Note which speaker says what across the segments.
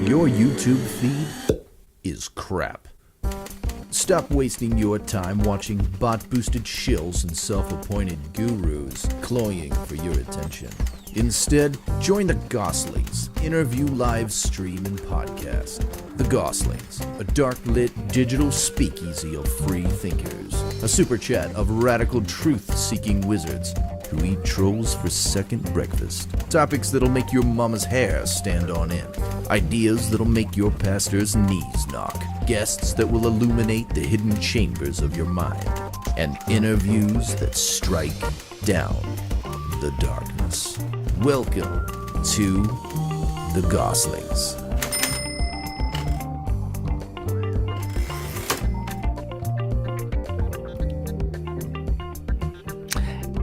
Speaker 1: Your YouTube feed is crap. Stop wasting your time watching bot-boosted shills and self-appointed gurus cloying for your attention. Instead, join the Goslings interview live stream and podcast. The Goslings, a dark-lit digital speakeasy of free thinkers. A super chat of radical truth-seeking wizards who eat trolls for second breakfast. Topics that'll make your mama's hair stand on end. Ideas that'll make your pastor's knees knock. Guests that will illuminate the hidden chambers of your mind. And interviews that strike down the darkness. Welcome to the Goslings.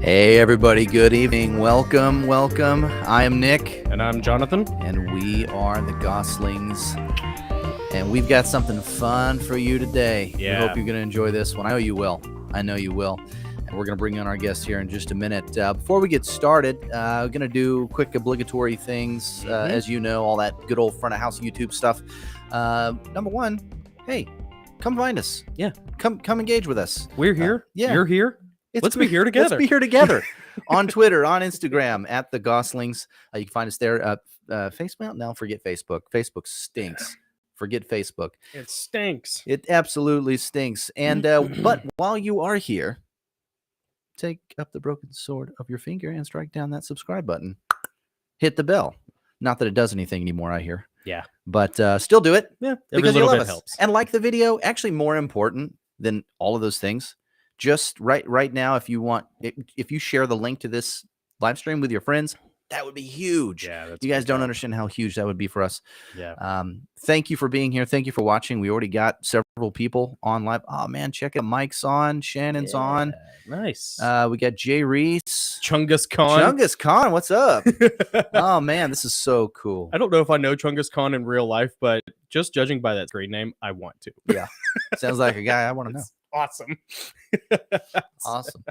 Speaker 1: Hey everybody, good evening. Welcome. I am Nick.
Speaker 2: And I'm Jonathan.
Speaker 1: And we are the Goslings. And we've got something fun for you today.
Speaker 2: Yeah.
Speaker 1: We hope you're going to enjoy this one. I know you will. And we're going to bring on our guest here in just a minute. Before we get started, we're going to do quick obligatory things. As you know, all that good old front of house YouTube stuff. Number one, hey, come find us.
Speaker 2: Yeah.
Speaker 1: Come engage with us.
Speaker 2: We're here.
Speaker 1: Yeah.
Speaker 2: You're here. Let's be here together.
Speaker 1: Let's be here together. On Twitter, on Instagram, at the Goslings. You can find us there. Facebook? No, forget Facebook. Facebook stinks. Forget Facebook.
Speaker 2: It stinks.
Speaker 1: It absolutely stinks. And but while you are here, take up the broken sword of your finger and strike down that subscribe button. Hit the bell. Not that it does anything anymore, I hear.
Speaker 2: Yeah.
Speaker 1: But still do it.
Speaker 2: Yeah.
Speaker 1: Because
Speaker 2: Every little
Speaker 1: you love
Speaker 2: bit
Speaker 1: us.
Speaker 2: helps.
Speaker 1: And like the video, actually more important than all of those things. Just right now, if you share the link to this live stream with your friends, that would be huge.
Speaker 2: Yeah,
Speaker 1: you guys don't understand how huge that would be for us.
Speaker 2: Yeah.
Speaker 1: Thank you for being here. Thank you for watching. We already got several people on live. Oh man, check it. Mike's on. Shannon's on.
Speaker 2: Nice.
Speaker 1: We got Jay Reese.
Speaker 2: Chungus Khan.
Speaker 1: What's up? Oh man, this is so cool.
Speaker 2: I don't know if I know Chungus Khan in real life, but just judging by that screen name, I want to.
Speaker 1: Yeah. Sounds like a guy I want to know.
Speaker 2: Awesome.
Speaker 1: Awesome.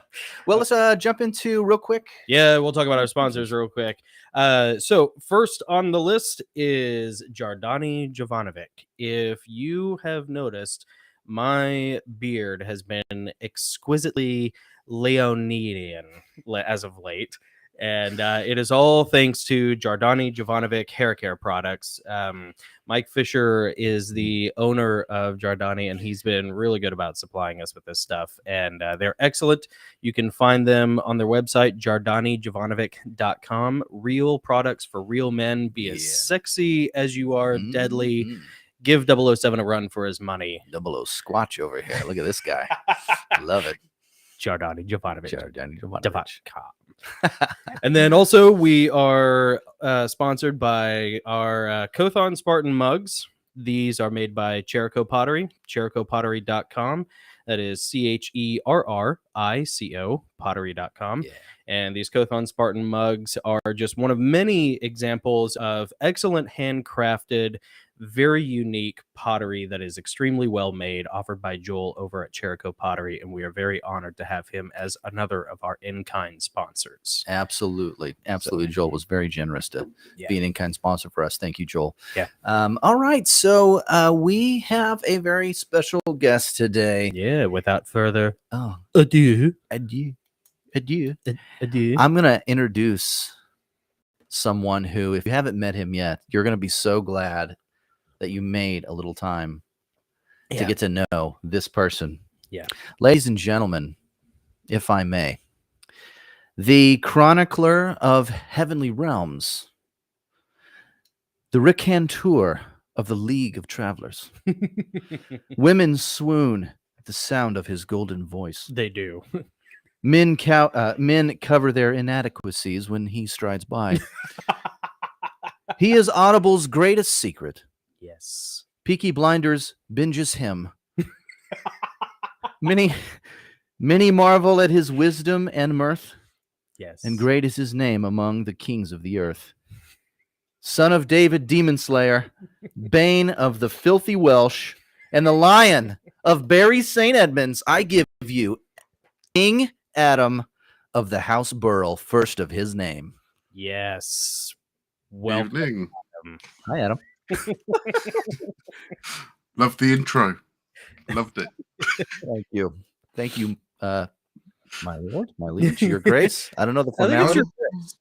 Speaker 1: Well, let's jump into real quick.
Speaker 2: Yeah, we'll talk about our sponsors real quick. So first on the list is Jardani Jovanovic. If you have noticed, my beard has been exquisitely Leonidian as of late. And it is all thanks to Jardani Jovanovic hair care products. Mike Fisher is the owner of Jardani, and he's been really good about supplying us with this stuff. And they're excellent. You can find them on their website, jardanijovanovic.com. Real products for real men. Be as sexy as you are, deadly. Give 007 a run for his money.
Speaker 1: 00 Squatch over here. Look at this guy. Love it.
Speaker 2: Jardani Jovanovic.
Speaker 1: Jardani Jovanovic.
Speaker 2: And then also we are sponsored by our Kothon Spartan mugs. These are made by Cherico Pottery, chericopottery.com. That is CHERRICO pottery.com. Yeah. And these Kothon Spartan mugs are just one of many examples of excellent handcrafted, very unique pottery that is extremely well made, offered by Joel over at Cherico Pottery, and we are very honored to have him as another of our in-kind sponsors.
Speaker 1: Absolutely. Joel was very generous to be an in-kind sponsor for us. Thank you, Joel.
Speaker 2: Yeah.
Speaker 1: All right, so we have a very special guest today.
Speaker 2: Yeah, without further
Speaker 1: ado.
Speaker 2: I'm
Speaker 1: gonna introduce someone who, if you haven't met him yet, you're gonna be so glad that you made a little time to get to know this person.
Speaker 2: Yeah.
Speaker 1: Ladies and gentlemen, if I may, the chronicler of heavenly realms, the recanteur of the League of Travelers. Women swoon at the sound of his golden voice.
Speaker 2: They do.
Speaker 1: Men cover their inadequacies when he strides by. He is Audible's greatest secret.
Speaker 2: Yes.
Speaker 1: Peaky Blinders binges him. Many marvel at his wisdom and mirth.
Speaker 2: Yes.
Speaker 1: And great is his name among the kings of the earth. Son of David, Demon Slayer, Bane of the filthy Welsh, and the Lion of Bury St. Edmunds, I give you King Adam of the House Burrell, first of his name.
Speaker 2: Yes.
Speaker 3: Welcome. Evening.
Speaker 1: Hi, Adam.
Speaker 3: Loved the intro. Loved it.
Speaker 1: Thank you, my lord, my liege, your grace. I don't know the
Speaker 2: I think it's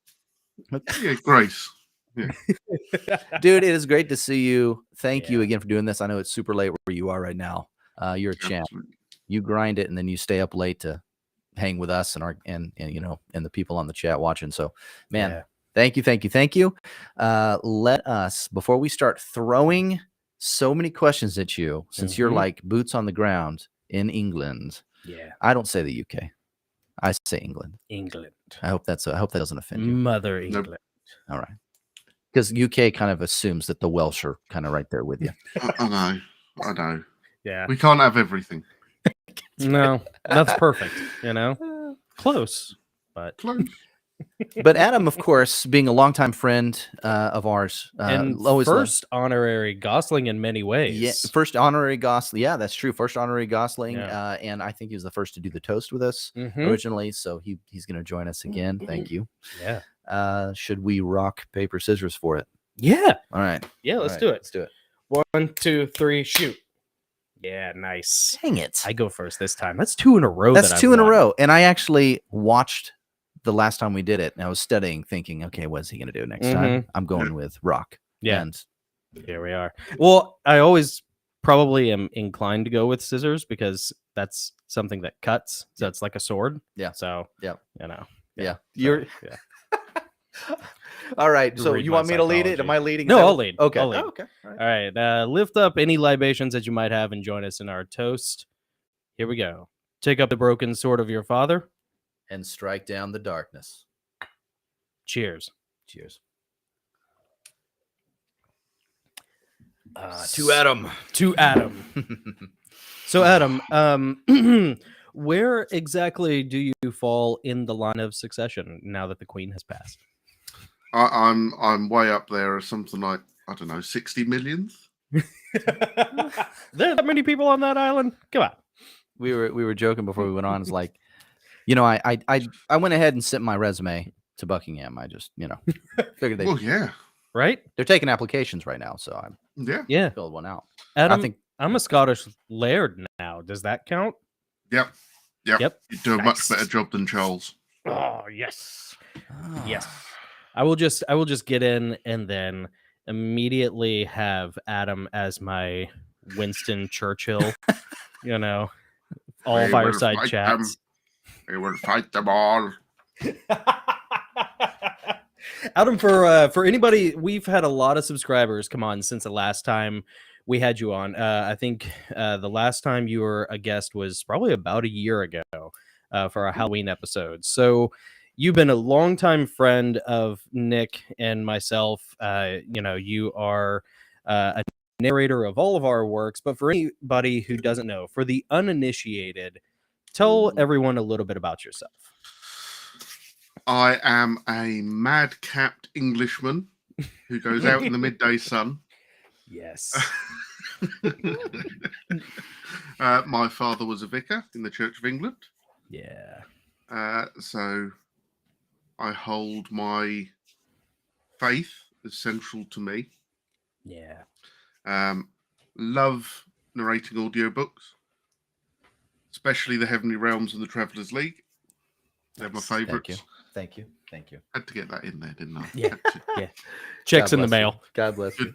Speaker 1: formality.
Speaker 3: Yeah, Grace.
Speaker 1: Dude, it is great to see you. Thank you
Speaker 2: Yeah.
Speaker 1: again for doing this. I know it's super late where you are right now. You're a champ.
Speaker 3: Absolutely.
Speaker 1: You grind it and then you stay up late to hang with us and and the people on the chat watching. So, man,
Speaker 2: Yeah.
Speaker 1: thank you. Let us, before we start throwing so many questions at you, since you're like boots on the ground in England.
Speaker 2: Yeah.
Speaker 1: I don't say the UK. I say England.
Speaker 2: England.
Speaker 1: I hope that doesn't offend you.
Speaker 2: Mother England.
Speaker 1: All right. Because UK kind of assumes that the Welsh are kind of right there with you.
Speaker 3: I know.
Speaker 2: Yeah.
Speaker 3: We can't have everything.
Speaker 2: No, that's perfect. Close, but
Speaker 3: Close.
Speaker 1: But Adam, of course, being a longtime friend of ours,
Speaker 2: and
Speaker 1: always
Speaker 2: first honorary Gosling in many ways.
Speaker 1: Yeah, first honorary Gosling. Yeah, that's true. First honorary Gosling,
Speaker 2: Yeah.
Speaker 1: and I think he was the first to do the toast with us originally. So he's going to join us again. Thank you.
Speaker 2: Yeah.
Speaker 1: Should we rock paper scissors for it?
Speaker 2: Yeah.
Speaker 1: All right.
Speaker 2: Yeah. Let's do it.
Speaker 1: Let's do it.
Speaker 2: 1, 2, 3, shoot. Yeah, nice.
Speaker 1: Dang it!
Speaker 2: I go first this time. That's 2 in a row.
Speaker 1: That's
Speaker 2: that I've
Speaker 1: 2 in a
Speaker 2: won.
Speaker 1: row. And I actually watched the last time we did it, and I was studying, thinking, okay, what's he going to do next time? I'm going with rock.
Speaker 2: Yeah.
Speaker 1: And
Speaker 2: Here we are. Well, I always probably am inclined to go with scissors because that's something that cuts. So it's like a sword.
Speaker 1: Yeah.
Speaker 2: So,
Speaker 1: Yeah.
Speaker 2: Yeah.
Speaker 1: You're.
Speaker 2: Yeah.
Speaker 1: All right. So
Speaker 2: Read
Speaker 1: you
Speaker 2: my
Speaker 1: want me to lead it?
Speaker 2: psychology.
Speaker 1: Am I leading?
Speaker 2: No,
Speaker 1: Is that
Speaker 2: I'll
Speaker 1: what-
Speaker 2: lead.
Speaker 1: Okay.
Speaker 2: I'll lead.
Speaker 1: Oh, okay. All right.
Speaker 2: All right. Lift up any libations that you might have and join us in our toast. Here we go. Take up the broken sword of your father.
Speaker 1: And strike down the darkness.
Speaker 2: Cheers.
Speaker 1: Cheers. To Adam.
Speaker 2: To Adam. So, Adam, where exactly do you fall in the line of succession now that the Queen has passed?
Speaker 3: I'm way up there as something like, I don't know, 60 millionth.
Speaker 2: There are that many people on that island? Come on.
Speaker 1: We were joking before we went on. It's like, I went ahead and sent my resume to Buckingham. I just, figured
Speaker 3: Well, yeah.
Speaker 2: Right?
Speaker 1: they're taking applications right now, so I
Speaker 3: Yeah.
Speaker 2: Yeah.
Speaker 1: filled one out.
Speaker 2: Adam,
Speaker 1: I think
Speaker 2: I'm a Scottish laird now. Does that count?
Speaker 3: Yep.
Speaker 2: Yep.
Speaker 3: You do a
Speaker 2: Nice.
Speaker 3: much better job than Charles.
Speaker 2: Oh, yes. Yes. I will just get in and then immediately have Adam as my Winston Churchill, all
Speaker 3: We will
Speaker 2: fireside
Speaker 3: fight
Speaker 2: chats.
Speaker 3: We will fight them all.
Speaker 2: Adam, for anybody, we've had a lot of subscribers come on since the last time we had you on. I think the last time you were a guest was probably about a year ago for our Halloween episode. So you've been a longtime friend of Nick and myself. You are a narrator of all of our works. But for anybody who doesn't know, for the uninitiated, tell everyone a little bit about yourself.
Speaker 3: I am a madcapped Englishman who goes out in the midday sun.
Speaker 2: Yes.
Speaker 3: My father was a vicar in the Church of England.
Speaker 2: Yeah.
Speaker 3: So I hold my faith as central to me.
Speaker 2: Yeah.
Speaker 3: Love narrating audiobooks, especially the Heavenly Realms and the Traveller's League. They're my favourites.
Speaker 1: Thank you.
Speaker 3: Had to get that in there, didn't I?
Speaker 2: Yeah.
Speaker 3: Had to.
Speaker 2: Yeah. Checks
Speaker 1: God
Speaker 2: in the
Speaker 1: bless you.
Speaker 2: mail.
Speaker 1: God bless you.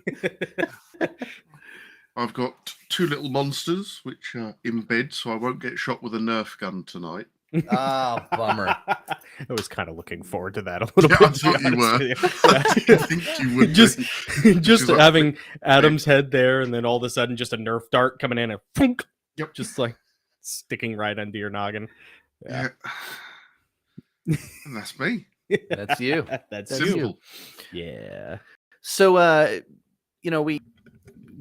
Speaker 3: I've got 2 little monsters which are in bed, so I won't get shot with a Nerf gun tonight.
Speaker 1: Oh, bummer.
Speaker 2: I was kind of looking forward to that a little
Speaker 3: Yeah,
Speaker 2: bit.
Speaker 3: I
Speaker 2: to be
Speaker 3: thought you
Speaker 2: honest
Speaker 3: were.
Speaker 2: with you.
Speaker 3: I think you would
Speaker 2: just
Speaker 3: be.
Speaker 2: just
Speaker 3: like-
Speaker 2: having Adam's head there, and then all of a sudden, just a Nerf dart coming in and thunk,
Speaker 3: Yep.
Speaker 2: just like sticking right under your noggin.
Speaker 3: Yeah. And that's me.
Speaker 1: That's you.
Speaker 2: That's
Speaker 1: That's
Speaker 2: you.
Speaker 3: Simple.
Speaker 2: Yeah.
Speaker 1: So, we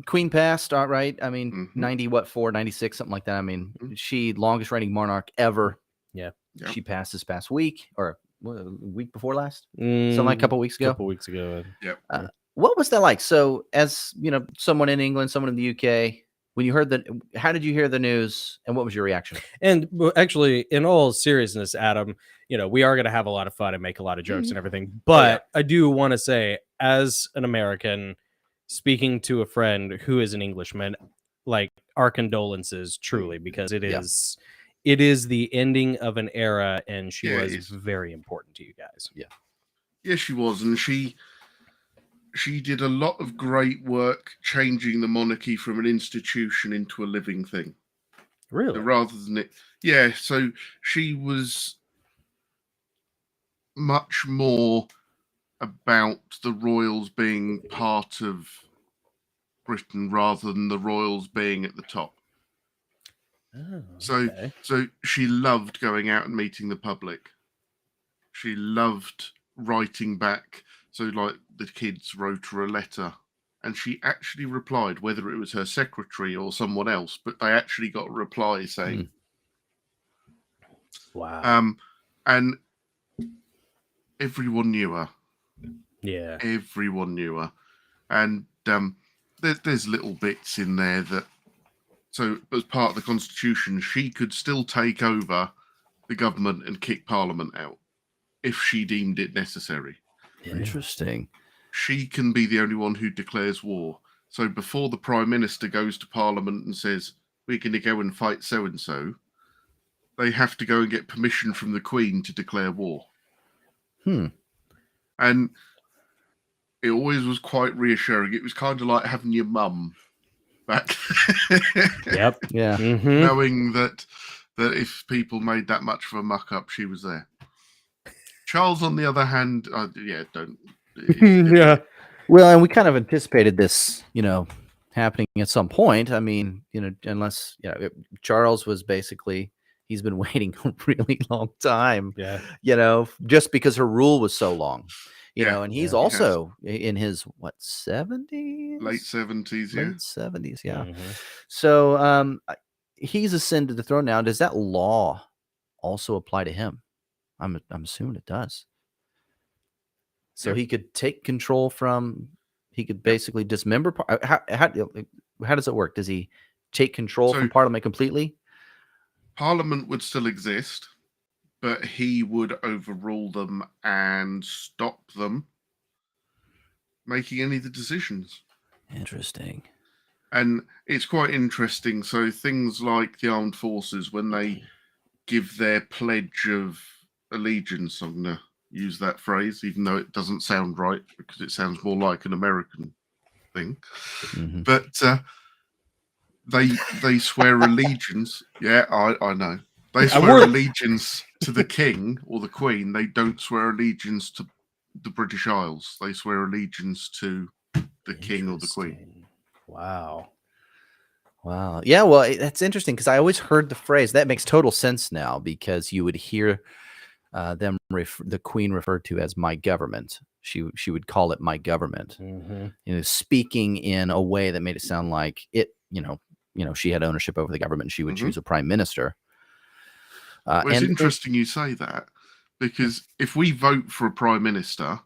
Speaker 1: Queen passed, all right. I mean,
Speaker 3: Mhm.
Speaker 1: 96, something like that. I mean,
Speaker 3: Mhm.
Speaker 1: she longest reigning monarch ever.
Speaker 2: Yeah.
Speaker 3: Yep.
Speaker 1: She passed this past week, or week before last,
Speaker 2: Mm,
Speaker 1: something like a couple weeks ago.
Speaker 2: couple weeks ago.
Speaker 1: What was that like? So, as someone in England, someone in the UK, when you heard how did you hear the news, and what was your reaction?
Speaker 2: And actually, in all seriousness, Adam, we are going to have a lot of fun and make a lot of jokes and everything. But I do want to say, as an American, speaking to a friend who is an Englishman, like our condolences truly, because it is the ending of an era, and she was very important to you guys.
Speaker 3: Yeah, she was, and she did a lot of great work changing the monarchy from an institution into a living thing.
Speaker 2: Really?
Speaker 3: So rather than it, yeah. So she was much more about the royals being part of Britain rather than the royals being at the top.
Speaker 2: Oh,
Speaker 3: So she loved going out and meeting the public. She loved writing back. So like the kids wrote her a letter, and she actually replied, whether it was her secretary or someone else, but they actually got a reply saying,
Speaker 2: wow.
Speaker 3: And everyone knew her.
Speaker 2: Yeah.
Speaker 3: Everyone knew her. And there's little bits in there that, so as part of the Constitution, she could still take over the government and kick Parliament out if she deemed it necessary.
Speaker 1: Interesting.
Speaker 3: She can be the only one who declares war. So before the Prime Minister goes to Parliament and says, we're going to go and fight so-and-so, they have to go and get permission from the Queen to declare war. And it always was quite reassuring. It was kind of like having your mum back.
Speaker 2: Yep.
Speaker 1: Yeah.
Speaker 2: Mm-hmm.
Speaker 3: Knowing that if people made that much of a muck up, she was there. Charles, on the other hand, don't.
Speaker 2: Yeah.
Speaker 1: Well, and we kind of anticipated this, happening at some point. I mean, unless, Charles was basically, he's been waiting a really long time, just because her rule was so long, and he's also in his, 70s?
Speaker 3: Late 70s,
Speaker 1: Late 70s, yeah.
Speaker 2: Mm-hmm.
Speaker 1: So he's ascended the throne now. Does that law also apply to him? I'm assuming it does. So he could take control he could basically dismember. How does it work? Does he take control from Parliament completely?
Speaker 3: Parliament would still exist, but he would overrule them and stop them making any of the decisions.
Speaker 1: Interesting.
Speaker 3: And it's quite interesting. So things like the armed forces, when they give their pledge of allegiance, I'm going to use that phrase, even though it doesn't sound right because it sounds more like an American thing.
Speaker 1: Mm-hmm.
Speaker 3: But they swear allegiance. Yeah, I know. They swear allegiance to the king or the queen. They don't swear allegiance to the British Isles. They swear allegiance to the king or the queen.
Speaker 2: Wow.
Speaker 1: Yeah, well, that's interesting because I always heard the phrase. That makes total sense now because you would hear the queen referred to as my government. She would call it my government, speaking in a way that made it sound like it, she had ownership over the government and she would choose a prime minister.
Speaker 3: It's interesting you say that because if we vote for a prime minister,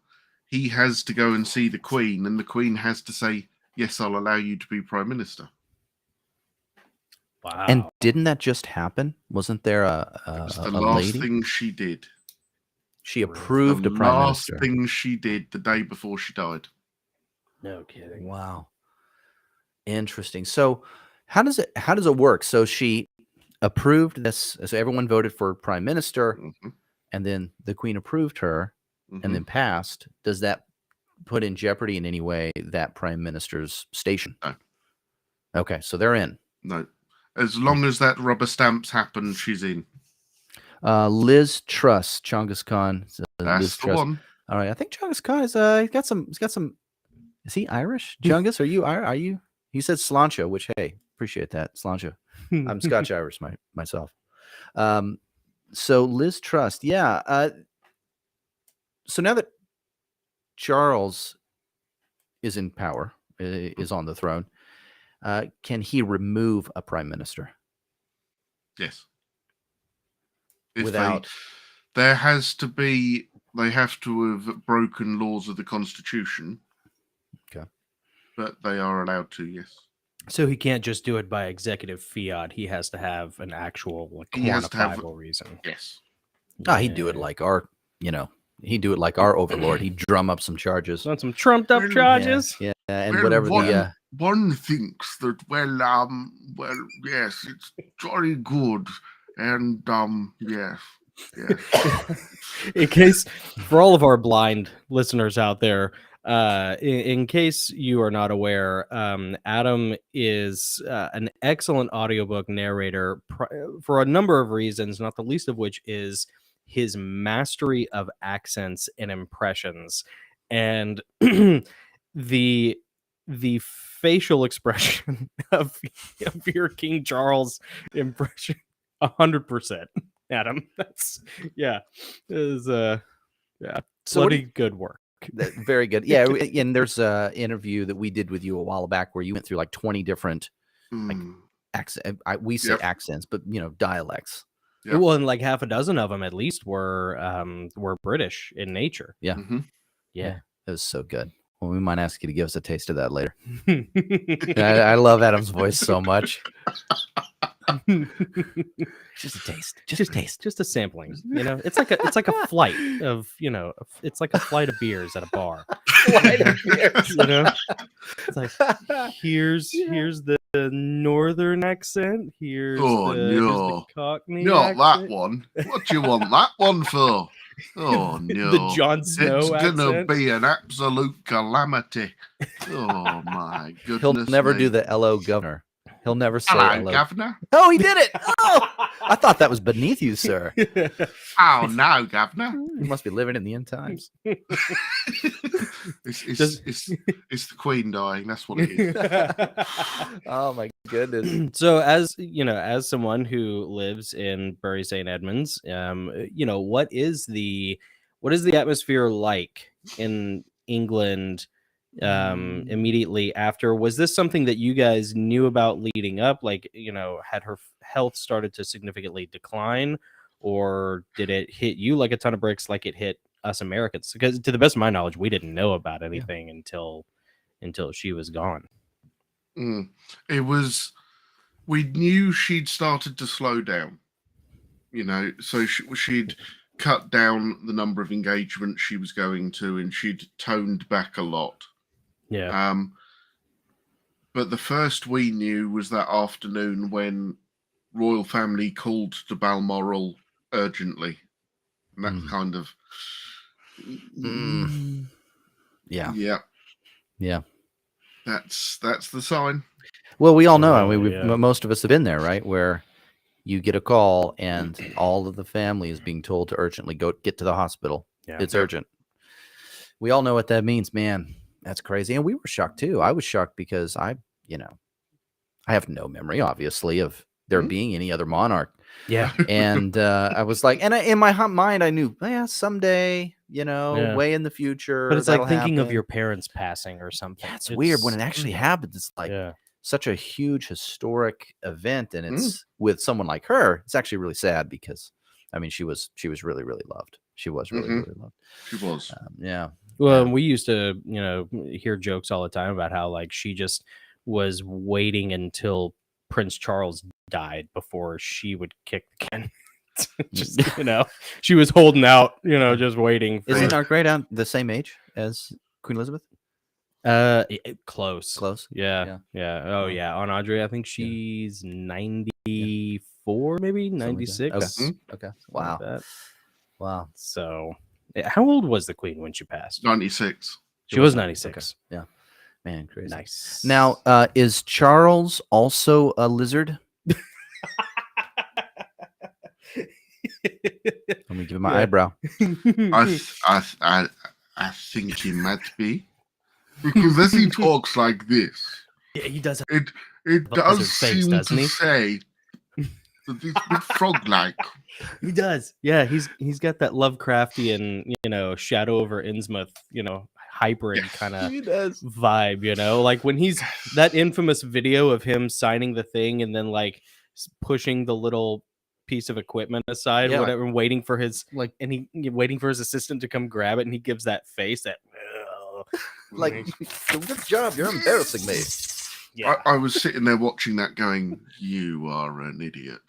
Speaker 3: he has to go and see the queen and the queen has to say, yes, I'll allow you to be prime minister.
Speaker 2: Wow.
Speaker 1: And didn't that just happen? Wasn't there
Speaker 3: it was the
Speaker 1: a
Speaker 3: last
Speaker 1: lady?
Speaker 3: thing she did.
Speaker 1: She approved a prime minister.
Speaker 3: The last thing she did the day before she died.
Speaker 2: No kidding.
Speaker 1: Wow. Interesting. So how does it work? So she approved this. So everyone voted for prime minister, and then the queen approved her, and then passed. Does that put in jeopardy in any way that prime minister's station?
Speaker 3: No.
Speaker 1: Okay, so they're in.
Speaker 3: No. As long as that rubber stamps happen, she's in.
Speaker 1: Liz Truss, Genghis Khan.
Speaker 3: That's
Speaker 1: Liz
Speaker 3: the
Speaker 1: Truss.
Speaker 3: one.
Speaker 1: All right, I think Genghis Khan is. He's got some. Is he Irish? Genghis, are you? He said Sláinte, which hey, appreciate that Sláinte. I'm Scotch Irish myself. So Liz Truss, yeah. So now that Charles is in power, is on the throne, can he remove a prime minister?
Speaker 3: Yes. They have to have broken laws of the Constitution.
Speaker 1: Okay.
Speaker 3: But they are allowed to, yes.
Speaker 2: So he can't just do it by executive fiat. He has to have an actual quantifiable reason.
Speaker 3: Yes.
Speaker 1: He'd do it like our,
Speaker 4: He'd do it like our overlord. He'd drum up some charges.
Speaker 2: On some trumped up
Speaker 3: Well,
Speaker 2: charges.
Speaker 4: Yeah, and
Speaker 3: Well,
Speaker 4: whatever
Speaker 3: one,
Speaker 4: the
Speaker 3: one thinks that yes, it's jolly good, and yes.
Speaker 2: In case, for all of our blind listeners out there, in case you are not aware, Adam is an excellent audiobook narrator for a number of reasons, not the least of which is his mastery of accents and impressions, and the facial expression of your King Charles impression, 100%. Adam, that's is
Speaker 4: so
Speaker 2: bloody good work.
Speaker 4: very good. Yeah, and there's a interview that we did with you a while back where you went through like 20 different accent. We say accents, but dialects.
Speaker 3: Yep.
Speaker 2: Well, and like half a dozen of them at least were British in nature.
Speaker 4: Yeah,
Speaker 2: Yeah.
Speaker 4: It was so good. Well, we might ask you to give us a taste of that later. I love Adam's voice so much. Just a taste. Just a taste.
Speaker 2: Just a sampling. It's like a flight of it's like a flight of beers at a bar.
Speaker 4: Flight of beers.
Speaker 2: It's like here's the northern accent. Here's the Cockney
Speaker 3: Not
Speaker 2: accent.
Speaker 3: that one. What do you want that one for? Oh no.
Speaker 2: The Jon Snow
Speaker 3: it's
Speaker 2: accent.
Speaker 3: gonna be an absolute calamity. Oh my goodness.
Speaker 4: He'll never
Speaker 3: me.
Speaker 4: do the "Hello, Governor." He'll never say
Speaker 3: Hello,
Speaker 4: hello.
Speaker 3: Governor.
Speaker 4: Oh, he did it. Oh, I thought that was beneath you, sir.
Speaker 3: Oh no, Governor.
Speaker 4: You must be living in the end times.
Speaker 3: It's the Queen dying. That's what it is.
Speaker 4: Oh my goodness.
Speaker 2: So as someone who lives in Bury St. Edmunds, what is the atmosphere like in England immediately after? Was this something that you guys knew about leading up? Like, had her health started to significantly decline, or did it hit you like a ton of bricks like it hit us Americans? Because to the best of my knowledge, we didn't know about anything until she was gone.
Speaker 3: It was, we knew she'd started to slow down, so she'd cut down the number of engagements she was going to, and she'd toned back a lot.
Speaker 2: Yeah.
Speaker 3: But the first we knew was that afternoon when royal family called to Balmoral urgently, and that kind of
Speaker 4: Yeah.
Speaker 3: That's the sign.
Speaker 4: Well, we all know. I mean,
Speaker 2: Yeah.
Speaker 4: most of us have been there, right? Where you get a call and all of the family is being told to urgently get to the hospital.
Speaker 2: Yeah.
Speaker 4: It's urgent. We all know what that means, man. That's crazy. And we were shocked too. I was shocked because I have no memory, obviously, of there being any other monarch.
Speaker 2: Yeah.
Speaker 4: And I was like, and in my mind, I knew, someday, way in the future.
Speaker 2: But it's like
Speaker 4: that'll
Speaker 2: thinking of
Speaker 4: happen.
Speaker 2: your parents passing or something.
Speaker 4: Yeah, it's weird when it actually happens. It's like
Speaker 2: Yeah.
Speaker 4: such a huge historic event, and it's with someone like her. It's actually really sad because, I mean, she was really, really loved. She was really, really loved.
Speaker 3: She was.
Speaker 4: Yeah.
Speaker 2: Well, we used to, hear jokes all the time about how like she just was waiting until Prince Charles died before she would kick the can. Just, she was holding out, just waiting.
Speaker 4: Isn't our great aunt the same age as Queen Elizabeth?
Speaker 2: Close.
Speaker 4: Yeah.
Speaker 2: Oh yeah. On Audrey, I think she's 94, maybe 96.
Speaker 4: Okay. Wow.
Speaker 2: Like that.
Speaker 4: Wow.
Speaker 2: So, how old was the Queen when she passed?
Speaker 3: 96.
Speaker 2: She was 96.
Speaker 4: Okay. Yeah. Man, crazy.
Speaker 2: Nice.
Speaker 4: Now, is Charles also a lizard? Let me give him my eyebrow.
Speaker 3: I think he might be, because as he talks like this,
Speaker 2: Yeah, he does.
Speaker 3: it
Speaker 2: lizard
Speaker 3: does
Speaker 2: face,
Speaker 3: seem
Speaker 2: doesn't
Speaker 3: to
Speaker 2: he?
Speaker 3: say that it's a bit frog-like.
Speaker 2: He does. Yeah, he's got that Lovecraftian, Shadow over Innsmouth, hybrid kind of
Speaker 4: does.
Speaker 2: vibe, like when he's that infamous video of him signing the thing and then like pushing the little piece of equipment aside,
Speaker 4: Yeah.
Speaker 2: whatever, waiting for his waiting for his assistant to come grab it, and he gives that face that
Speaker 4: Like, good job. You're embarrassing me.
Speaker 2: yeah.
Speaker 3: I was sitting there watching that going, you are an idiot.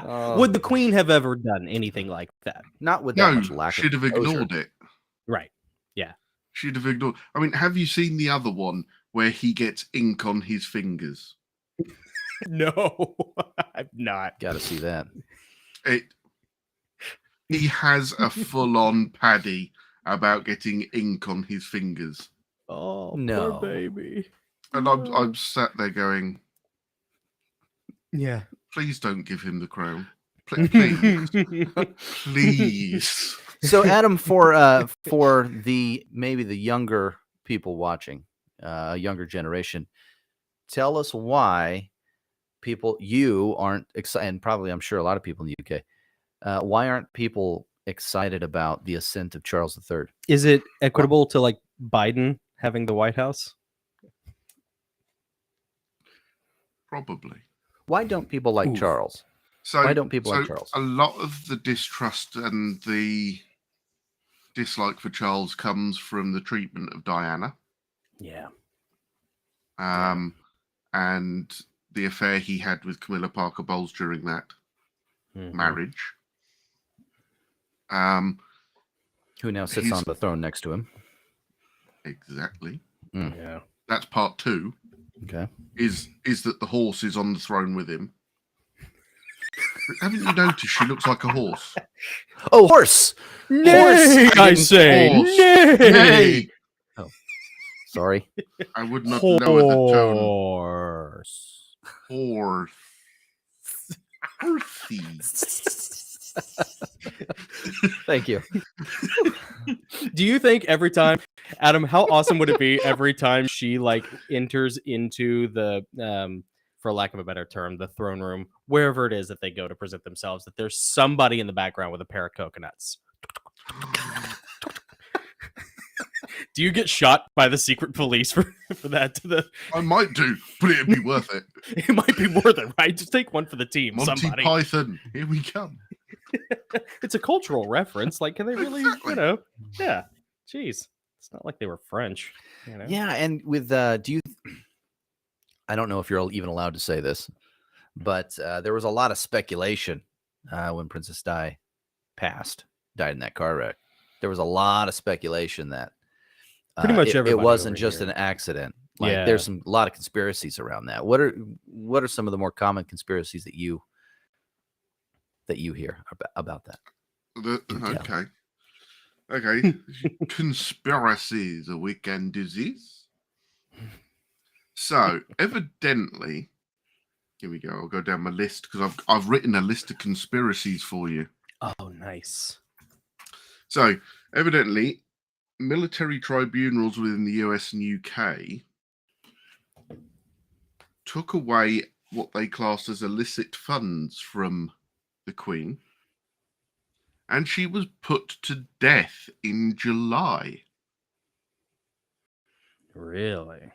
Speaker 2: Would the Queen have ever done anything like that?
Speaker 4: Not with that
Speaker 3: No,
Speaker 4: much lack
Speaker 3: she'd
Speaker 4: of
Speaker 3: have
Speaker 4: composure.
Speaker 3: ignored it.
Speaker 2: Right. Yeah.
Speaker 3: She'd have ignored. I mean, have you seen the other one where he gets ink on his fingers?
Speaker 2: No, I've not.
Speaker 4: Got to see that.
Speaker 3: He has a full-on paddy about getting ink on his fingers,
Speaker 2: Oh,
Speaker 4: No.
Speaker 2: poor baby.
Speaker 3: and I'm sat there going,
Speaker 2: Yeah.
Speaker 3: please don't give him the crown, please, please.
Speaker 4: So, Adam, for the maybe the younger people watching, younger generation, tell us why you aren't excited, and probably I'm sure a lot of people in the UK, why aren't people excited about the ascent of Charles III?
Speaker 2: Is it equitable to like Biden having the White House?
Speaker 3: Probably.
Speaker 4: Why don't people like
Speaker 2: Oof.
Speaker 4: Charles?
Speaker 3: So
Speaker 4: Why don't people like Charles?
Speaker 3: A lot of the distrust and the dislike for Charles comes from the treatment of Diana,
Speaker 2: Yeah.
Speaker 3: and the affair he had with Camilla Parker Bowles during that marriage.
Speaker 4: Who now sits on the throne next to him?
Speaker 3: Exactly.
Speaker 2: Yeah.
Speaker 3: That's part 2.
Speaker 4: Okay.
Speaker 3: Is that the horse is on the throne with him? Haven't you noticed she looks like a horse?
Speaker 4: Oh, horse!
Speaker 2: Nay, I say,
Speaker 3: horse.
Speaker 2: nay.
Speaker 3: Nay.
Speaker 4: Oh, sorry.
Speaker 3: I would not lower the tone.
Speaker 2: Horse.
Speaker 3: Horse. Horsey.
Speaker 4: Thank you.
Speaker 2: Do you think every time, Adam, how awesome would it be every time she like enters into the for lack of a better term, the throne room, wherever it is that they go to present themselves, that there's somebody in the background with a pair of coconuts? Do you get shot by the secret police for that?
Speaker 3: I might do, but it'd be worth it.
Speaker 2: It might be worth it, right? Just take one for the team.
Speaker 3: Monty
Speaker 2: Somebody.
Speaker 3: Python, here we come.
Speaker 2: It's a cultural reference. Like, can they really,
Speaker 3: Exactly.
Speaker 2: Yeah. Jeez. It's not like they were French.
Speaker 4: Yeah, and with I don't know if you're even allowed to say this, but there was a lot of speculation when Princess Di died in that car wreck. There was a lot of speculation that
Speaker 2: pretty much
Speaker 4: it
Speaker 2: everybody
Speaker 4: wasn't
Speaker 2: over
Speaker 4: just
Speaker 2: here.
Speaker 4: an accident. Like
Speaker 2: Yeah.
Speaker 4: there's a lot of conspiracies around that. What are some of the more common conspiracies that you hear about that?
Speaker 3: Okay. Conspiracies, a weekend disease. So, evidently, here we go. I'll go down my list because I've written a list of conspiracies for you.
Speaker 2: Oh, nice.
Speaker 3: So, evidently, military tribunals within the US and UK took away what they classed as illicit funds from the Queen, and she was put to death in July.
Speaker 2: Really?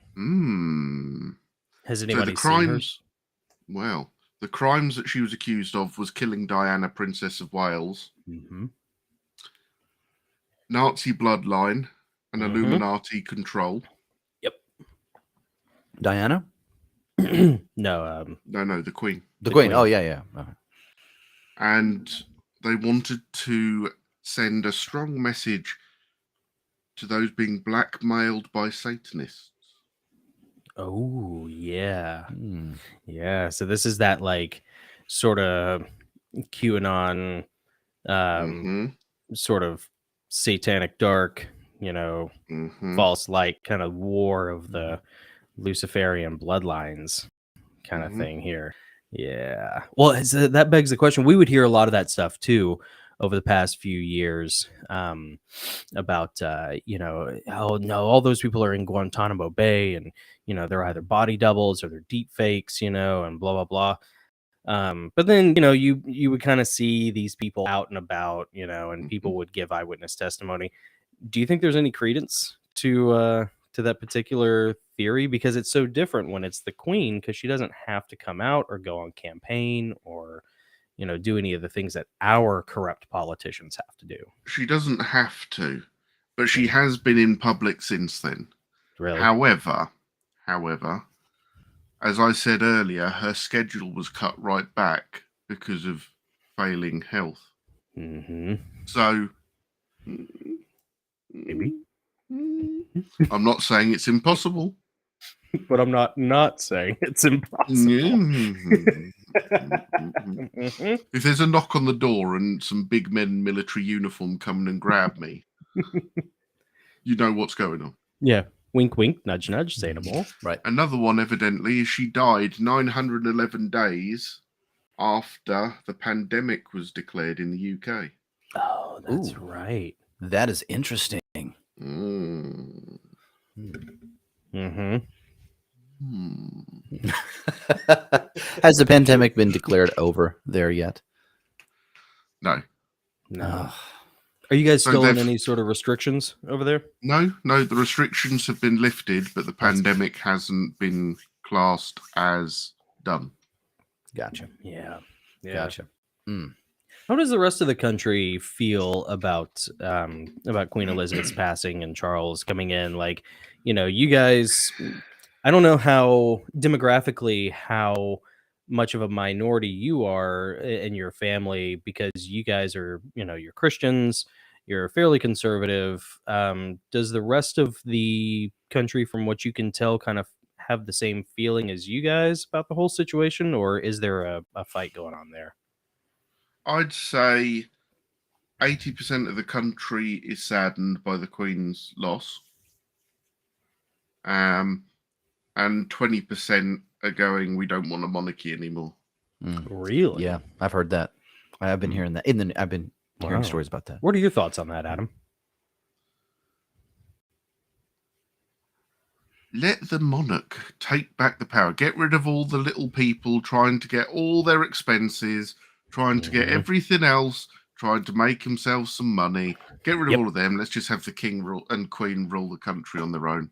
Speaker 2: Has
Speaker 3: So
Speaker 2: anybody
Speaker 3: the
Speaker 2: seen
Speaker 3: crime,
Speaker 2: hers?
Speaker 3: well, the crimes that she was accused of was killing Diana, Princess of Wales,
Speaker 2: Mm-hmm.
Speaker 3: Nazi bloodline, and Illuminati control.
Speaker 2: Yep.
Speaker 4: Diana?
Speaker 2: No.
Speaker 3: No, the Queen.
Speaker 4: The
Speaker 2: Queen.
Speaker 4: Queen. Oh, yeah.
Speaker 3: And they wanted to send a strong message to those being blackmailed by Satanists.
Speaker 2: Oh, yeah.
Speaker 4: Hmm.
Speaker 2: Yeah. So this is that like sort of QAnon, sort of satanic dark, false light kind of war of the Luciferian bloodlines kind of thing here. Yeah. Well, that begs the question. We would hear a lot of that stuff too over the past few years about, oh no, all those people are in Guantanamo Bay and, they're either body doubles or they're deep fakes, and blah, blah, blah. But then, you would kind of see these people out and about, and people would give eyewitness testimony. Do you think there's any credence to that particular theory? Because it's so different when it's the Queen, because she doesn't have to come out or go on campaign or, do any of the things that our corrupt politicians have to do.
Speaker 3: She doesn't have to, but she has been in public since then.
Speaker 2: Really?
Speaker 3: However, as I said earlier, her schedule was cut right back because of failing health.
Speaker 2: Mm-hmm.
Speaker 3: So,
Speaker 2: Maybe.
Speaker 3: I'm not saying it's impossible.
Speaker 2: But I'm not saying it's impossible. Mhm.
Speaker 3: If there's a knock on the door and some big men in military uniform come and grab me, you know what's going on.
Speaker 2: Yeah. Wink, wink, nudge, nudge, say no more.
Speaker 4: Right.
Speaker 3: Another one, evidently, is she died 911 days after the pandemic was declared in the UK.
Speaker 2: Oh, that's
Speaker 4: Ooh.
Speaker 2: right.
Speaker 4: That is interesting.
Speaker 3: Mm.
Speaker 2: Mm-hmm.
Speaker 4: Has the pandemic been declared over there yet?
Speaker 3: No.
Speaker 2: No. Are you guys
Speaker 3: So
Speaker 2: still in
Speaker 3: they've-
Speaker 2: any sort of restrictions over there?
Speaker 3: No, the restrictions have been lifted, but the pandemic hasn't been classed as done.
Speaker 4: Gotcha.
Speaker 2: Yeah.
Speaker 4: Gotcha.
Speaker 2: How does the rest of the country feel about Queen Elizabeth's passing and Charles coming in? Like, you guys, I don't know how demographically how much of a minority you are in your family, because you guys are, you're Christians, you're fairly conservative. Does the rest of the country, from what you can tell, kind of have the same feeling as you guys about the whole situation, or is there a fight going on there?
Speaker 3: I'd say 80% of the country is saddened by the Queen's loss. And 20% are going, we don't want a monarchy anymore.
Speaker 2: Really?
Speaker 4: Yeah, I've heard that. I've been hearing that. I've been hearing
Speaker 2: Wow.
Speaker 4: stories about that.
Speaker 2: What are your thoughts on that, Adam?
Speaker 3: Let the monarch take back the power. Get rid of all the little people trying to get all their expenses, trying to get everything else, trying to make themselves some money. Get rid of all of them. Let's just have the king and queen rule the country on their own.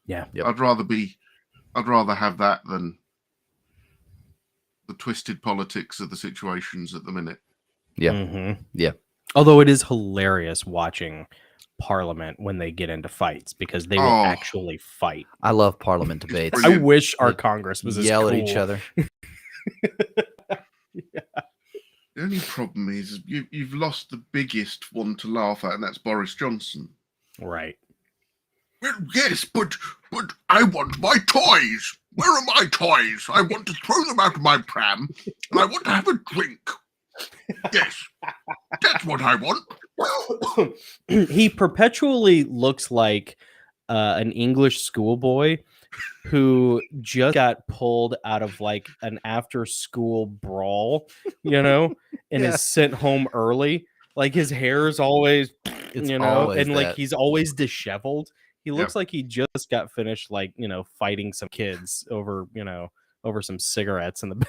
Speaker 2: Yeah.
Speaker 4: Yep.
Speaker 3: I'd rather have that than the twisted politics of the situations at the minute.
Speaker 4: Yeah.
Speaker 2: Mm-hmm.
Speaker 4: Yeah.
Speaker 2: Although it is hilarious watching Parliament when they get into fights, because they will actually fight.
Speaker 4: I love Parliament debates.
Speaker 3: brilliant.
Speaker 2: I wish our
Speaker 4: They
Speaker 2: Congress was as
Speaker 4: yell
Speaker 2: cool.
Speaker 4: at each other.
Speaker 3: The only problem is you've lost the biggest one to laugh at, and that's Boris Johnson.
Speaker 2: Right.
Speaker 3: Well, yes, but I want my toys. Where are my toys? I want to throw them out of my pram, and I want to have a drink. Yes, that's what I want.
Speaker 2: He perpetually looks like an English schoolboy who just got pulled out of like an after-school brawl, and is sent home early. Like his hair is always,
Speaker 4: It's
Speaker 2: and
Speaker 4: always
Speaker 2: like
Speaker 4: that.
Speaker 2: he's always disheveled. He looks like he just got finished, like, fighting some kids over, over some cigarettes in the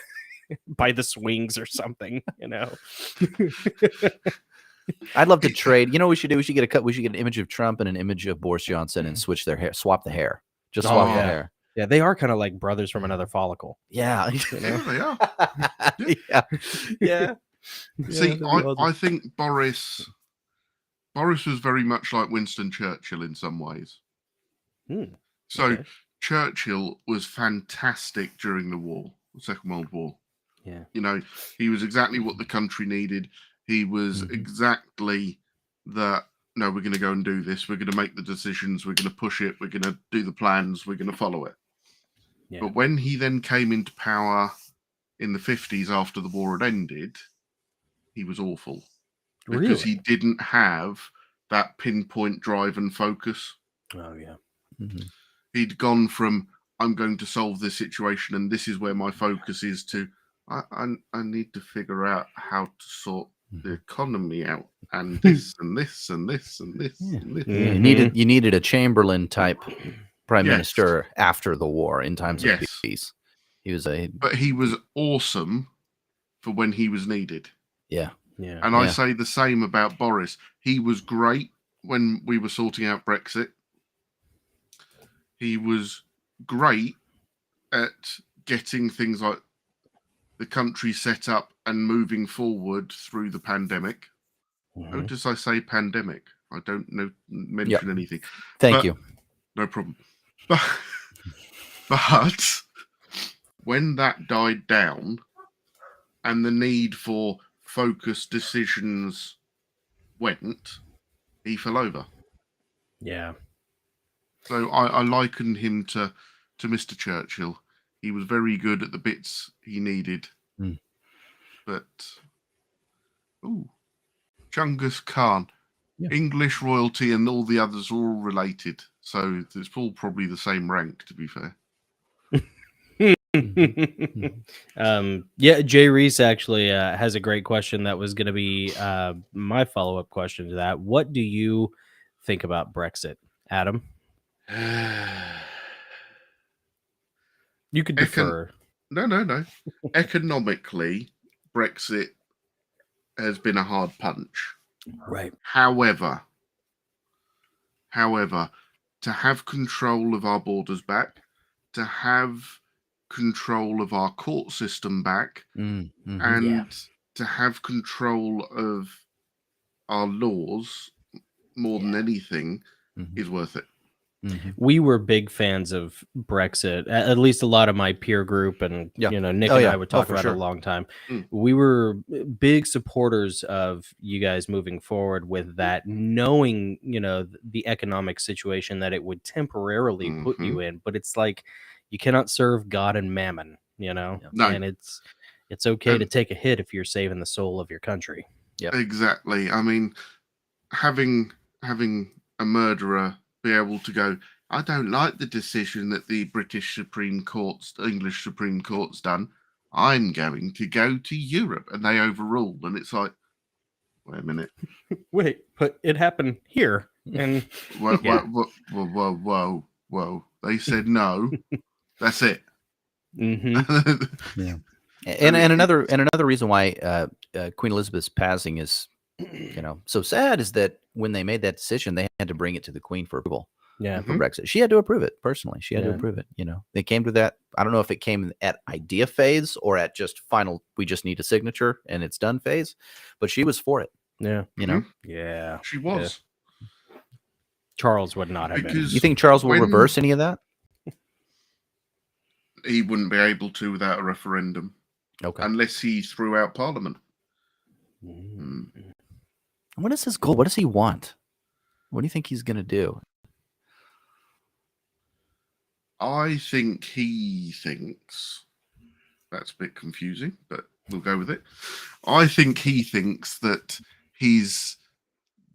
Speaker 2: by the swings or something,
Speaker 4: I'd love to trade. You know what we should do? We should get an image of Trump and an image of Boris Johnson and switch their hair, swap the hair. Just swap the hair.
Speaker 2: Yeah, they are kind of like brothers from another follicle.
Speaker 4: Yeah.
Speaker 3: Yeah, they are.
Speaker 4: Yeah.
Speaker 3: See, I think Boris was very much like Winston Churchill in some ways. So Churchill was fantastic during the Second World War.
Speaker 2: Yeah.
Speaker 3: He was exactly what the country needed. He was exactly that, no, we're going to go and do this. We're going to make the decisions. We're going to push it. We're going to do the plans. We're going to follow it.
Speaker 2: Yeah.
Speaker 3: But when he then came into power in the 50s after the war had ended, he was awful. Because he didn't have that pinpoint drive and focus.
Speaker 2: Oh, yeah.
Speaker 3: He'd gone from, I'm going to solve this situation and this is where my focus is, to, I need to figure out how to sort the economy out, and this and this and this and this. And this.
Speaker 4: You needed a Chamberlain type prime minister after the war in times of peace. But
Speaker 3: he was awesome for when he was needed.
Speaker 4: Yeah.
Speaker 3: And I say the same about Boris. He was great when we were sorting out Brexit. He was great at getting things like the country set up and moving forward through the pandemic. Notice I say pandemic. I don't mention anything.
Speaker 4: Thank you.
Speaker 3: No problem. But when that died down and the need for focused decisions went, he fell over.
Speaker 2: Yeah.
Speaker 3: So I liken him to Mr. Churchill. He was very good at the bits he needed.
Speaker 4: Mm.
Speaker 3: But, Genghis Khan.
Speaker 4: Yeah.
Speaker 3: English royalty and all the others are all related. So it's all probably the same rank, to be fair.
Speaker 2: Yeah, Jay Reese actually has a great question that was going to be my follow-up question to that. What do you think about Brexit, Adam? You could defer.
Speaker 3: No. Economically, Brexit has been a hard punch.
Speaker 2: Right.
Speaker 3: However, to have control of our borders back, to have control of our court system back, and to have control of our laws more than anything is worth it.
Speaker 2: We were big fans of Brexit, at least a lot of my peer group, and Nick and I would talk about it a long time. We were big supporters of you guys moving forward with that, knowing the economic situation that it would temporarily put you in, but it's like you cannot serve God and mammon,
Speaker 3: No.
Speaker 2: and it's okay to take a hit if you're saving the soul of your country.
Speaker 3: Exactly. I mean, having a murderer be able to go, I don't like the decision that the English Supreme Court's done. I'm going to go to Europe, and they overruled. And it's like, wait a minute.
Speaker 2: Wait, but it happened here. And
Speaker 3: whoa. They said no. That's it.
Speaker 4: Yeah. And another reason why Queen Elizabeth's passing is so sad is that when they made that decision, they had to bring it to the Queen for approval. For Brexit, she had to approve it personally. She had to approve it. They came to that. I don't know if it came at idea phase or at just final. We just need a signature and it's done phase, but she was for it.
Speaker 2: Yeah,
Speaker 3: Yeah, she was.
Speaker 2: Yeah. Charles would not have been.
Speaker 4: You think Charles will reverse any of that?
Speaker 3: He wouldn't be able to without a referendum.
Speaker 4: Okay.
Speaker 3: Unless he threw out Parliament.
Speaker 4: What is his goal? What does he want? What do you think he's going to do?
Speaker 3: I think he thinks, that's a bit confusing, but we'll go with it. I think he thinks that he's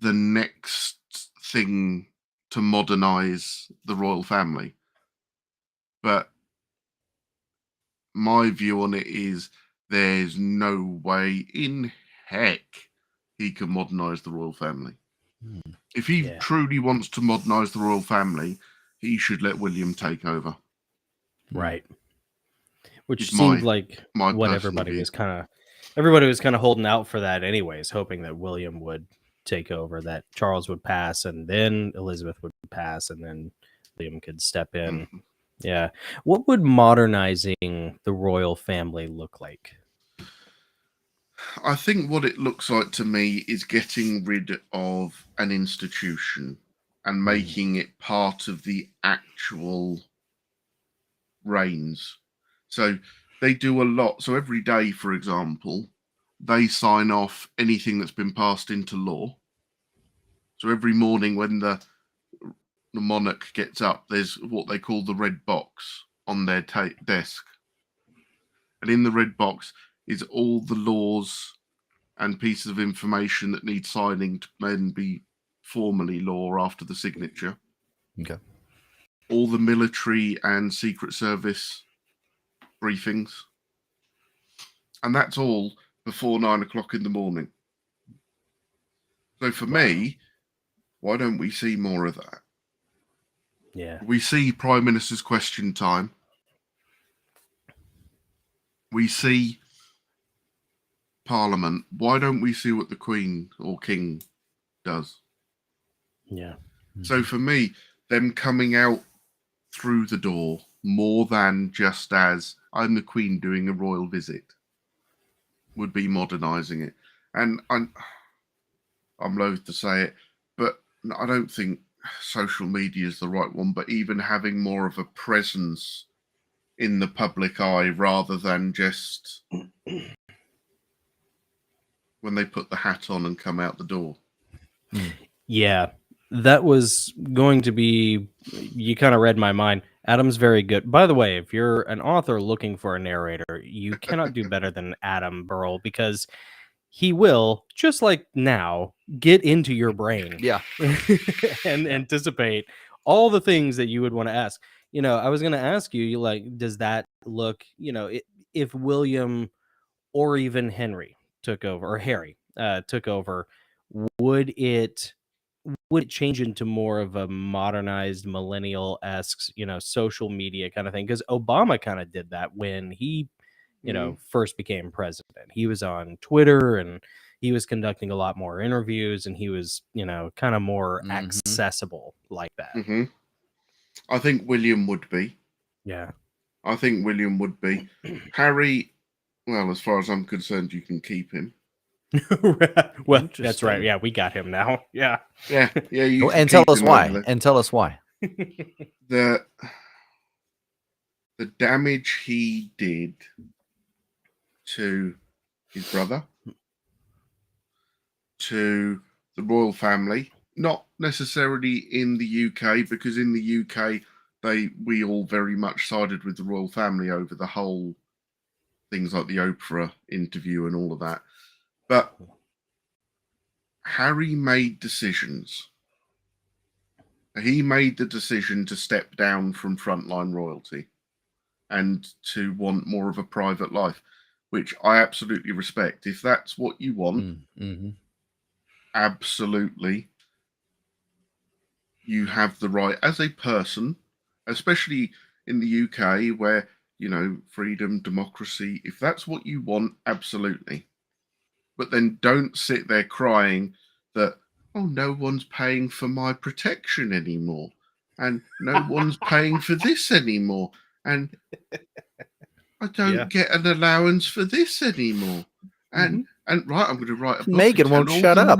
Speaker 3: the next thing to modernize the royal family. But my view on it is there's no way in heck he can modernize the royal family. If he truly wants to modernize the royal family, he should let William take over.
Speaker 2: Right. Which seemed like what everybody was kind of holding out for that anyways, hoping that William would take over, that Charles would pass, and then Elizabeth would pass, and then William could step in. Yeah. What would modernizing the royal family look like?
Speaker 3: I think what it looks like to me is getting rid of an institution and making it part of the actual reigns. So they do a lot. So every day, for example, they sign off anything that's been passed into law. So every morning when the monarch gets up, there's what they call the red box on their desk. And in the red box is all the laws and pieces of information that need signing to then be formally law after the signature.
Speaker 4: Okay.
Speaker 3: All the military and Secret Service briefings. And that's all before 9 o'clock in the morning. So for me, why don't we see more of that?
Speaker 2: Yeah.
Speaker 3: We see Prime Minister's question time. We see Parliament. Why don't we see what the Queen or King does?
Speaker 2: Yeah.
Speaker 3: So for me, them coming out through the door more than just as I'm the Queen doing a royal visit would be modernizing it. And I'm loath to say it, but I don't think social media is the right one, but even having more of a presence in the public eye rather than just when they put the hat on and come out the door.
Speaker 2: Yeah, that was going to be. You kind of read my mind. Adam's very good. By the way, if you're an author looking for a narrator, you cannot do better than Adam Burrell, because he will, just like now, get into your brain
Speaker 4: Yeah.
Speaker 2: and anticipate all the things that you would want to ask. I was going to ask you, like, does that look, if William or even Henry took over, or Harry took over, would it change into more of a modernized millennial-esque, social media kind of thing? Because Obama kind of did that when he first became president. He was on Twitter, and he was conducting a lot more interviews, and he was, kind of more accessible like that.
Speaker 3: I think William would be.
Speaker 2: Yeah.
Speaker 3: I think William would be. Harry, well, as far as I'm concerned, you can keep him.
Speaker 2: Well, that's right. Yeah, we got him now. Yeah.
Speaker 3: Yeah. You
Speaker 4: And tell us why. And tell us why.
Speaker 3: The damage he did to his brother, to the royal family, not necessarily in the UK, because in the UK we all very much sided with the royal family over the whole things like the Oprah interview and all of that. But Harry made decisions. He made the decision to step down from frontline royalty and to want more of a private life, which I absolutely respect. If that's what you want, absolutely, you have the right as a person, especially in the UK where, freedom, democracy, if that's what you want, absolutely. But then don't sit there crying that, oh, no one's paying for my protection anymore, and no one's paying for this anymore, and I don't get an allowance for this anymore. And right, I'm going to write a book.
Speaker 4: Meghan won't shut up.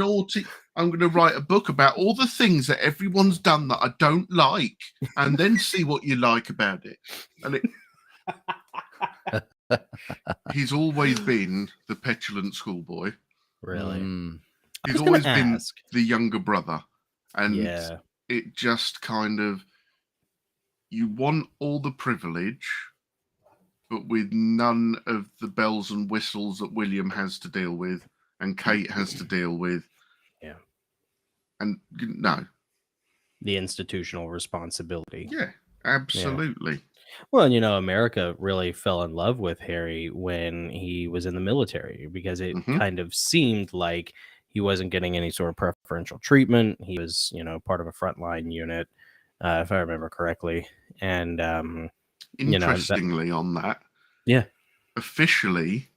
Speaker 3: I'm going to write a book about all the things that everyone's done that I don't like, and then see what you like about it. And he's always been the petulant schoolboy.
Speaker 2: Really?
Speaker 3: He's always been the younger brother. And it just kind of, you want all the privilege, but with none of the bells and whistles that William has to deal with and Kate has to deal with.
Speaker 2: Yeah.
Speaker 3: And no.
Speaker 2: The institutional responsibility.
Speaker 3: Yeah, absolutely.
Speaker 2: Yeah. Well, America really fell in love with Harry when he was in the military, because it kind of seemed like he wasn't getting any sort of preferential treatment. He was, part of a frontline unit, if I remember correctly. And
Speaker 3: interestingly, on that, officially,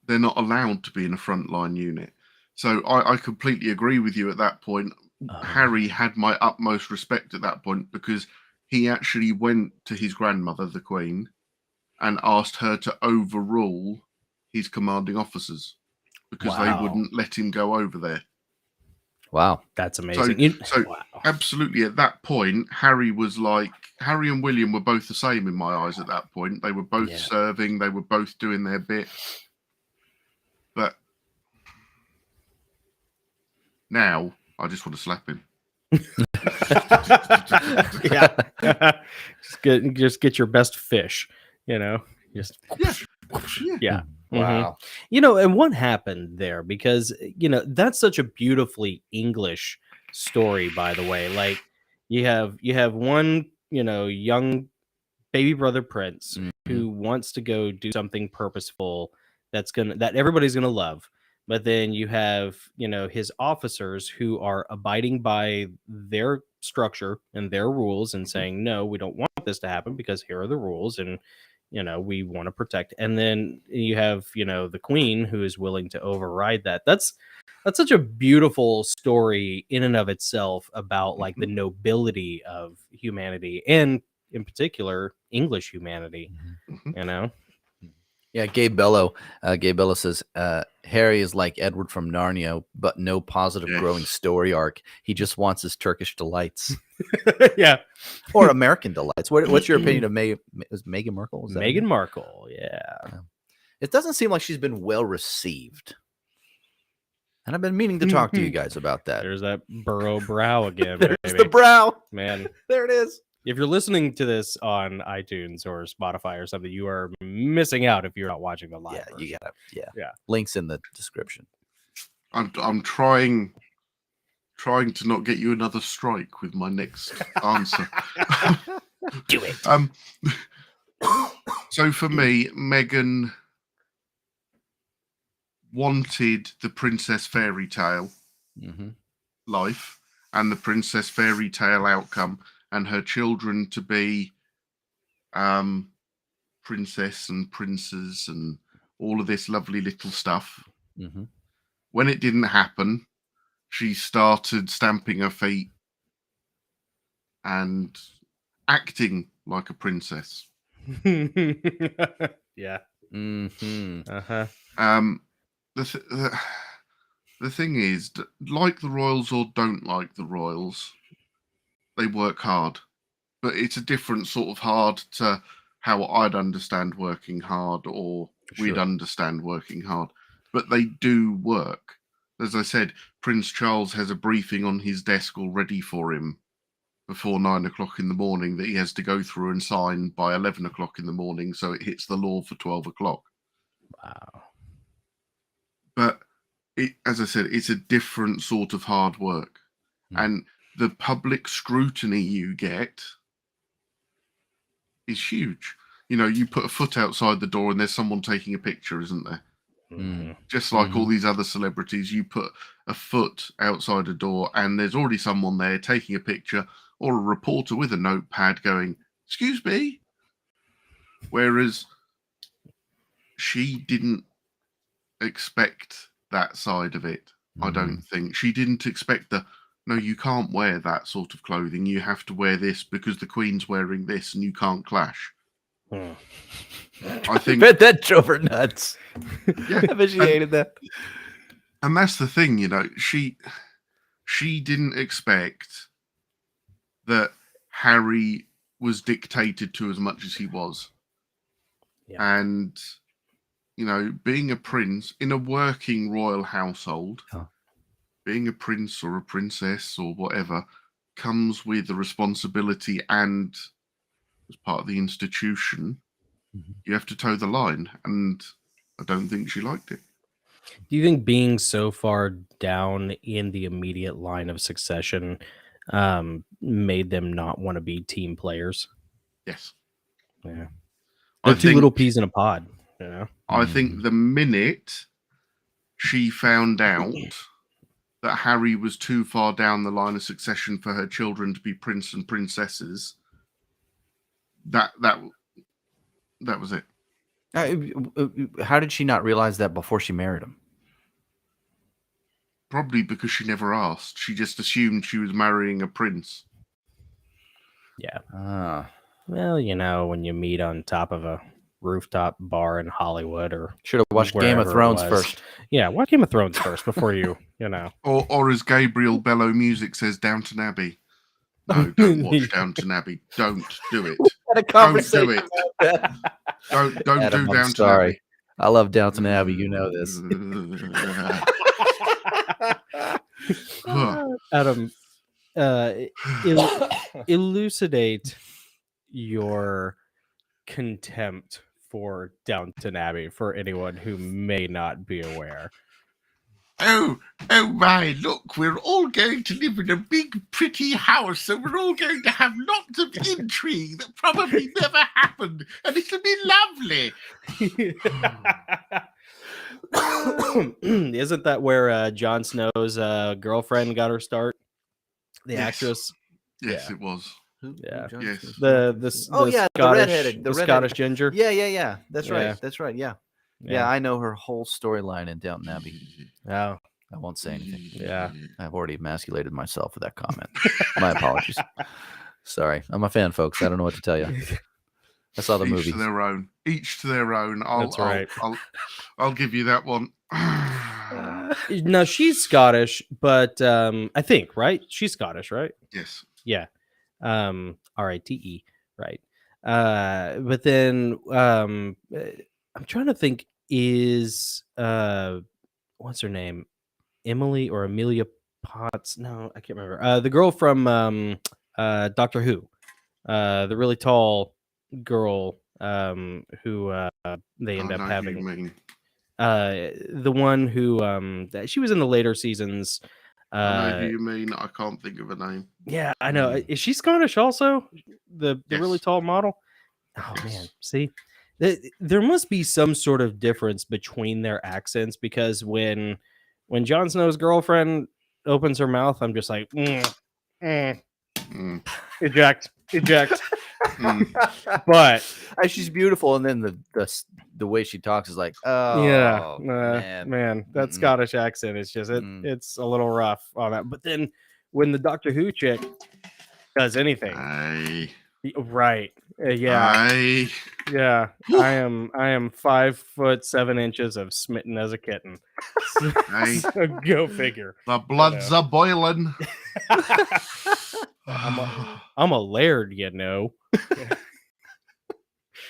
Speaker 3: they're not allowed to be in a frontline unit. So I completely agree with you at that point. Harry had my utmost respect at that point, because he actually went to his grandmother, the Queen, and asked her to overrule his commanding officers, because they wouldn't let him go over there.
Speaker 4: Wow.
Speaker 2: That's amazing.
Speaker 3: Absolutely, at that point, Harry and William were both the same in my eyes at that point. They were both serving, they were both doing their bit. But now, I just want to slap him.
Speaker 2: Just get your best fish, just
Speaker 4: Wow.
Speaker 2: And what happened there? Because that's such a beautifully English story, by the way. Like, you have one young baby brother prince who wants to go do something purposeful that everybody's gonna love. But then you have, his officers who are abiding by their structure and their rules and saying, no, we don't want this to happen because here are the rules, and, we want to protect. And then you have, the Queen who is willing to override that. That's such a beautiful story in and of itself about like the nobility of humanity, and in particular, English humanity,
Speaker 4: Yeah, Gabe Bello says Harry is like Edward from Narnia, but no positive growing story arc. He just wants his Turkish delights.
Speaker 2: Yeah,
Speaker 4: or American delights. What's your opinion of Meghan Markle?
Speaker 2: Meghan Markle, yeah.
Speaker 4: It doesn't seem like she's been well received. And I've been meaning to talk to you guys about that.
Speaker 2: There's that burrow brow again.
Speaker 4: There's
Speaker 2: baby.
Speaker 4: the brow.
Speaker 2: Man.
Speaker 4: There it is.
Speaker 2: If you're listening to this on iTunes or Spotify or something, you are missing out if you're not watching the live.
Speaker 4: Yeah,
Speaker 2: version.
Speaker 4: you gotta.
Speaker 2: Yeah.
Speaker 4: Links in the description.
Speaker 3: I'm trying to not get you another strike with my next answer.
Speaker 4: Do it.
Speaker 3: So for me, Meghan wanted the princess fairy tale
Speaker 4: Mm-hmm.
Speaker 3: life and the princess fairy tale outcome, and her children to be princess and princes and all of this lovely little stuff.
Speaker 4: Mm-hmm.
Speaker 3: When it didn't happen, she started stamping her feet and acting like a princess.
Speaker 2: Yeah.
Speaker 4: Mm-hmm.
Speaker 2: Uh-huh.
Speaker 3: The thing is, like the Royals or don't like the Royals, they work hard. But it's a different sort of hard to how I'd understand working hard or we'd
Speaker 4: Sure.
Speaker 3: understand working hard. But they do work. As I said, Prince Charles has a briefing on his desk already for him before 9 o'clock in the morning that he has to go through and sign by 11 o'clock in the morning, so it hits the law for 12 o'clock.
Speaker 2: Wow.
Speaker 3: But as I said, it's a different sort of hard work. And the public scrutiny you get is huge. You know, you put a foot outside the door and there's someone taking a picture, isn't there?
Speaker 2: Mhm.
Speaker 3: Just like all these other celebrities, you put a foot outside a door and there's already someone there taking a picture, or a reporter with a notepad going, "Excuse me." Whereas she didn't expect that side of it. I don't think she didn't expect no, you can't wear that sort of clothing. You have to wear this because the Queen's wearing this and you can't clash.
Speaker 2: Hmm.
Speaker 3: I think
Speaker 4: bet that drove her nuts.
Speaker 3: Yeah,
Speaker 4: I bet she hated that.
Speaker 3: and that's the thing, you know, she didn't expect that Harry was dictated to as much as he was.
Speaker 2: Yeah.
Speaker 3: And, you know, being a prince in a working royal household, being a prince or a princess or whatever, comes with the responsibility, and as part of the institution, you have to toe the line. And I don't think she liked it.
Speaker 2: Do you think being so far down in the immediate line of succession made them not want to be team players?
Speaker 3: Yes.
Speaker 2: Yeah.
Speaker 3: I
Speaker 2: They're two little peas in a pod, you know?
Speaker 3: I think the minute she found out that Harry was too far down the line of succession for her children to be prince and princesses, that was it.
Speaker 4: How did she not realize that before she married him?
Speaker 3: Probably because she never asked. She just assumed she was marrying a prince.
Speaker 2: Yeah.
Speaker 4: Ah,
Speaker 2: Well, you know, when you meet on top of a rooftop bar in Hollywood or
Speaker 4: should have watched Game of
Speaker 2: wherever it
Speaker 4: Thrones
Speaker 2: was.
Speaker 4: first.
Speaker 2: Yeah, watch Game of Thrones first before you, you know.
Speaker 3: Or as Gabriel Bellow Music says, Downton Abbey. No, don't watch Downton Abbey. Don't do it.
Speaker 4: Had a
Speaker 3: Don't do it.
Speaker 4: about that.
Speaker 3: Don't
Speaker 4: Adam,
Speaker 3: do
Speaker 4: I'm
Speaker 3: Downton
Speaker 4: sorry.
Speaker 3: Abbey.
Speaker 4: I love Downton Abbey. You know this.
Speaker 2: Adam, elucidate your contempt for Downton Abbey for anyone who may not be aware.
Speaker 3: Oh my, look, we're all going to live in a big, pretty house, and we're all going to have lots of intrigue that probably never happened, and it'll be lovely.
Speaker 2: Isn't that where Jon Snow's girlfriend got her start? The
Speaker 3: Yes.
Speaker 2: actress?
Speaker 3: Yes,
Speaker 2: Yeah.
Speaker 3: it was.
Speaker 2: Yeah.
Speaker 3: Yes.
Speaker 2: The Scottish ginger.
Speaker 4: Yeah. That's right.
Speaker 2: Yeah.
Speaker 4: That's right. Yeah, I know her whole storyline in Downton Abbey.
Speaker 2: Oh,
Speaker 4: I won't say anything.
Speaker 2: yeah.
Speaker 4: I've already emasculated myself with that comment. My apologies. Sorry. I'm a fan, folks. I don't know what to tell you. I saw the
Speaker 3: Each
Speaker 4: movie.
Speaker 3: to their own. Each to their own.
Speaker 2: That's right.
Speaker 3: I'll give you that one.
Speaker 2: No, she's Scottish, but I think, right? She's Scottish, right?
Speaker 3: Yes.
Speaker 2: Yeah. Rite, right. But then I'm trying to think, is what's her name? Emily or Amelia Potts. No, I can't remember. The girl from Doctor Who, the really tall girl who they end
Speaker 3: I
Speaker 2: up
Speaker 3: know who you
Speaker 2: having.
Speaker 3: mean.
Speaker 2: The one who she was in the later seasons.
Speaker 3: I know who you mean. I can't think of a name.
Speaker 2: Yeah, I know. Is she Scottish also? The really
Speaker 3: Yes.
Speaker 2: tall model? Oh
Speaker 3: Yes.
Speaker 2: man, see, there must be some sort of difference between their accents, because when Jon Snow's girlfriend opens her mouth, I'm just like,
Speaker 3: Mm.
Speaker 2: eject.
Speaker 3: Mm.
Speaker 2: But
Speaker 4: She's beautiful, and then the way she talks is like,
Speaker 2: yeah,
Speaker 4: oh man.
Speaker 2: that
Speaker 4: Mm-mm.
Speaker 2: Scottish accent is just it's a little rough on that. But then when the Doctor Who chick does anything,
Speaker 3: Aye.
Speaker 2: right? Yeah,
Speaker 3: Aye.
Speaker 2: yeah. I am 5'7" of smitten as a kitten.
Speaker 3: Aye.
Speaker 2: So go figure.
Speaker 3: The bloods are boiling.
Speaker 2: I'm a laird, you know.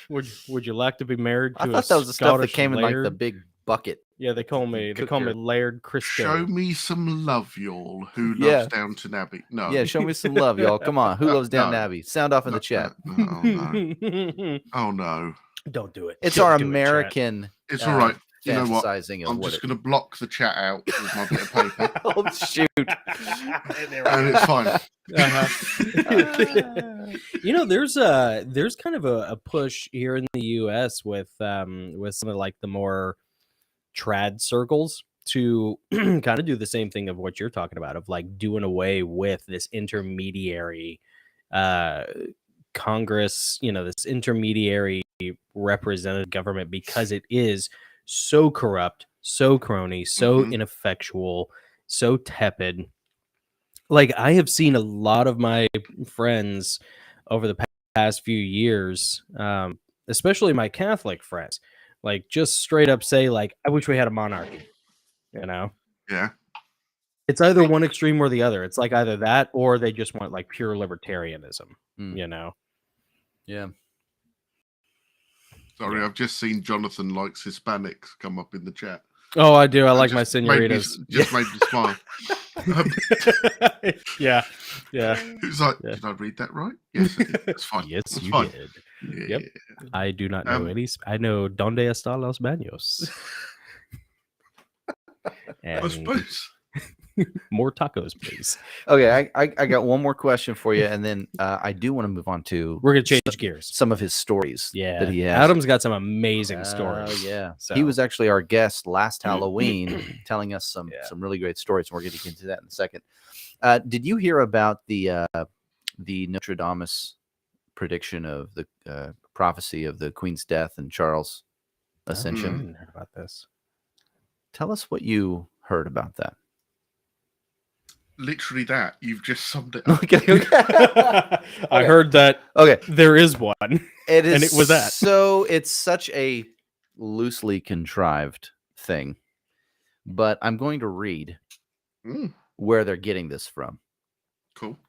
Speaker 2: Would you like to be married to
Speaker 4: I
Speaker 2: a
Speaker 4: thought that was the stuff that
Speaker 2: Scottish
Speaker 4: came in like the
Speaker 2: laird?
Speaker 4: big bucket.
Speaker 2: Yeah, they call me Laird Christo.
Speaker 3: Show me some love, y'all. Who loves
Speaker 4: Yeah.
Speaker 3: Downton Abbey? No.
Speaker 4: Yeah, show me some love, y'all. Come on. Who loves Downton
Speaker 3: No.
Speaker 4: Abbey? Sound off in the chat.
Speaker 3: Oh no. Oh no.
Speaker 2: Don't do it.
Speaker 4: It's
Speaker 2: Don't
Speaker 4: our
Speaker 2: do it, chat.
Speaker 4: American.
Speaker 3: It's all right. You know what?
Speaker 4: fantasizing of
Speaker 3: I'm
Speaker 4: what
Speaker 3: just
Speaker 4: it-
Speaker 3: going to block the chat out with my bit of paper,
Speaker 4: Oh shoot!
Speaker 3: and it's fine.
Speaker 2: You know, there's kind of a push here in the U.S. with some of like the more trad circles to kind of do the same thing of what you're talking about, of like doing away with this intermediary Congress, you know, this intermediary representative government, because it is so corrupt, so crony, so ineffectual, so tepid. Like, I have seen a lot of my friends over the past few years, especially my Catholic friends, like just straight up say, like, I wish we had a monarchy, you know?
Speaker 3: Yeah.
Speaker 2: It's either one extreme or the other. It's like either that or they just want like pure libertarianism, you know?
Speaker 4: Yeah.
Speaker 3: Sorry, I've just seen Jonathan likes Hispanics come up in the chat.
Speaker 2: Oh, I do. I like
Speaker 3: Just
Speaker 2: my
Speaker 3: made me-
Speaker 2: senoritas.
Speaker 3: Just made me smile.
Speaker 2: Yeah.
Speaker 3: Who's like,
Speaker 2: Yeah.
Speaker 3: did I read that right? Yes, I did. That's fine.
Speaker 2: Yes,
Speaker 3: That's
Speaker 2: you
Speaker 3: fine.
Speaker 2: did.
Speaker 3: Yeah.
Speaker 2: Yep. I do not know any. I know Donde está los baños.
Speaker 3: I
Speaker 2: And
Speaker 3: suppose.
Speaker 2: more tacos, please.
Speaker 4: Okay, I got one more question for you, and then I do want to move on to
Speaker 2: We're gonna change gears.
Speaker 4: some of his stories.
Speaker 2: Yeah,
Speaker 4: that he has.
Speaker 2: Adam's got some amazing stories.
Speaker 4: Oh yeah,
Speaker 2: So-
Speaker 4: he was actually our guest last Halloween, telling us some
Speaker 2: Yeah.
Speaker 4: really great stories. And we're going to get into that in a second. Did you hear about the Nostradamus prediction of the prophecy of the Queen's death and Charles'
Speaker 2: I
Speaker 4: ascension?
Speaker 2: hadn't heard about this.
Speaker 4: Tell us what you heard about that.
Speaker 3: Literally that. You've just summed it up.
Speaker 4: Okay.
Speaker 2: I heard that
Speaker 4: Okay.
Speaker 2: there is one.
Speaker 4: It is,
Speaker 2: And it was that.
Speaker 4: So it's such a loosely contrived thing, but I'm going to read
Speaker 3: Mm,
Speaker 4: where they're getting this from.
Speaker 3: cool.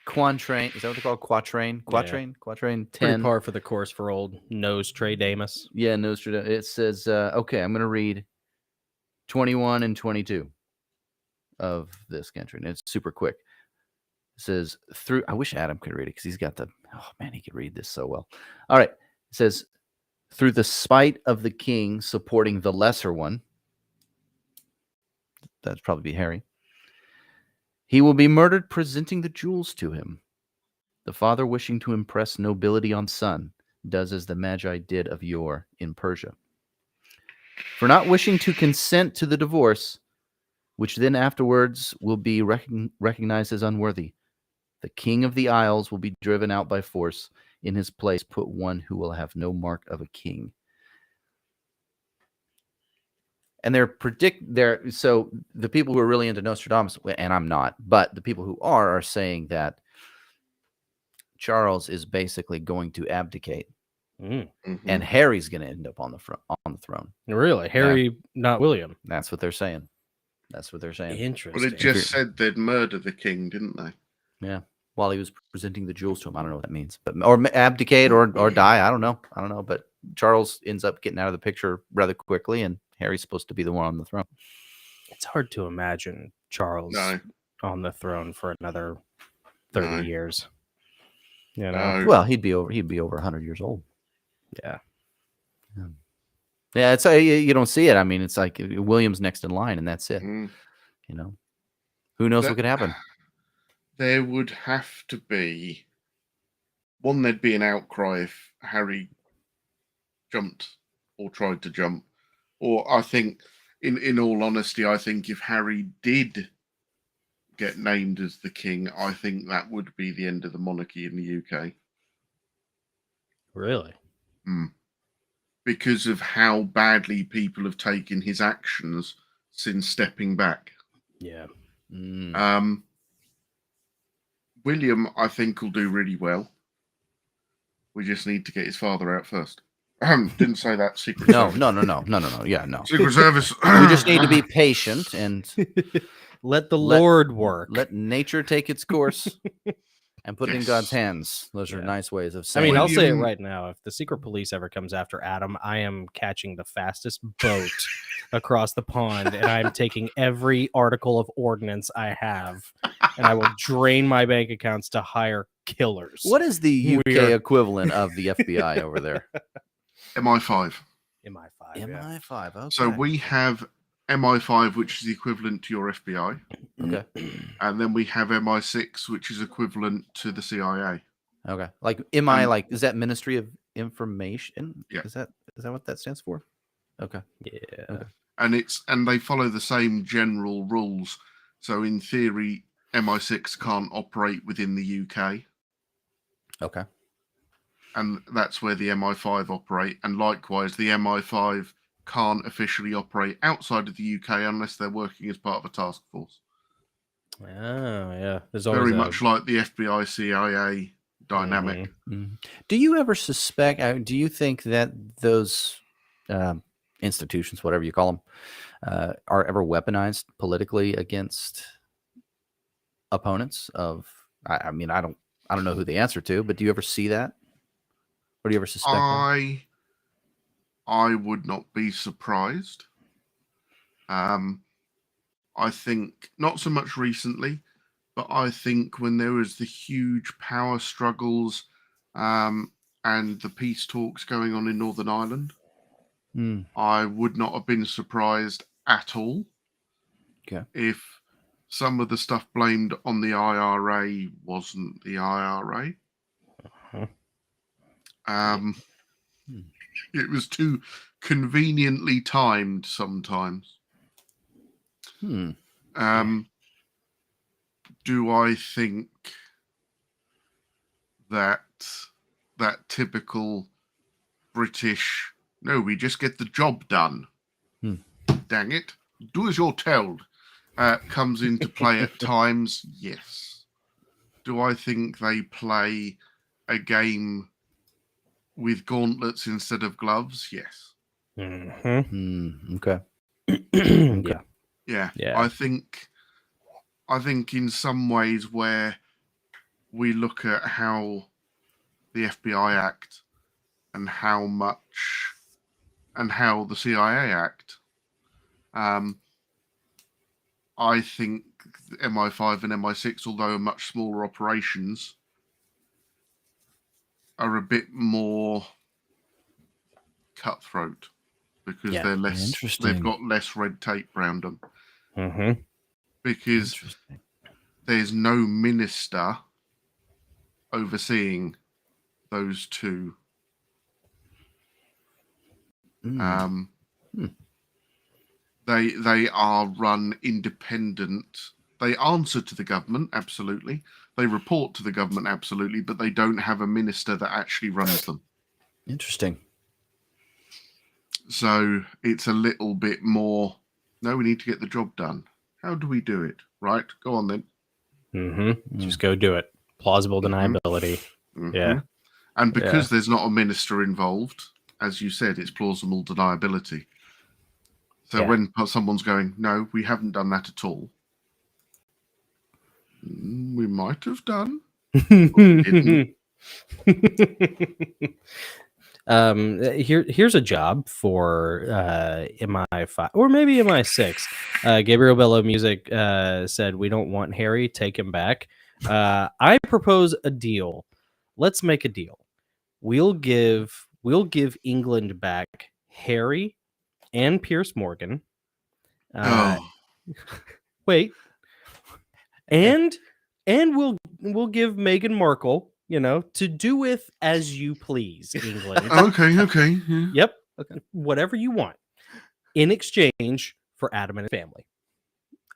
Speaker 4: Quatrain, is that what they call it? Quatrain? Quatrain 10.
Speaker 2: Pretty par for the course for old Nostradamus.
Speaker 4: Yeah, Nostradamus. It says, okay, I'm going to read 21 and 22 of this Quatrain. It's super quick. It says, I wish Adam could read it because he's got oh man, he could read this so well. All right. It says, through the spite of the king supporting the lesser one, that'd probably be Harry, he will be murdered presenting the jewels to him. The father wishing to impress nobility on son does as the Magi did of yore in Persia. For not wishing to consent to the divorce, which then afterwards will be recognized as unworthy, the king of the Isles will be driven out by force. In his place put one who will have no mark of a king. And so the people who are really into Nostradamus, and I'm not, but the people who are saying that Charles is basically going to abdicate,
Speaker 2: Mm.
Speaker 4: and Harry's going to end up on the throne.
Speaker 2: Really? Harry, not William.
Speaker 4: That's what they're saying.
Speaker 2: Interesting.
Speaker 3: Well, it just said they'd murder the king, didn't they?
Speaker 4: Yeah. While he was presenting the jewels to him, I don't know what that means, but or abdicate or die. I don't know. But Charles ends up getting out of the picture rather quickly, and Harry's supposed to be the one on the throne.
Speaker 2: it's hard to imagine Charles
Speaker 3: No.
Speaker 2: on the throne for another 30
Speaker 3: No.
Speaker 2: years. You know?
Speaker 3: No.
Speaker 4: Well, he'd be over 100 years old.
Speaker 2: Yeah.
Speaker 4: Yeah, it's you don't see it. I mean, it's like William's next in line, and that's it.
Speaker 3: Mm.
Speaker 4: You know, who knows what could happen?
Speaker 3: There would have to be one. There'd be an outcry if Harry jumped or tried to jump, or I think, in all honesty, I think if Harry did get named as the king, I think that would be the end of the monarchy in the UK.
Speaker 2: Really?
Speaker 3: Because of how badly people have taken his actions since stepping back.
Speaker 2: Yeah.
Speaker 3: William, I think, will do really well. We just need to get his father out first. Didn't say that. Secret
Speaker 4: No.
Speaker 3: Service.
Speaker 4: Yeah, no.
Speaker 3: Secret Service.
Speaker 4: We just need to be patient and
Speaker 2: Let the Lord work.
Speaker 4: let nature take its course and put it in God's hands. Those are nice ways of
Speaker 2: I
Speaker 4: saying.
Speaker 2: mean, I'll say it
Speaker 3: William-
Speaker 2: right now. If the secret police ever comes after Adam, I am catching the fastest boat across the pond, and I'm taking every article of ordnance I have, and I will drain my bank accounts to hire killers.
Speaker 4: What is the UK
Speaker 2: We are-
Speaker 4: equivalent of the FBI over there?
Speaker 3: MI5.
Speaker 2: MI5. Yeah.
Speaker 4: MI5. Okay.
Speaker 3: So we have MI5, which is equivalent to your FBI,
Speaker 4: Okay.
Speaker 3: and then we have MI6, which is equivalent to the CIA.
Speaker 4: Okay. Like MI, is that Ministry of Information?
Speaker 3: Yeah.
Speaker 4: Is that what that stands for? Okay.
Speaker 2: Yeah.
Speaker 4: Okay.
Speaker 3: And they follow the same general rules. So in theory, MI6 can't operate within the UK,
Speaker 4: Okay.
Speaker 3: and that's where the MI5 operate. And likewise, the MI5 can't officially operate outside of the UK unless they're working as part of a task force.
Speaker 2: Oh, yeah. There's always
Speaker 3: Very much like the FBI CIA dynamic.
Speaker 4: Do you ever suspect? Do you think that those institutions, whatever you call them, are ever weaponized politically against opponents? I mean, I don't know who the answer to, but do you ever see that? Or do you ever suspect that?
Speaker 3: I would not be surprised. I think not so much recently, but I think when there was the huge power struggles and the peace talks going on in Northern Ireland, I would not have been surprised at all if some of the stuff blamed on the IRA wasn't the IRA. It was too conveniently timed sometimes. Do I think that typical British, no, we just get the job done, dang it, do as you're told, comes into play at times? Yes. Do I think they play a game with gauntlets instead of gloves? Yes.
Speaker 4: Okay.
Speaker 2: Yeah.
Speaker 3: Yeah. I think in some ways where we look at how the FBI act and how the CIA act, I think MI5 and MI6, although much smaller operations, are a bit more cutthroat because they're less. They've got less red tape around them. Because there's no minister overseeing those two. They are run independent. They answer to the government, absolutely. They report to the government, absolutely, but they don't have a minister that actually runs them.
Speaker 4: Interesting.
Speaker 3: So it's a little bit more, no, we need to get the job done. How do we do it? Right, go on then.
Speaker 2: Just go do it. Plausible deniability. Yeah.
Speaker 3: And because there's not a minister involved, as you said, it's plausible deniability. So when someone's going, no, we haven't done that at all. We might have done.
Speaker 2: Here's a job for MI5 or maybe MI6. Gabriel Bello Music said, "We don't want Harry. Take him back." I propose a deal. Let's make a deal. We'll give England back Harry and Piers Morgan. Wait, and we'll give Meghan Markle, to do with as you please, England.
Speaker 3: Okay. Yeah.
Speaker 2: Yep.
Speaker 4: Okay.
Speaker 2: Whatever you want in exchange for Adam and his family.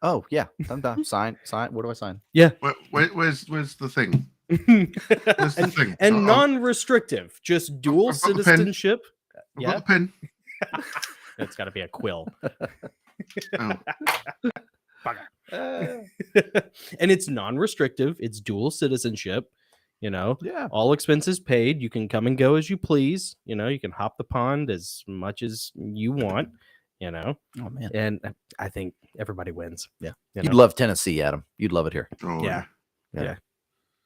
Speaker 4: Oh yeah, I'm done. Sign. What do I sign?
Speaker 2: Yeah.
Speaker 3: Where's the thing? Where's the thing?
Speaker 2: And non-restrictive, just dual
Speaker 3: I've got the pen.
Speaker 2: citizenship.
Speaker 3: I've got the pen.
Speaker 2: It's got to be a quill.
Speaker 3: Oh.
Speaker 2: And it's non-restrictive. It's dual citizenship.
Speaker 4: Yeah.
Speaker 2: All expenses paid. You can come and go as you please. You can hop the pond as much as you want.
Speaker 4: Oh man.
Speaker 2: And I think everybody wins.
Speaker 4: Yeah.
Speaker 2: You
Speaker 4: You'd
Speaker 2: know?
Speaker 4: love Tennessee, Adam. You'd love it here.
Speaker 3: Oh,
Speaker 2: Yeah.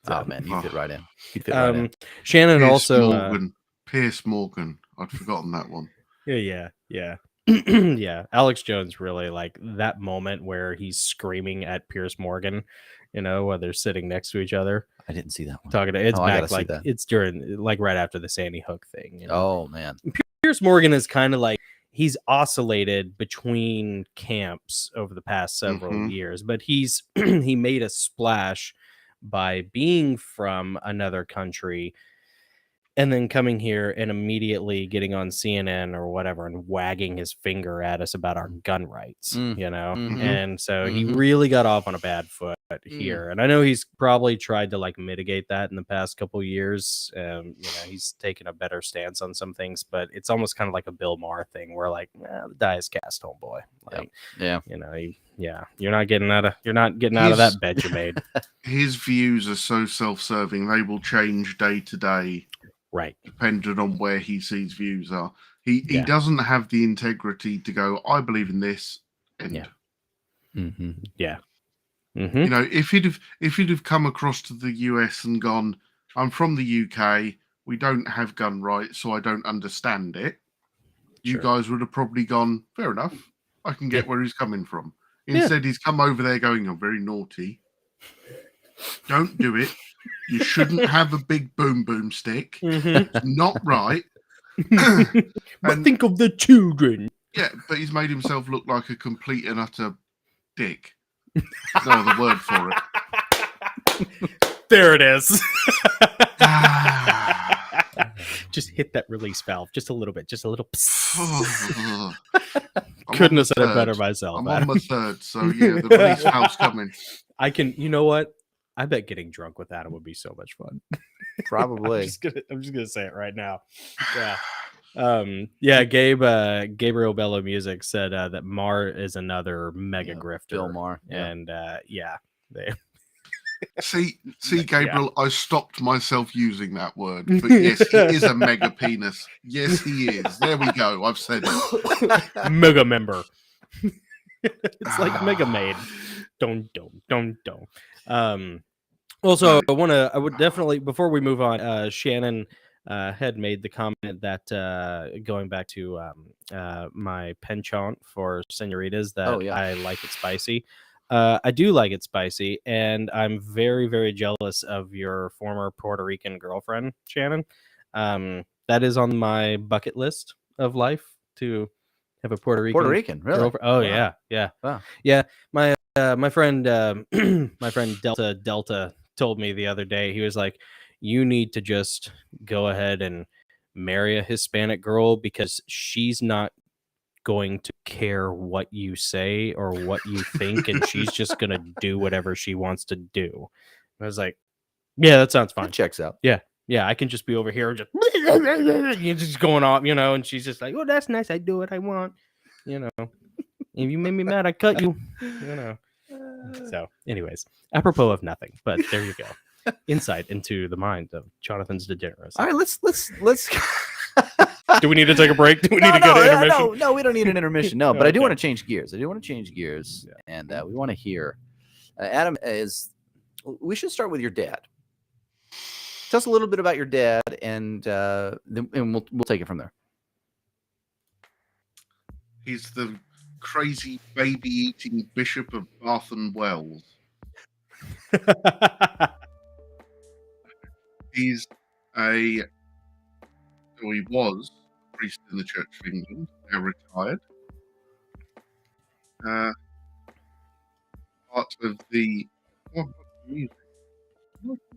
Speaker 4: Oh man, you fit right in. You'd fit right in.
Speaker 2: Shannon
Speaker 3: Piers
Speaker 2: also.
Speaker 3: Morgan. Piers Morgan. I'd forgotten that one.
Speaker 2: Yeah. Yeah. Alex Jones really like that moment where he's screaming at Piers Morgan, while they're sitting next to each other.
Speaker 4: I didn't see that one.
Speaker 2: Talking to it's
Speaker 4: I gotta
Speaker 2: back
Speaker 4: see
Speaker 2: like
Speaker 4: that.
Speaker 2: it's during like right after the Sandy Hook thing.
Speaker 4: Oh man.
Speaker 2: Piers Morgan is kind of like he's oscillated between camps over the past several
Speaker 3: Mhm.
Speaker 2: years, but he made a splash by being from another country and then coming here and immediately getting on CNN or whatever and wagging his finger at us about our gun rights,
Speaker 3: Mhm.
Speaker 2: And so he
Speaker 4: Mhm.
Speaker 2: really got off on a bad foot here. And I know he's probably tried to like mitigate that in the past couple years. He's taken a better stance on some things, but it's almost kind of like a Bill Maher thing where like, the die is cast, homeboy. Like,
Speaker 4: Yeah.
Speaker 2: you're not getting out of that bed you made.
Speaker 3: His views are so self-serving; they will change day to day,
Speaker 2: Right.
Speaker 3: depending on where he sees views are. He
Speaker 2: Yeah.
Speaker 3: doesn't have the integrity to go, "I believe in this." And
Speaker 2: Yeah.
Speaker 4: Mm-hmm.
Speaker 2: Yeah. Mm-hmm.
Speaker 3: if he'd have come across to the US and gone, "I'm from the UK. We don't have gun rights, so I don't understand it." You
Speaker 2: Sure.
Speaker 3: guys would have probably gone, "Fair enough. I can get
Speaker 2: Yeah.
Speaker 3: where he's coming from."
Speaker 2: Yeah.
Speaker 3: Instead, he's come over there going, "You're very naughty. Don't do it. You shouldn't have a big boom stick.
Speaker 2: Mhm.
Speaker 3: It's not right."
Speaker 2: But
Speaker 3: And-
Speaker 2: think of the children.
Speaker 3: Yeah, but he's made himself look like a complete and utter dick. No other word for it.
Speaker 2: There it is.
Speaker 3: Ah.
Speaker 2: Just hit that release valve just a little bit, just a little.
Speaker 3: I'm
Speaker 2: Couldn't
Speaker 3: on
Speaker 2: have said
Speaker 3: my
Speaker 2: it better
Speaker 3: third.
Speaker 2: myself.
Speaker 3: I'm
Speaker 2: Adam.
Speaker 3: on my third, so yeah, the release valve's coming.
Speaker 2: I can. You know what? I bet getting drunk with Adam would be so much fun.
Speaker 4: Probably.
Speaker 2: I'm just gonna say it right now. Yeah. Gabriel Bello Music said that Mar is another mega grifter.
Speaker 4: Bill Maher. Yeah.
Speaker 2: And they
Speaker 3: See, Gabriel, I stopped myself using that word. But yes, he is a mega penis. Yes, he is. There we go. I've said it.
Speaker 2: mega member. It's like Mega Maid. Don't. Also, I would definitely, before we move on, Shannon had made the comment that going back to my penchant for senoritas, that I like it spicy. I do like it spicy, and I'm very, very jealous of your former Puerto Rican girlfriend, Shannon. That is on my bucket list of life to have a Puerto Rican
Speaker 4: really?
Speaker 2: girlfriend. Oh
Speaker 4: Wow.
Speaker 2: yeah.
Speaker 4: Wow.
Speaker 2: Yeah. My friend my friend Delta told me the other day, he was like, you need to just go ahead and marry a Hispanic girl because she's not going to care what you say or what you think, and she's just gonna do whatever she wants to do. I was like, yeah, that sounds fine.
Speaker 4: That checks out.
Speaker 2: Yeah, I can just be over here just going off, and she's just like, oh, that's nice, I do what I want, if you made me mad, I cut you, So anyways, apropos of nothing, but there you go. Insight into the mind of Jonathan's degeneracy.
Speaker 4: All right, let's
Speaker 2: Do we need to take a break? Do we need to go to intermission?
Speaker 4: No, we don't need an intermission. No, but I do
Speaker 2: Okay.
Speaker 4: want to change gears. And we want to hear. Adam, we should start with your dad. Tell us a little bit about your dad, and we'll take it from there.
Speaker 3: He's the crazy baby-eating Bishop of Bath and Wells. He was a priest in the Church of England, now retired. Part of the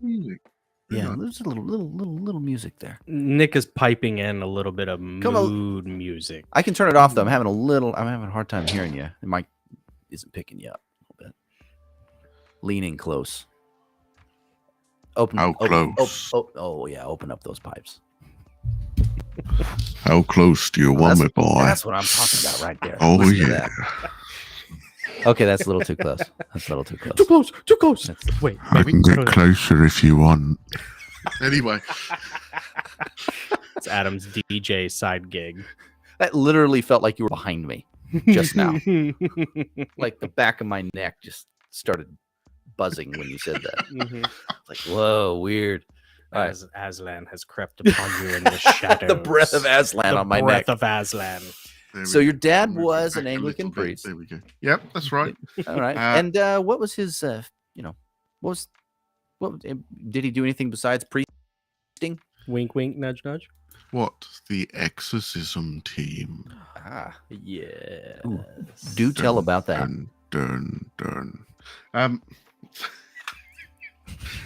Speaker 3: music.
Speaker 4: Yeah, there's a little music there.
Speaker 2: Nick is piping in a little bit of mood music.
Speaker 4: I can turn it off though. I'm having a hard time hearing you. The mic isn't picking you up a little bit. Leaning close.
Speaker 3: How close?
Speaker 4: Open up those pipes.
Speaker 3: How close do you want me, boy?
Speaker 4: That's what I'm talking about right there.
Speaker 3: Oh,
Speaker 4: Listen to
Speaker 3: yeah.
Speaker 4: that. Okay, that's a little too close.
Speaker 2: Too close. Wait,
Speaker 3: I
Speaker 2: maybe
Speaker 3: can get closer if you want. Anyway.
Speaker 2: It's Adam's DJ side gig.
Speaker 4: That literally felt like you were behind me just now. Like the back of my neck just started buzzing when you said that.
Speaker 2: Mhm.
Speaker 4: Like, whoa, weird. All right.
Speaker 2: As Aslan has crept upon you in the shadows.
Speaker 4: The breath of Aslan on my neck.
Speaker 2: The breath of Aslan.
Speaker 4: So your dad
Speaker 3: Move it
Speaker 4: was
Speaker 3: back
Speaker 4: an
Speaker 3: a
Speaker 4: Anglican
Speaker 3: little bit.
Speaker 4: priest.
Speaker 3: There we go. Yep, that's right.
Speaker 4: All right. And what was his, what did he do anything besides priesting?
Speaker 2: Wink, wink, nudge, nudge.
Speaker 3: What? The Exorcism team.
Speaker 4: Ah,
Speaker 2: Yeah.
Speaker 4: do tell about that.
Speaker 3: Dun.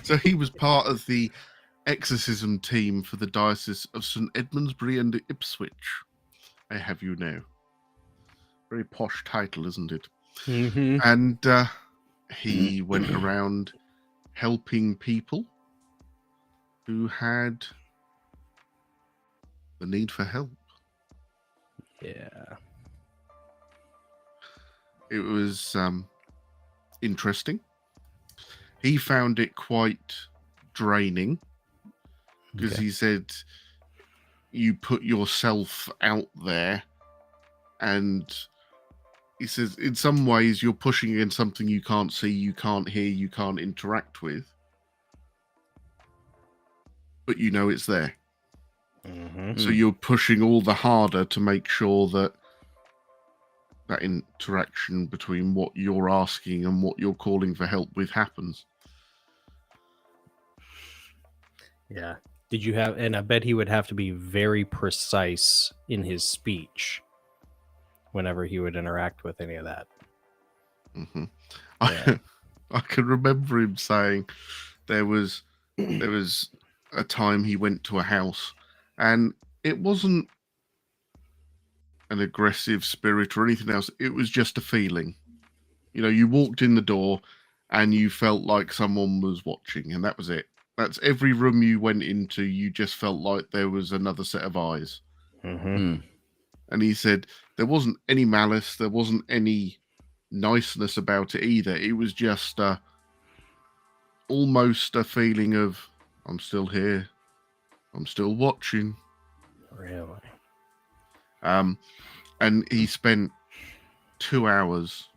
Speaker 3: So he was part of the Exorcism team for the Diocese of St. Edmundsbury and Ipswich. I have you know. Very posh title, isn't it?
Speaker 2: Mm-hmm.
Speaker 3: And he went around helping people who had the need for help.
Speaker 2: Yeah.
Speaker 3: It was interesting. He found it quite draining because he said you put yourself out there, and he says in some ways you're pushing against something you can't see, you can't hear, you can't interact with, but you know it's there.
Speaker 2: Mm-hmm.
Speaker 3: So you're pushing all the harder to make sure that that interaction between what you're asking and what you're calling for help with happens.
Speaker 2: Yeah. Did you have, and I bet he would have to be very precise in his speech whenever he would interact with any of that.
Speaker 3: Mm-hmm.
Speaker 2: Yeah.
Speaker 3: I can remember him saying there was a time he went to a house and it wasn't an aggressive spirit or anything else. It was just a feeling. You know, you walked in the door and you felt like someone was watching, and that was it. That's every room you went into, you just felt like there was another set of eyes.
Speaker 2: Mm-hmm.
Speaker 3: And he said there wasn't any malice, there wasn't any niceness about it either. It was just almost a feeling of, I'm still here, I'm still watching.
Speaker 2: Really?
Speaker 3: And he spent 2 hours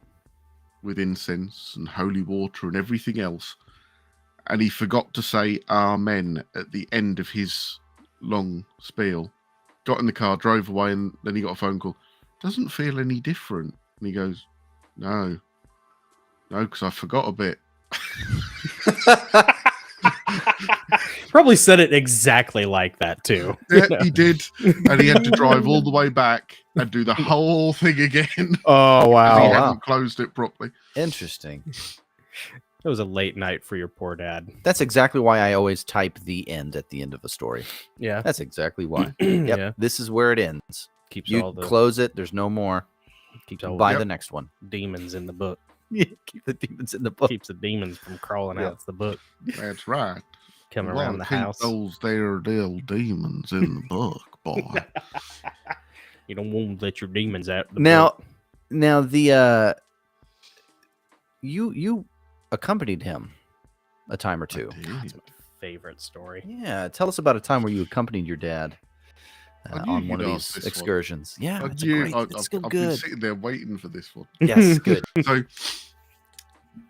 Speaker 3: with incense and holy water and everything else. And he forgot to say Amen at the end of his long spiel. Got in the car, drove away, and then he got a phone call. Doesn't feel any different. And he goes, No, because I forgot a bit.
Speaker 2: Probably said it exactly like that too.
Speaker 3: Yeah, he did. And he had to drive all the way back and do the whole thing again.
Speaker 2: Oh,
Speaker 3: He
Speaker 2: wow.
Speaker 3: hadn't closed it properly.
Speaker 4: Interesting.
Speaker 2: It was a late night for your poor dad.
Speaker 4: That's exactly why I always type the end at the end of a story.
Speaker 2: Yeah.
Speaker 4: That's exactly why. Yep.
Speaker 2: Yeah.
Speaker 4: This is where it ends.
Speaker 2: Keeps
Speaker 4: You
Speaker 2: all the
Speaker 4: close it. There's no more.
Speaker 2: keeps all
Speaker 4: Buy
Speaker 3: Yep.
Speaker 4: the next one.
Speaker 2: demons in the book.
Speaker 4: Keep the demons in the book.
Speaker 2: Keeps the demons from crawling
Speaker 4: Yeah.
Speaker 2: out the book,
Speaker 3: That's right.
Speaker 2: coming
Speaker 3: Well,
Speaker 2: around the
Speaker 3: keep
Speaker 2: house.
Speaker 3: those there little demons in the book, boy.
Speaker 2: You don't want to let your demons out. The
Speaker 4: Now,
Speaker 2: book.
Speaker 4: now the you accompanied him a time or two.
Speaker 2: That's my favorite story.
Speaker 4: Yeah, tell us about a time where you accompanied your dad
Speaker 3: I knew
Speaker 4: on one of
Speaker 3: you'd ask
Speaker 4: these
Speaker 3: this one.
Speaker 4: excursions. Yeah,
Speaker 3: I
Speaker 4: it's
Speaker 3: knew-
Speaker 4: great. It's still
Speaker 3: I've been
Speaker 4: good.
Speaker 3: sitting there waiting for this one.
Speaker 4: Yes, good.
Speaker 3: So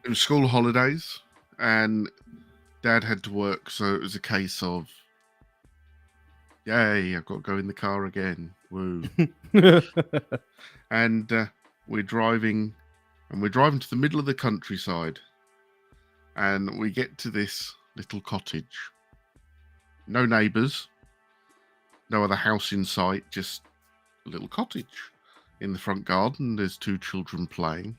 Speaker 3: it was school holidays, and Dad had to work, so it was a case of, yay, I've got to go in the car again. Woo. And we're driving to the middle of the countryside. And we get to this little cottage. No neighbours, no other house in sight, just a little cottage. In the front garden, there's 2 children playing.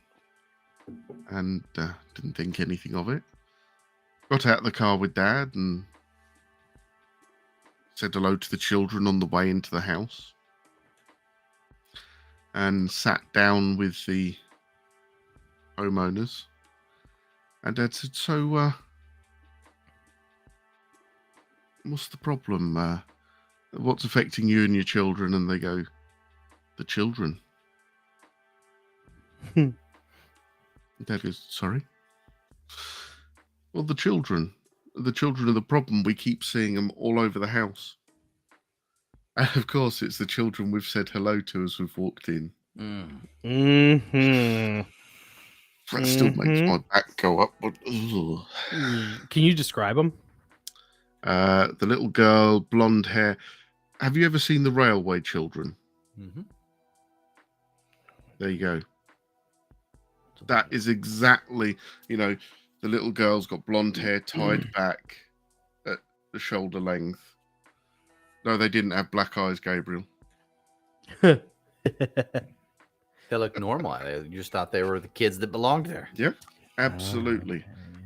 Speaker 3: And didn't think anything of it. Got out of the car with Dad and said hello to the children on the way into the house. And sat down with the homeowners. And Dad said, so, what's the problem? What's affecting you and your children? And they go, the children. Dad goes, sorry? Well, the children. The children are the problem. We keep seeing them all over the house. And of course, it's the children we've said hello to as we've walked in.
Speaker 2: Mm-hmm.
Speaker 3: That still makes my back go up. But,
Speaker 2: Can you describe them?
Speaker 3: the little girl, blonde hair. Have you ever seen the Railway Children?
Speaker 4: Mm-hmm.
Speaker 3: There you go. That is exactly, the little girl's got blonde hair tied back at the shoulder length. No, they didn't have black eyes, Gabriel.
Speaker 4: They look normal. I just thought they were the kids that belonged there.
Speaker 3: Yep, absolutely.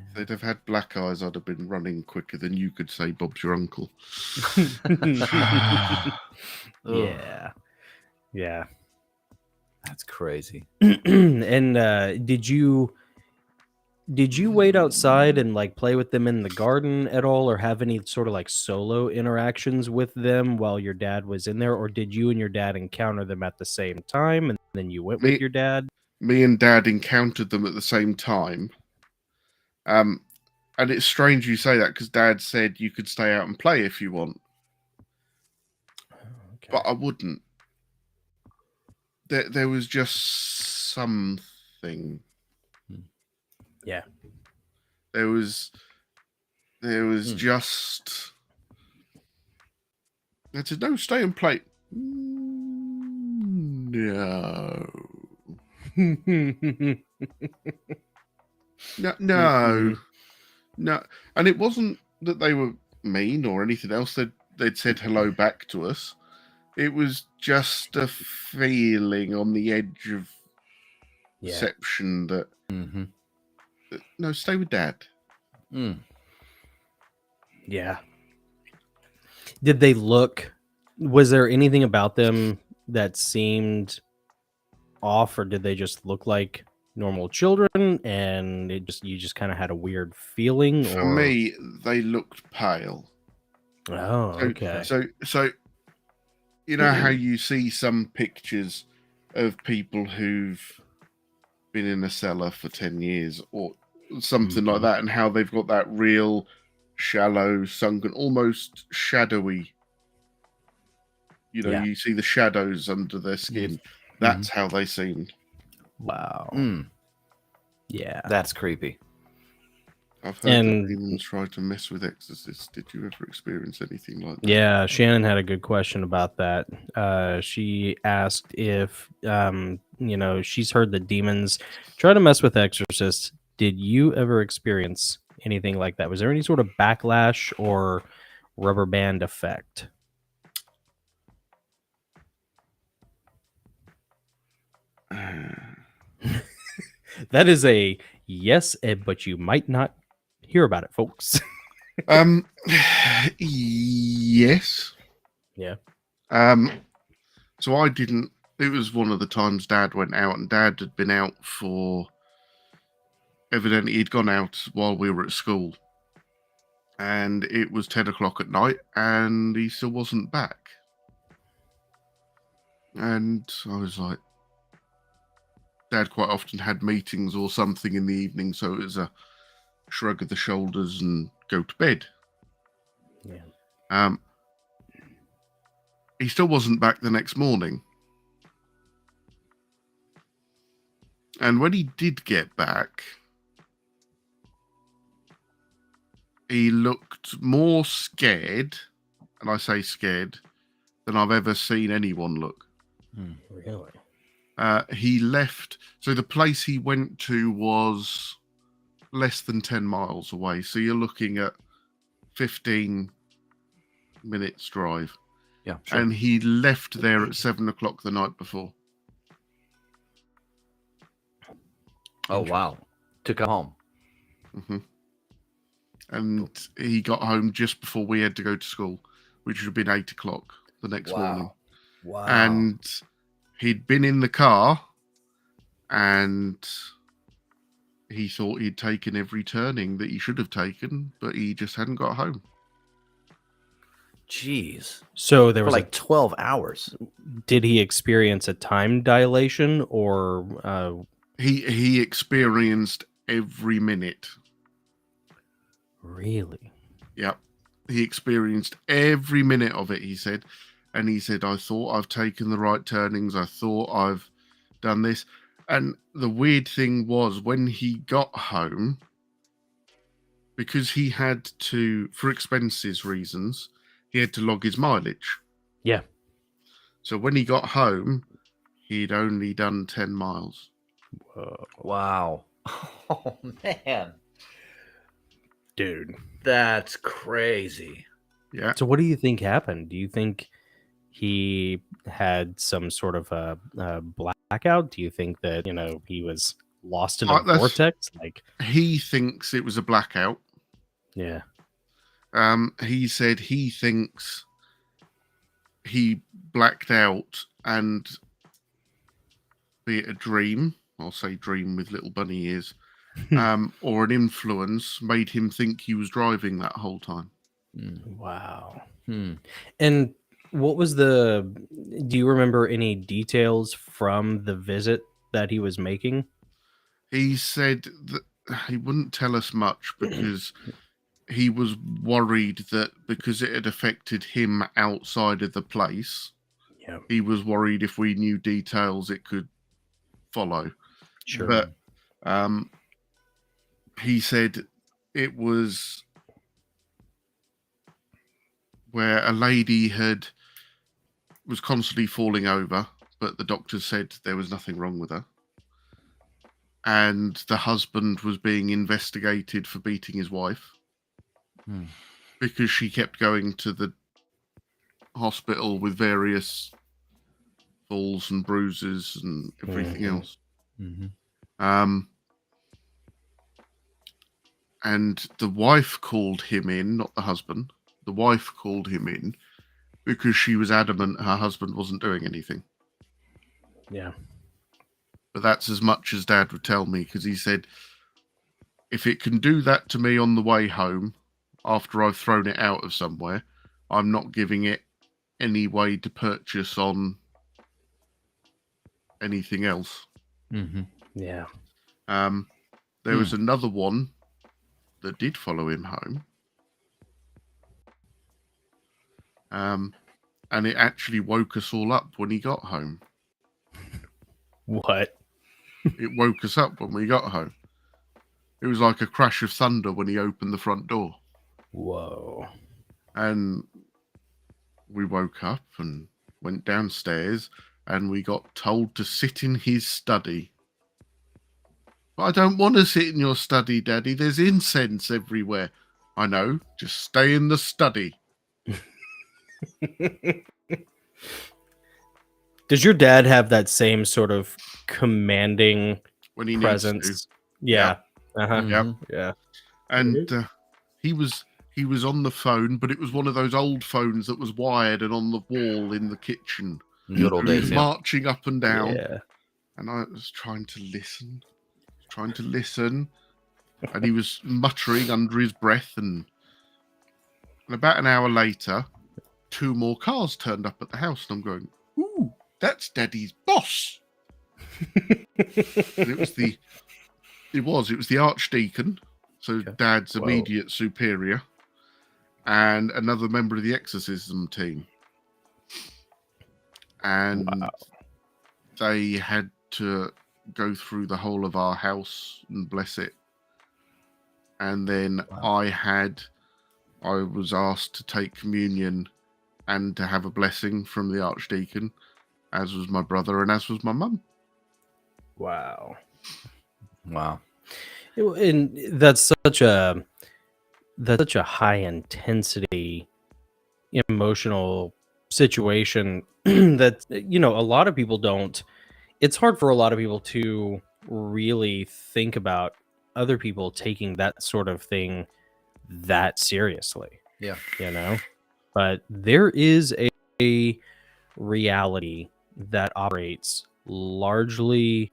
Speaker 3: If they'd have had black eyes, I'd have been running quicker than you could say Bob's your uncle.
Speaker 2: Yeah. Yeah.
Speaker 4: That's crazy.
Speaker 2: And did you wait outside and like play with them in the garden at all, or have any sort of like solo interactions with them while your dad was in there, or did you and your dad encounter them at the same time and then you went with your dad?
Speaker 3: Me and Dad encountered them at the same time. And it's strange you say that because Dad said you could stay out and play if you want.
Speaker 2: Okay.
Speaker 3: But I wouldn't. There was just something.
Speaker 2: Yeah.
Speaker 3: There was just. I said, no, stay and play. No. No. And it wasn't that they were mean or anything else. They'd said hello back to us. It was just a feeling on the edge of perception that, that no, stay with Dad.
Speaker 2: Yeah. Did they look? Was there anything about them that seemed off, or did they just look like normal children and you just kind of had a weird feeling?
Speaker 3: For me, they looked pale.
Speaker 2: Oh, okay.
Speaker 3: So you know how you see some pictures of people who've been in a cellar for 10 years or something like that, and how they've got that real shallow, sunken, almost shadowy. You see the shadows under their skin. That's how they seemed.
Speaker 2: Wow. Yeah.
Speaker 4: That's creepy.
Speaker 3: I've heard that demons try to mess with exorcists. Did you ever experience anything like that?
Speaker 2: Yeah, Shannon had a good question about that. She asked if, she's heard that demons try to mess with exorcists. Did you ever experience anything like that? Was there any sort of backlash or rubber band effect? That is a yes, but you might not hear about it, folks.
Speaker 3: Yes.
Speaker 2: Yeah.
Speaker 3: So I didn't. It was one of the times Dad went out, and Dad had been out for. Evidently, he'd gone out while we were at school, and it was 10 o'clock at night, and he still wasn't back. And I was like, Dad quite often had meetings or something in the evening, so it was a shrug of the shoulders and go to bed.
Speaker 2: Yeah.
Speaker 3: He still wasn't back the next morning. And when he did get back, he looked more scared, and I say scared, than I've ever seen anyone look.
Speaker 2: Really?
Speaker 3: He left. So the place he went to was less than 10 miles away. So you're looking at 15 minutes drive.
Speaker 4: Yeah, sure.
Speaker 3: And he left there at 7 o'clock the night before.
Speaker 4: Oh, wow. Took it home.
Speaker 3: Mm-hmm. And he got home just before we had to go to school, which would have been 8 o'clock the next morning.
Speaker 4: Wow.
Speaker 3: And he'd been in the car and he thought he'd taken every turning that he should have taken, but he just hadn't got home.
Speaker 4: Jeez.
Speaker 2: So there
Speaker 4: For
Speaker 2: was
Speaker 4: like 12 hours.
Speaker 2: did he experience a time dilation or
Speaker 3: He experienced every minute.
Speaker 2: really?
Speaker 3: Yep. He experienced every minute of it, he said. And he said, I thought I've taken the right turnings. I thought I've done this. And the weird thing was when he got home, because he had to, for expenses reasons, he had to log his mileage.
Speaker 2: Yeah.
Speaker 3: So when he got home, he'd only done 10 miles.
Speaker 2: Whoa.
Speaker 4: Wow. Oh, man.
Speaker 2: Dude.
Speaker 4: That's crazy.
Speaker 3: Yeah.
Speaker 2: So what do you think happened? Do you think he had some sort of a blackout? Do you think that, he was lost in a vortex? Like,
Speaker 3: he thinks it was a blackout.
Speaker 2: yeah.
Speaker 3: He said he thinks he blacked out and be it a dream, I'll say dream with little bunny ears, or an influence made him think he was driving that whole time.
Speaker 2: Wow. And what was do you remember any details from the visit that he was making?
Speaker 3: He said that he wouldn't tell us much because he was worried that because it had affected him outside of the place, he was worried if we knew details it could follow.
Speaker 2: Sure.
Speaker 3: But he said it was where a lady was constantly falling over, but the doctors said there was nothing wrong with her. And the husband was being investigated for beating his wife because she kept going to the hospital with various falls and bruises and everything else. And the wife called him in, not the husband. The wife called him in because she was adamant her husband wasn't doing anything.
Speaker 2: Yeah.
Speaker 3: But that's as much as Dad would tell me, because he said, if it can do that to me on the way home, after I've thrown it out of somewhere, I'm not giving it any way to purchase on anything else.
Speaker 2: Yeah.
Speaker 3: There was another one that did follow him home. And it actually woke us all up when he got home.
Speaker 2: What?
Speaker 3: It woke us up when we got home. It was like a crash of thunder when he opened the front door.
Speaker 2: Whoa.
Speaker 3: And we woke up and went downstairs and we got told to sit in his study. But I don't want to sit in your study, Daddy. There's incense everywhere. I know. Just stay in the study.
Speaker 2: Does your dad have that same sort of commanding
Speaker 3: When he
Speaker 2: presence?
Speaker 3: needs to.
Speaker 2: Yeah.
Speaker 3: Yep.
Speaker 2: Yeah.
Speaker 3: And he was on the phone, but it was one of those old phones that was wired and on the wall in the kitchen.
Speaker 4: Good old
Speaker 3: He was
Speaker 4: days, yeah.
Speaker 3: marching up and down.
Speaker 2: Yeah.
Speaker 3: And I was trying to listen. And he was muttering under his breath. And about an hour later, 2 more cars turned up at the house. And I'm going, ooh, that's Daddy's boss. And it was the Archdeacon, so Dad's immediate superior, and another member of the Exorcism team. And they had to go through the whole of our house and bless it. And then I had I was asked to take communion and to have a blessing from the archdeacon, as was my brother and as was my mum.
Speaker 2: Wow.
Speaker 4: Wow.
Speaker 2: And that's such a high intensity emotional situation that a lot of people don't. It's hard for a lot of people to really think about other people taking that sort of thing that seriously.
Speaker 4: Yeah.
Speaker 2: But there is a reality that operates largely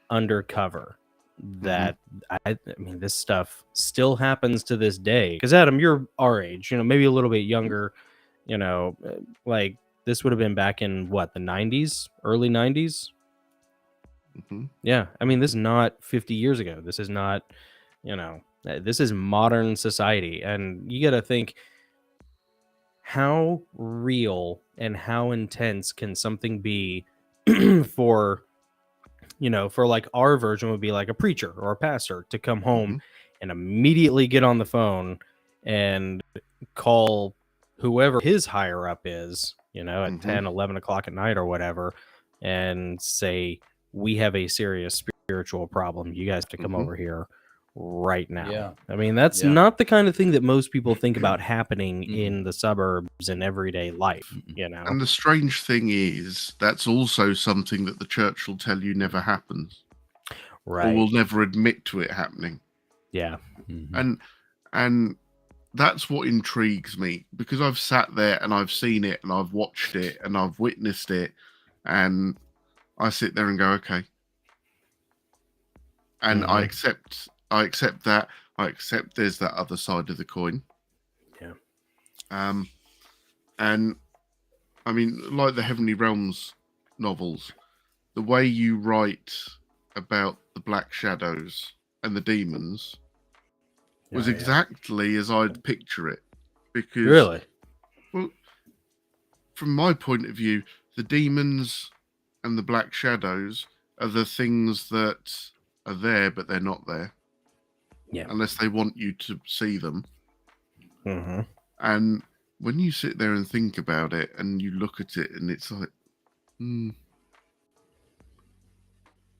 Speaker 2: undercover that I mean this stuff still happens to this day. Because Adam, you're our age, maybe a little bit younger, like this would have been back in what, the 90s, early 90s. Yeah, I mean this is not 50 years ago. This is not, this is modern society, and you got to think, how real and how intense can something be for like our version would be like a preacher or a pastor to come home and immediately get on the phone and call whoever his higher up is, at 10, 11 o'clock at night or whatever, and say, we have a serious spiritual problem. You guys have to come over here right now.
Speaker 4: Yeah.
Speaker 2: I mean, that's not the kind of thing that most people think about happening in the suburbs in everyday life,
Speaker 3: And the strange thing is, that's also something that the church will tell you never happens.
Speaker 2: Right.
Speaker 3: Or will never admit to it happening.
Speaker 2: Yeah.
Speaker 3: And that's what intrigues me, because I've sat there and I've seen it and I've watched it and I've witnessed it, and I sit there and go, okay. And I accept that. I accept there's that other side of the coin.
Speaker 2: Yeah.
Speaker 3: And I mean, like the Heavenly Realms novels, the way you write about the black shadows and the demons was exactly as I'd picture it. Because,
Speaker 2: really,
Speaker 3: well, from my point of view, the demons and the black shadows are the things that are there, but they're not there.
Speaker 2: Yeah.
Speaker 3: Unless they want you to see them.
Speaker 2: Mm-hmm.
Speaker 3: And when you sit there and think about it and you look at it and it's like,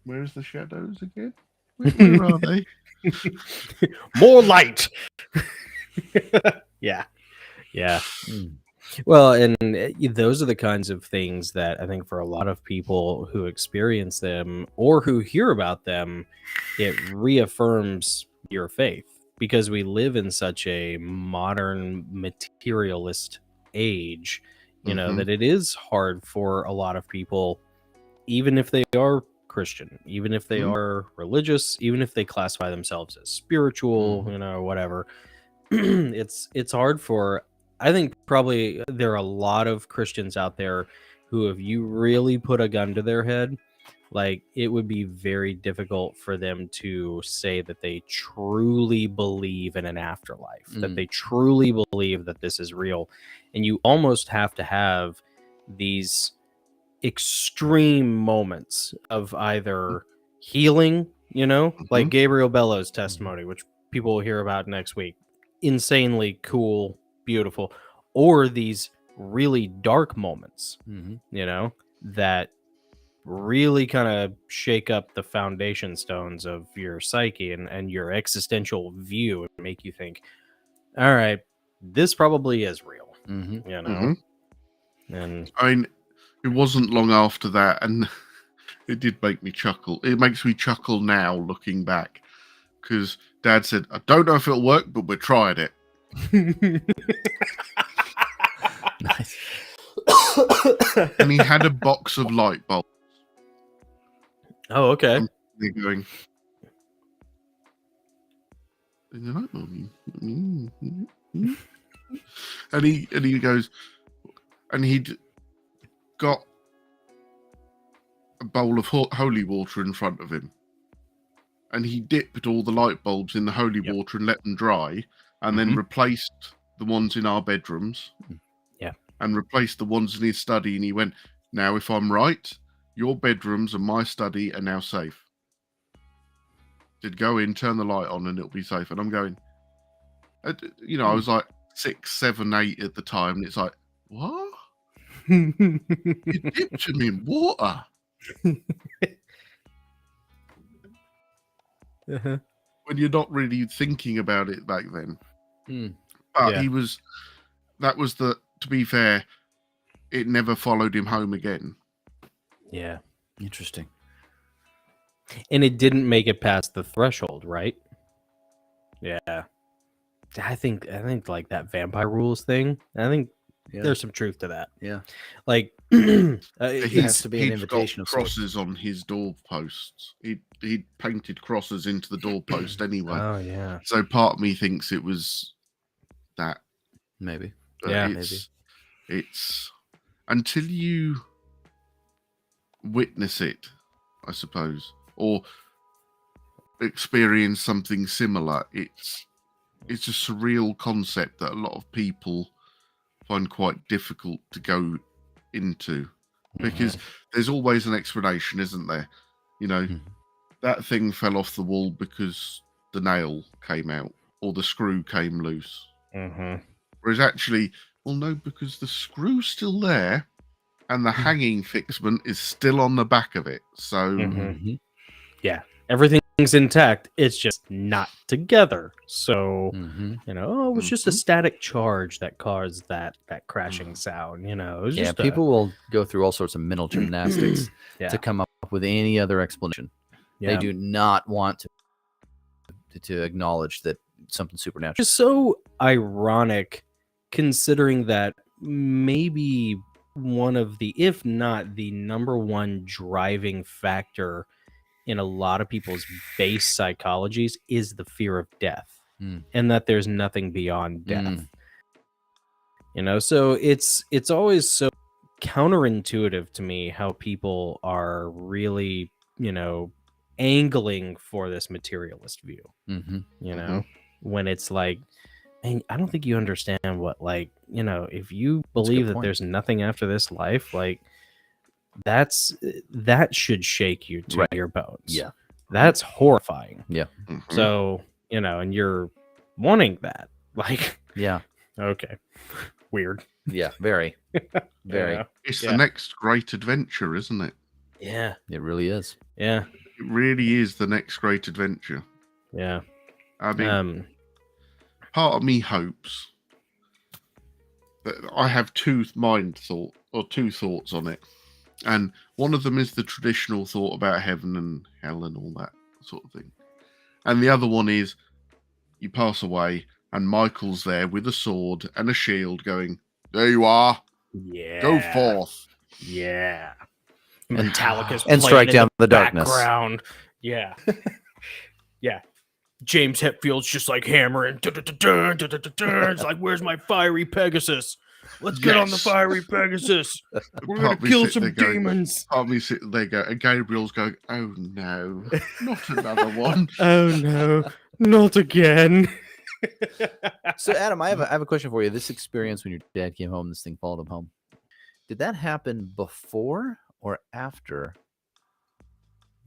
Speaker 3: where's the shadows again? Where are they?
Speaker 2: More light. Yeah. Well, and those are the kinds of things that I think for a lot of people who experience them or who hear about them, it reaffirms your faith, because we live in such a modern materialist age, that it is hard for a lot of people, even if they are Christian, even if they are religious, even if they classify themselves as spiritual, whatever. It's hard for, I think probably there are a lot of Christians out there who, if you really put a gun to their head, like it would be very difficult for them to say that they truly believe in an afterlife, that they truly believe that this is real. And you almost have to have these extreme moments of either healing, like Gabriel Bellows' testimony, which people will hear about next week. Insanely cool, beautiful, or these really dark moments, that really kind of shake up the foundation stones of your psyche and your existential view and make you think, all right, this probably is real, And
Speaker 3: I mean, it wasn't long after that, and it did make me chuckle. It makes me chuckle now looking back, because Dad said, I don't know if it'll work, but we're trying it.
Speaker 4: Nice.
Speaker 3: And he had a box of light bulbs.
Speaker 2: Oh, okay.
Speaker 3: And they're going, in the light bulb. And he goes, and he'd got a bowl of holy water in front of him, and he dipped all the light bulbs in the holy water and let them dry, and then replaced the ones in our bedrooms, and replaced the ones in his study. And he went, now if I'm right, your bedrooms and my study are now safe. Did go in, turn the light on, and it'll be safe. And I'm going, I was like, 6, 7, 8 at the time. And it's like, what? You dipped him in water.
Speaker 2: Uh-huh.
Speaker 3: When you're not really thinking about it back then.
Speaker 4: Hmm.
Speaker 3: But
Speaker 2: Yeah.
Speaker 3: to be fair, it never followed him home again.
Speaker 2: Yeah.
Speaker 4: Interesting.
Speaker 2: And it didn't make it past the threshold, right? Yeah. I think like that vampire rules thing. I think
Speaker 4: Yeah.
Speaker 2: there's some truth to that.
Speaker 4: Yeah.
Speaker 2: Like
Speaker 4: It has to be an
Speaker 3: He'd
Speaker 4: invitation
Speaker 3: got
Speaker 4: of sorts.
Speaker 3: crosses on his doorposts. He'd painted crosses into the doorpost anyway.
Speaker 2: oh yeah.
Speaker 3: So part of me thinks it was that.
Speaker 4: Maybe.
Speaker 3: But
Speaker 2: Yeah,
Speaker 3: it's until you witness it, I suppose, or experience something similar. It's a surreal concept that a lot of people find quite difficult to go into, because there's always an explanation, isn't there? You know, that thing fell off the wall because the nail came out or the screw came loose.
Speaker 2: Mm-hmm.
Speaker 3: Whereas actually, well, no, because the screw's still there and the hanging fixment is still on the back of it. So,
Speaker 2: Yeah. Everything's intact. It's just not together. So,
Speaker 4: Mm-hmm.
Speaker 2: it was just a static charge that caused that crashing sound. It was
Speaker 4: Yeah,
Speaker 2: just
Speaker 4: people will go through all sorts of mental gymnastics
Speaker 2: Yeah.
Speaker 4: to come up with any other explanation. They do not want to acknowledge that something supernatural.
Speaker 2: It's so ironic, considering that maybe one of the, if not the number one driving factor in a lot of people's base psychologies is the fear of death, and that there's nothing beyond death. So it's always so counterintuitive to me how people are really, angling for this materialist view. When it's like, man, I don't think you understand what, like, if you believe that
Speaker 4: point.
Speaker 2: there's nothing after this life, like, that should shake you to your bones.
Speaker 4: Yeah.
Speaker 2: That's horrifying.
Speaker 4: Yeah.
Speaker 2: So, and you're wanting that. Like,
Speaker 4: Yeah.
Speaker 2: okay. Weird.
Speaker 4: Yeah. Very. Very.
Speaker 2: Yeah.
Speaker 3: it's the next great adventure, isn't it?
Speaker 2: Yeah.
Speaker 4: It really is.
Speaker 2: Yeah.
Speaker 3: It really is the next great adventure.
Speaker 2: Yeah.
Speaker 3: I mean, part of me hopes that I have two thoughts on it. And one of them is the traditional thought about heaven and hell and all that sort of thing. And the other one is you pass away and Michael's there with a sword and a shield going, there you are.
Speaker 2: Yeah.
Speaker 3: Go forth.
Speaker 2: Yeah. Metallica's
Speaker 4: And
Speaker 2: playing
Speaker 4: strike
Speaker 2: in
Speaker 4: down the darkness.
Speaker 2: background. Yeah. Yeah. James Hetfield's just like hammering. It's like, where's my fiery Pegasus? Let's get on the fiery Pegasus. We're going to kill some demons.
Speaker 3: Part of me sitting there going, and Gabriel's going, oh no, not another one.
Speaker 2: Oh no, not again.
Speaker 4: So, Adam, I have a question for you. This experience when your dad came home, this thing followed him home. Did that happen before or after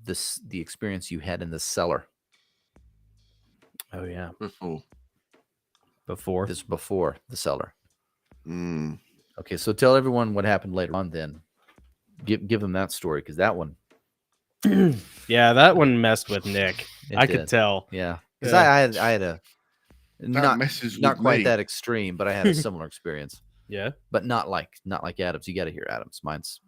Speaker 4: the experience you had in the cellar?
Speaker 2: Oh yeah,
Speaker 3: Before.
Speaker 4: This before the cellar.
Speaker 3: Mm.
Speaker 4: Okay, so tell everyone what happened later on. Then give them that story, because that one.
Speaker 2: Yeah, that one messed with Nick. I could tell.
Speaker 4: Yeah, because
Speaker 2: Yeah.
Speaker 4: I had a not quite that extreme, but I had a similar experience.
Speaker 2: Yeah,
Speaker 4: but not like Adam's. You got to hear Adam's. Mine's,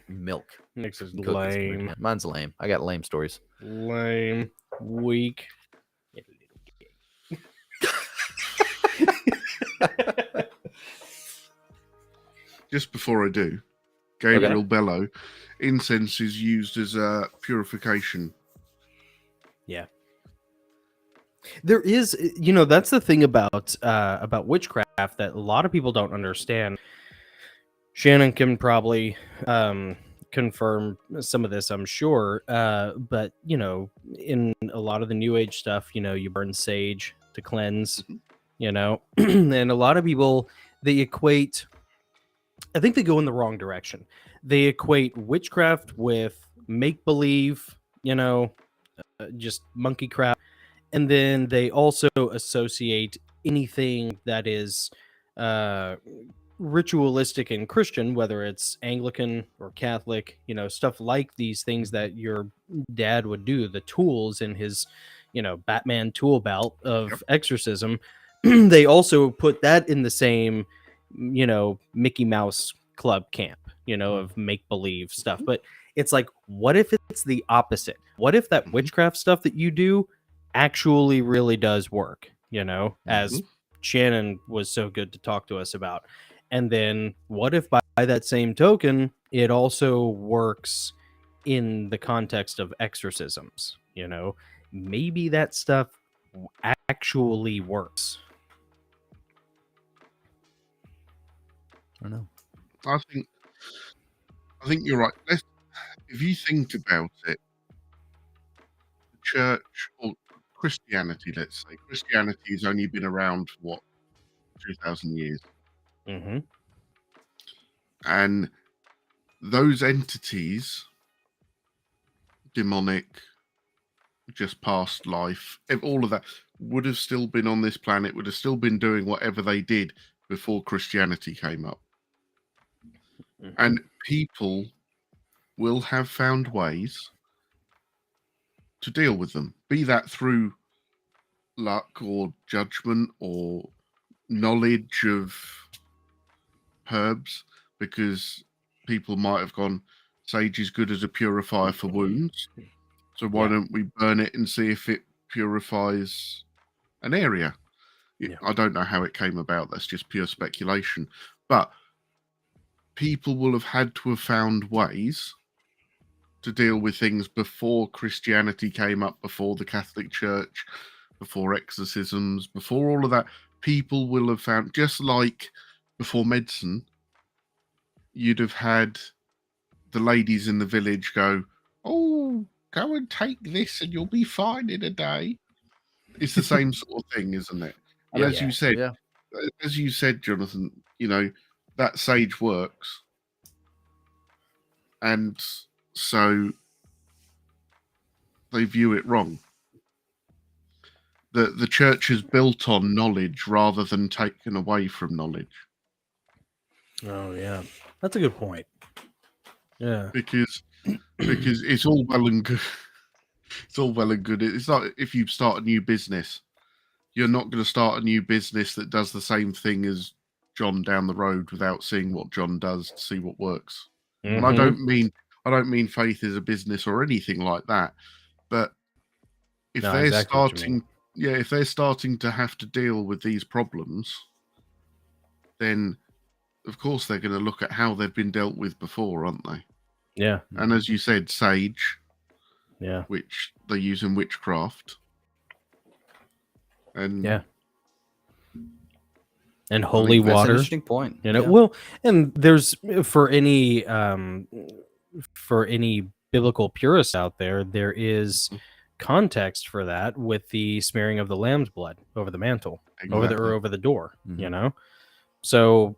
Speaker 4: milk.
Speaker 2: Nick's is
Speaker 4: Cookies.
Speaker 2: lame.
Speaker 4: Mine's lame. I got lame stories.
Speaker 2: Lame. Weak.
Speaker 3: Just before I do, Gabriel Bello, incense is used as a purification.
Speaker 2: Yeah. There is, that's the thing about witchcraft that a lot of people don't understand. Shannon can probably confirm some of this, I'm sure. But in a lot of the New Age stuff, you burn sage to cleanse. And a lot of people, they equate. I think they go in the wrong direction. They equate witchcraft with make believe. Just monkey crap. And then they also associate anything that is ritualistic and Christian, whether it's Anglican or Catholic, stuff like these things that your dad would do, the tools in his, Batman tool belt of exorcism, they also put that in the same, Mickey Mouse Club camp, of make believe stuff. But it's like, what if it's the opposite? What if that witchcraft stuff that you do actually really does work, as Shannon was so good to talk to us about? And then what if by that same token, it also works in the context of exorcisms? Maybe that stuff actually works.
Speaker 4: I don't know.
Speaker 3: I think you're right. If you think about it, the church or Christianity, let's say, Christianity has only been around for what, 2,000 years.
Speaker 2: Mm-hmm.
Speaker 3: And those entities, demonic, just past life, all of that would have still been on this planet, would have still been doing whatever they did before Christianity came up.
Speaker 2: Mm-hmm.
Speaker 3: And people will have found ways to deal with them, be that through luck or judgment or knowledge of herbs, because people might have gone, sage is good as a purifier for wounds, so why don't we burn it and see if it purifies an area? I don't know how it came about, that's just pure speculation, but people will have had to have found ways to deal with things before Christianity came up, before the Catholic Church, before exorcisms, before all of that. People will have found, just like before medicine, you'd have had the ladies in the village go, oh, go and take this and you'll be fine in a day. It's the same sort of thing, isn't it? And as you said, Jonathan, that sage works. And so they view it wrong. The church is built on knowledge rather than taken away from knowledge.
Speaker 2: Oh yeah, that's a good point. Yeah,
Speaker 3: because it's all well and good. It's all well and good. It's like if you start a new business, you're not going to start a new business that does the same thing as John down the road without seeing what John does to see what works.
Speaker 2: Mm-hmm.
Speaker 3: And I don't mean faith is a business or anything like that, but if they're starting to have to deal with these problems, then of course they're going to look at how they've been dealt with before, aren't they?
Speaker 2: Yeah.
Speaker 3: And as you said, sage, which they use in witchcraft, and
Speaker 2: and holy water.
Speaker 4: That's an interesting point.
Speaker 2: Well, and there's for any biblical purists out there, there is context for that with the smearing of the lamb's blood over the mantle, over the door.
Speaker 4: Mm-hmm.
Speaker 2: So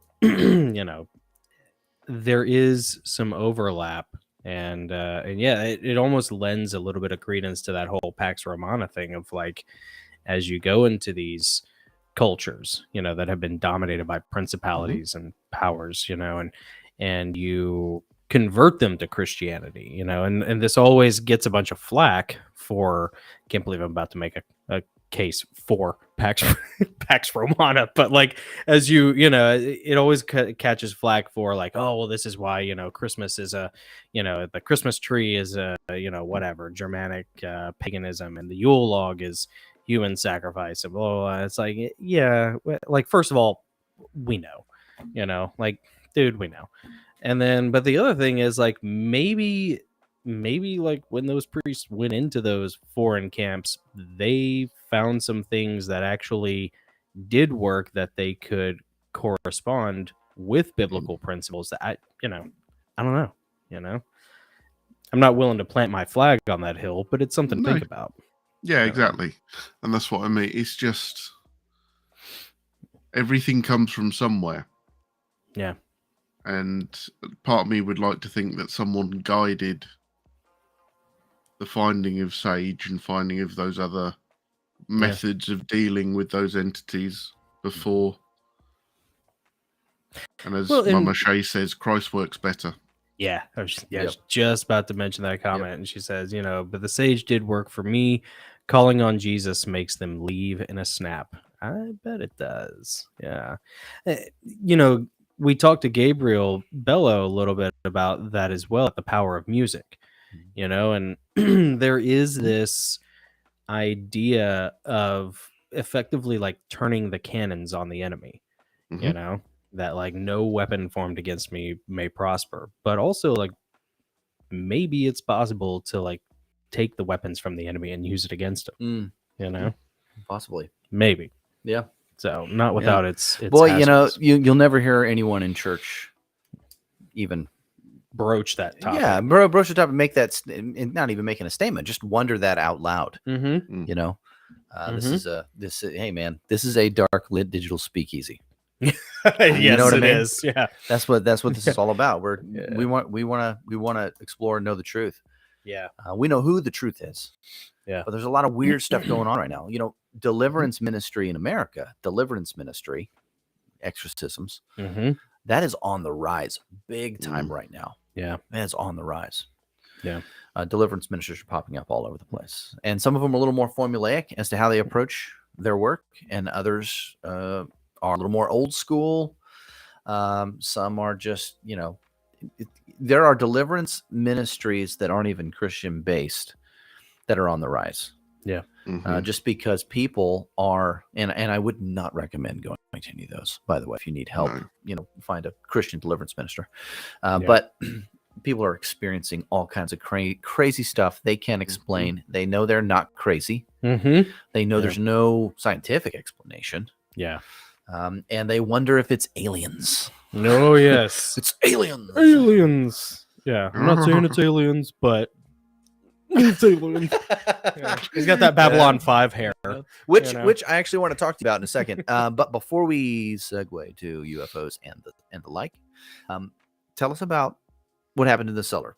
Speaker 2: there is some overlap, and it almost lends a little bit of credence to that whole Pax Romana thing of like, as you go into these cultures, that have been dominated by principalities and powers, and you convert them to Christianity, and this always gets a bunch of flack for, can't believe I'm about to make a case for Pax Romana, but like, as it always catches flack for like, oh, well, this is why, Christmas is the Christmas tree is whatever, Germanic paganism, and the Yule log is human sacrifice, and blah, blah, blah. It's like, like, first of all, we know, like, dude, we know. And then, but the other thing is like, maybe like when those priests went into those foreign camps, they found some things that actually did work, that they could correspond with biblical principles that I don't know, I'm not willing to plant my flag on that hill, but it's something to think about.
Speaker 3: Yeah, exactly. And that's what I mean. It's just everything comes from somewhere.
Speaker 2: Yeah.
Speaker 3: And part of me would like to think that someone guided the finding of sage and finding of those other methods of dealing with those entities before. And as
Speaker 2: Well, and-
Speaker 3: Mama Shay says, Christ works better.
Speaker 2: Yeah, I was
Speaker 4: Yep.
Speaker 2: just about to mention that comment, and she says, but the sage did work for me. Calling on Jesus makes them leave in a snap. I bet it does. Yeah. We talked to Gabriel Bello a little bit about that as well, the power of music, and there is this idea of effectively like turning the cannons on the enemy,
Speaker 3: Mhm.
Speaker 2: that like no weapon formed against me may prosper, but also like maybe it's possible to like take the weapons from the enemy and use it against them,
Speaker 4: Possibly.
Speaker 2: maybe.
Speaker 4: Yeah.
Speaker 2: So not without its
Speaker 4: Boy,
Speaker 2: hazards.
Speaker 4: you'll never hear anyone in church even
Speaker 2: Broach that topic.
Speaker 4: Yeah, broach the topic, make that, and not even making a statement, just wonder that out loud.
Speaker 2: Mm-hmm.
Speaker 4: This is hey man, this is a dark lit digital speakeasy.
Speaker 2: Yes,
Speaker 4: know what I
Speaker 2: it
Speaker 4: mean?
Speaker 2: is. Yeah.
Speaker 4: That's what this is all about. We want to explore and know the truth.
Speaker 2: Yeah.
Speaker 4: We know who the truth is.
Speaker 2: Yeah.
Speaker 4: But there's a lot of weird stuff going on right now. Deliverance ministry in America, deliverance ministry, exorcisms,
Speaker 2: Mm-hmm.
Speaker 4: that is on the rise big time right now.
Speaker 2: Yeah.
Speaker 4: Man, it's on the rise.
Speaker 2: Yeah.
Speaker 4: Deliverance ministers are popping up all over the place. And some of them are a little more formulaic as to how they approach their work. And others are a little more old school. Some are just, there are deliverance ministries that aren't even Christian based that are on the rise.
Speaker 2: Yeah.
Speaker 3: Mhm.
Speaker 4: Just because people are, and I would not recommend going to any of those, by the way. If you need help, find a Christian deliverance minister. But people are experiencing all kinds of crazy stuff they can't explain. They know they're not crazy.
Speaker 2: Mm-hmm.
Speaker 4: They know there's no scientific explanation.
Speaker 2: Yeah.
Speaker 4: And they wonder if it's aliens.
Speaker 2: No, yes.
Speaker 4: It's aliens.
Speaker 2: Aliens. Yeah. I'm not saying it's aliens, but it's aliens. Yeah. He's got that Babylon 5 hair.
Speaker 4: Which I actually want to talk to you about in a second. But before we segue to UFOs and the like, tell us about what happened in the cellar.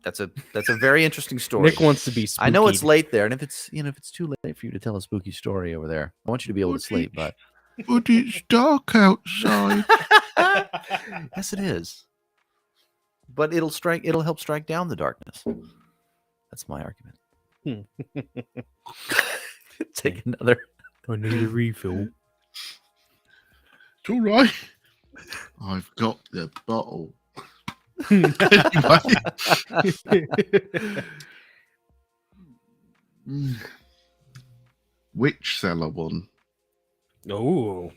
Speaker 4: That's a very interesting story.
Speaker 2: Nick wants to be spooky.
Speaker 4: I know it's late there, and if it's too late for you to tell a spooky story over there, I want you to be able to sleep. But
Speaker 3: it's dark outside.
Speaker 4: yes, it is. But it'll help strike down the darkness. That's my argument. Take another.
Speaker 2: I need a refill.
Speaker 3: It's all right. I've got the bottle. Which cellar one?
Speaker 2: Oh.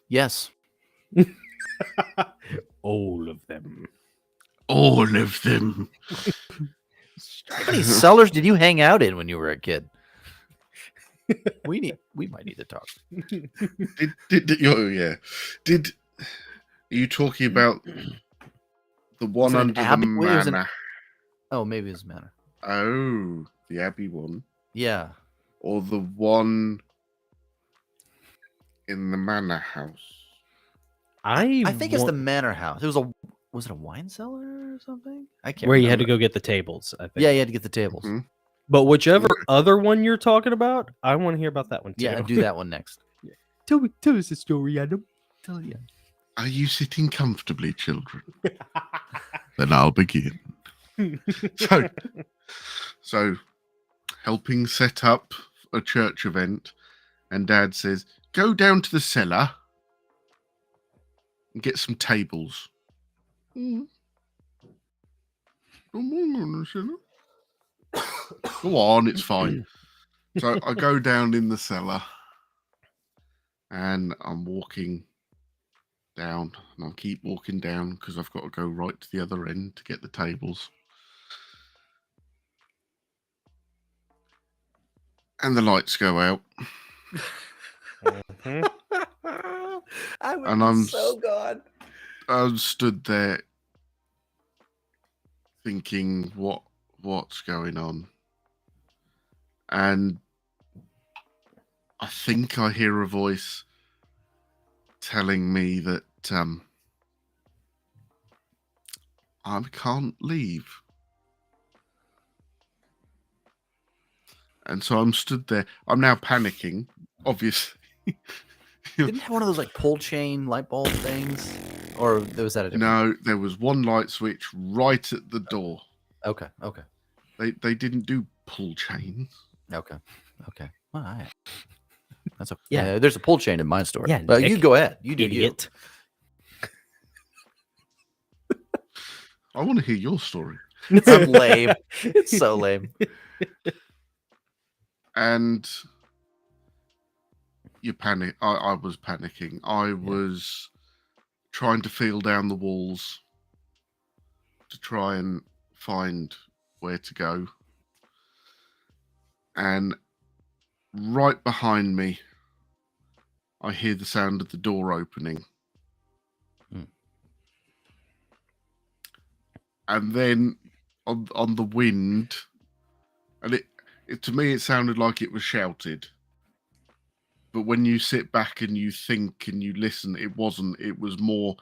Speaker 4: Yes.
Speaker 2: All of them.
Speaker 3: All of them.
Speaker 4: How many cellars did you hang out in when you were a kid? We might need to talk.
Speaker 3: Are you talking about the one
Speaker 4: it an
Speaker 3: under the
Speaker 4: abbey? It was
Speaker 3: manor?
Speaker 4: Oh, maybe it's Manor.
Speaker 3: Oh, the Abbey one.
Speaker 4: Yeah.
Speaker 3: Or the one in the manor house?
Speaker 4: I think it's the Manor house. Was it a wine cellar or something? I can't
Speaker 2: where you
Speaker 4: remember.
Speaker 2: had to go get the tables, I think.
Speaker 4: Yeah, you had to get the tables.
Speaker 3: Mhm.
Speaker 2: But whichever other one you're talking about, I want to hear about that one too.
Speaker 4: Yeah, do that one next.
Speaker 2: Tell us a story, Adam.
Speaker 3: Are you sitting comfortably, children? Then I'll begin. So, helping set up a church event, and Dad says, "Go down to the cellar and get some tables." Go on, it's fine. So I go down in the cellar, and I'm walking down, and I'll keep walking down because I've got to go right to the other end to get the tables. And the lights go out.
Speaker 4: I would
Speaker 3: And
Speaker 4: be
Speaker 3: I'm
Speaker 4: so gone.
Speaker 3: I stood there thinking, what's going on? And I think I hear a voice telling me that I can't leave. And so I'm stood there. I'm now panicking, obviously.
Speaker 4: Didn't it have one of those like pull chain light bulb things, or was that a different?
Speaker 3: No, there was one light switch right at the door.
Speaker 4: Okay. Okay.
Speaker 3: They didn't do pull chains.
Speaker 4: Okay. Okay. Well, that's a
Speaker 2: Yeah.
Speaker 4: there's a pull chain in my story.
Speaker 2: Yeah,
Speaker 4: Well, you
Speaker 2: Nick,
Speaker 4: go ahead. You do
Speaker 2: Idiot.
Speaker 3: I want to hear your story.
Speaker 4: you. It's lame. It's so lame.
Speaker 3: And you panic. I was panicking. I was trying to feel down the walls to try and find where to go. And right behind me, I hear the sound of the door opening. And then on the wind, and it to me it sounded like it was shouted. But when you sit back and you think and you listen, it wasn't. It was more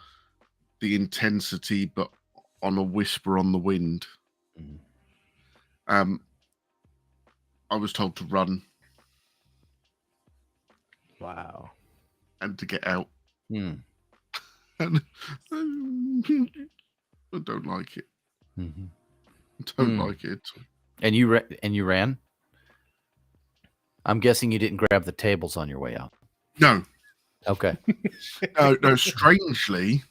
Speaker 3: the intensity, but on a whisper on the wind. I was told to run
Speaker 2: Wow.
Speaker 3: and to get out.
Speaker 4: Mm.
Speaker 3: And I don't like it.
Speaker 4: Mm-hmm.
Speaker 3: Don't like it.
Speaker 4: And you ran? I'm guessing you didn't grab the tables on your way out.
Speaker 3: No.
Speaker 4: Okay.
Speaker 3: No, strangely,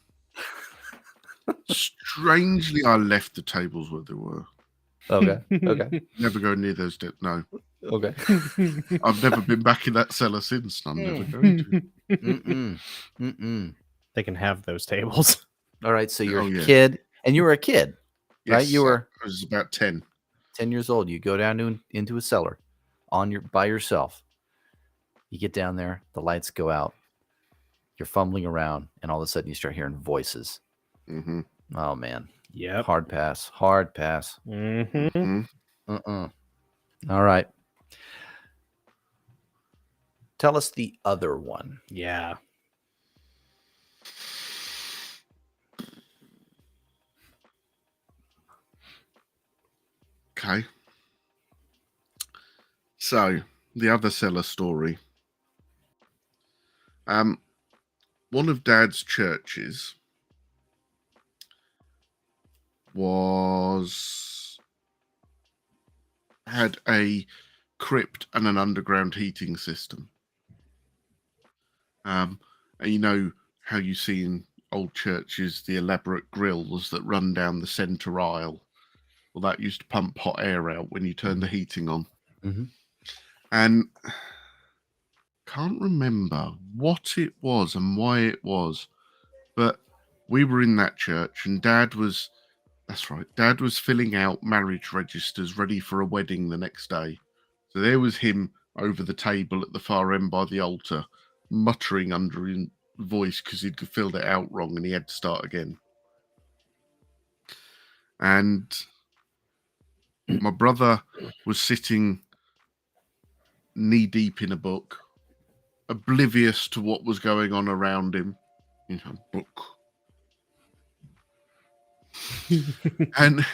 Speaker 3: I left the tables where they were.
Speaker 4: Okay. Okay.
Speaker 3: Never go near those. No.
Speaker 4: Okay.
Speaker 3: I've never been back in that cellar since. And I'm never going to.
Speaker 4: Mm-mm. Mm-mm.
Speaker 2: They can have those tables.
Speaker 4: All right. So you're
Speaker 3: Oh,
Speaker 4: a
Speaker 3: yeah.
Speaker 4: kid, and you were a kid, right?
Speaker 3: Yes,
Speaker 4: You were
Speaker 3: I was about 10.
Speaker 4: 10 years old. You go down into a cellar by yourself. You get down there, the lights go out, you're fumbling around, and all of a sudden you start hearing voices.
Speaker 3: Mm-hmm.
Speaker 4: Oh man.
Speaker 2: Yep.
Speaker 4: Hard pass.
Speaker 2: Mm-hmm.
Speaker 4: All right. Tell us the other one.
Speaker 2: Yeah.
Speaker 3: Okay. So, the other cellar story. One of Dad's churches had a crypt and an underground heating system. And you know how you see in old churches the elaborate grills that run down the center aisle. Well, that used to pump hot air out when you turn the heating on.
Speaker 4: Mm-hmm.
Speaker 3: And can't remember what it was and why it was, but we were in that church and Dad was filling out marriage registers ready for a wedding the next day. So there was him over the table at the far end by the altar, muttering under his voice because he'd filled it out wrong and he had to start again. And my brother was sitting knee deep in a book, oblivious to what was going on around him. Book. And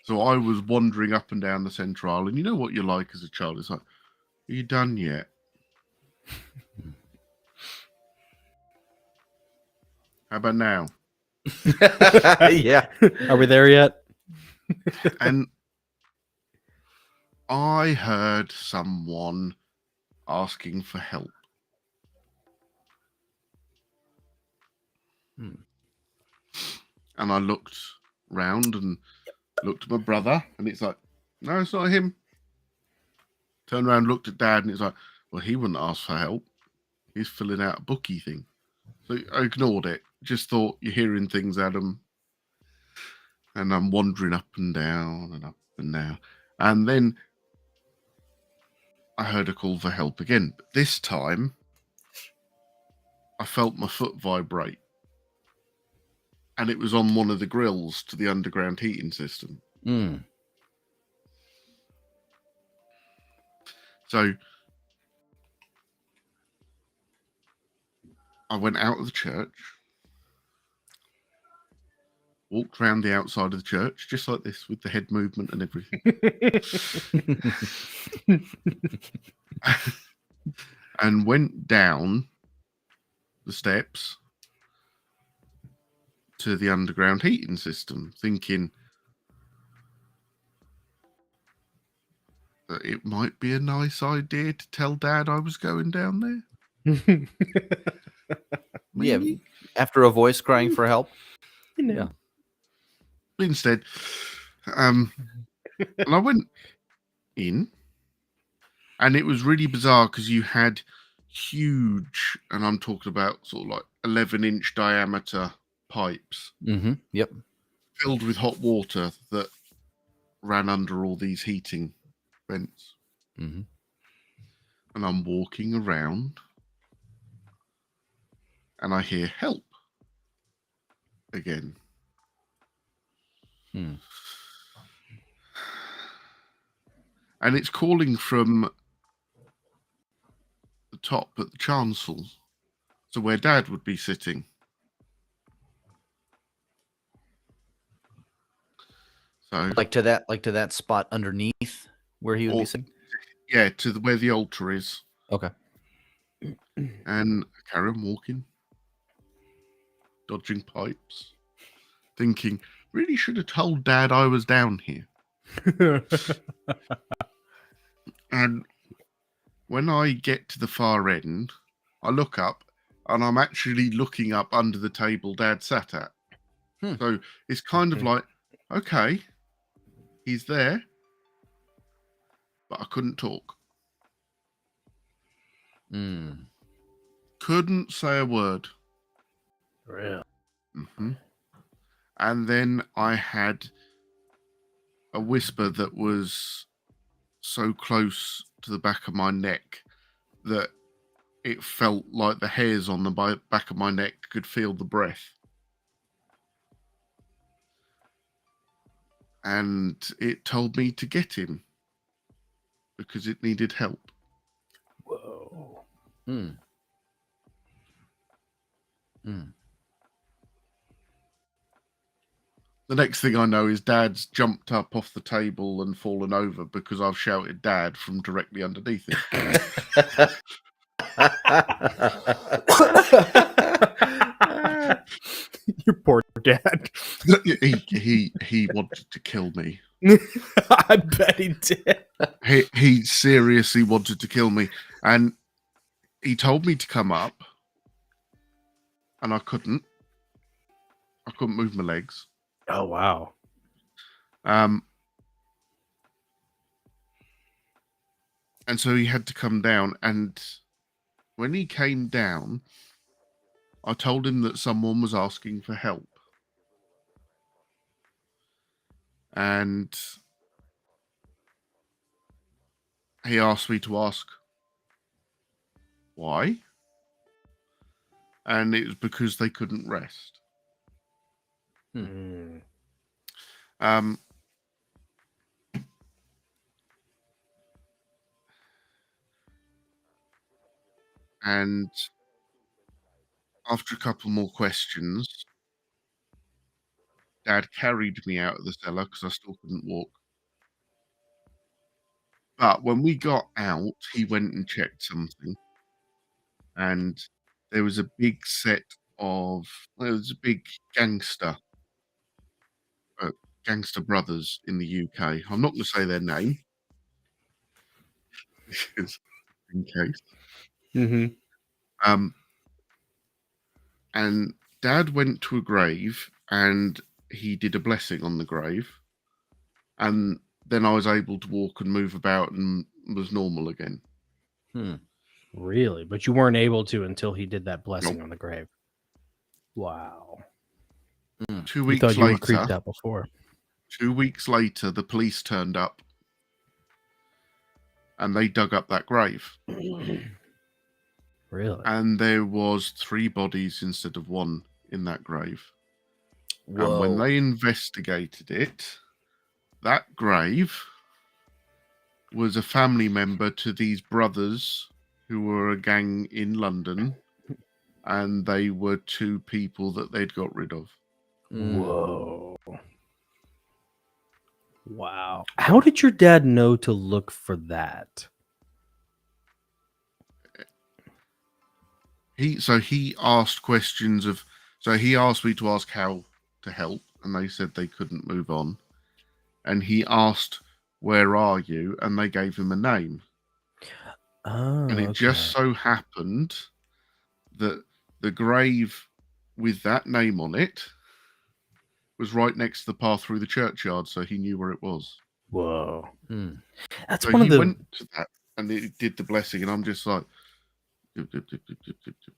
Speaker 3: so I was wandering up and down the centre aisle, and you know what you're like as a child. It's like, are you done yet? How about now?
Speaker 4: Yeah.
Speaker 2: Are we there yet?
Speaker 3: And I heard someone asking for help. And I looked round and looked at my brother, and it's like, no, it's not him. Turned around, looked at Dad, and it's like, well, he wouldn't ask for help. He's filling out a bookie thing. So I ignored it. Just thought, you're hearing things, Adam. And I'm wandering up and down and up and down. And then I heard a call for help again. But this time, I felt my foot vibrate. And it was on one of the grills to the underground heating system.
Speaker 4: Mm.
Speaker 3: So I went out of the church, walked around the outside of the church, just like this, with the head movement and everything. and went down the steps to the underground heating system, thinking that it might be a nice idea to tell Dad I was going down there.
Speaker 4: Yeah,
Speaker 3: Maybe.
Speaker 4: after a voice crying for help.
Speaker 2: You know.
Speaker 4: Yeah.
Speaker 3: But instead, and I went in, and it was really bizarre because you had huge, and I'm talking about sort of like 11-inch diameter pipes
Speaker 4: Mm-hmm. Yep.
Speaker 3: filled with hot water that ran under all these heating vents.
Speaker 4: Mm-hmm.
Speaker 3: And I'm walking around, and I hear help again.
Speaker 4: Hmm.
Speaker 3: And it's calling from the top at the chancel, so where Dad would be sitting. So
Speaker 4: Like to that spot underneath where he would be
Speaker 3: Or-
Speaker 4: sitting.
Speaker 3: yeah, to where the altar is.
Speaker 4: Okay.
Speaker 3: And I carry on walking, dodging pipes, thinking, really should have told Dad I was down here. And when I get to the far end, I look up, and I'm actually looking up under the table Dad sat at.
Speaker 4: Hmm.
Speaker 3: So it's kind of like, okay, he's there, but I couldn't talk.
Speaker 4: Mm.
Speaker 3: Couldn't say a word.
Speaker 2: Really?
Speaker 3: Mm-hmm. And then I had a whisper that was so close to the back of my neck that it felt like the hairs on the back of my neck could feel the breath. And it told me to get him because it needed help.
Speaker 2: Whoa.
Speaker 4: Mm. Mm.
Speaker 3: The next thing I know is Dad's jumped up off the table and fallen over because I've shouted Dad from directly underneath him.
Speaker 2: Your poor dad.
Speaker 3: he wanted to kill me.
Speaker 2: I bet he did.
Speaker 3: He seriously wanted to kill me, and he told me to come up, and I couldn't move my legs.
Speaker 2: Oh wow.
Speaker 3: And so he had to come down, and when he came down, I told him that someone was asking for help. And he asked me to ask why. And it was because they couldn't rest.
Speaker 2: Mm.
Speaker 3: And after a couple more questions, Dad carried me out of the cellar because I still couldn't walk. But when we got out, he went and checked something. And there was a big gangster brothers in the UK. I'm not going to say their name because in case.
Speaker 2: Mm-hmm.
Speaker 3: And Dad went to a grave and he did a blessing on the grave. And then I was able to walk and move about and was normal again.
Speaker 4: Hmm.
Speaker 2: Really? But you weren't able to until he did that blessing
Speaker 3: Nope.
Speaker 2: on the grave. Wow.
Speaker 3: 2
Speaker 2: You
Speaker 3: weeks
Speaker 2: thought you were
Speaker 3: later,
Speaker 2: creeped out before.
Speaker 3: 2 weeks later, the police turned up and they dug up that grave.
Speaker 2: Really?
Speaker 3: And there was 3 bodies instead of 1 in that grave.
Speaker 4: Whoa.
Speaker 3: And when they investigated it, that grave was a family member to these brothers who were a gang in London, and they were 2 people that they'd got rid of.
Speaker 4: Mm.
Speaker 2: Whoa. Wow. How did your dad know to look for that?
Speaker 3: he asked questions of. So he asked me to ask how to help, and they said they couldn't move on. And he asked, "Where are you?" And they gave him a name.
Speaker 2: Oh,
Speaker 3: And it just so happened that the grave with that name on it was right next to the path through the churchyard, so he knew where it was.
Speaker 2: Whoa. That's
Speaker 3: So
Speaker 2: one
Speaker 3: he
Speaker 2: of the.
Speaker 3: went to that and he did the blessing, and I'm just like, dip, dip, dip, dip, dip, dip, dip.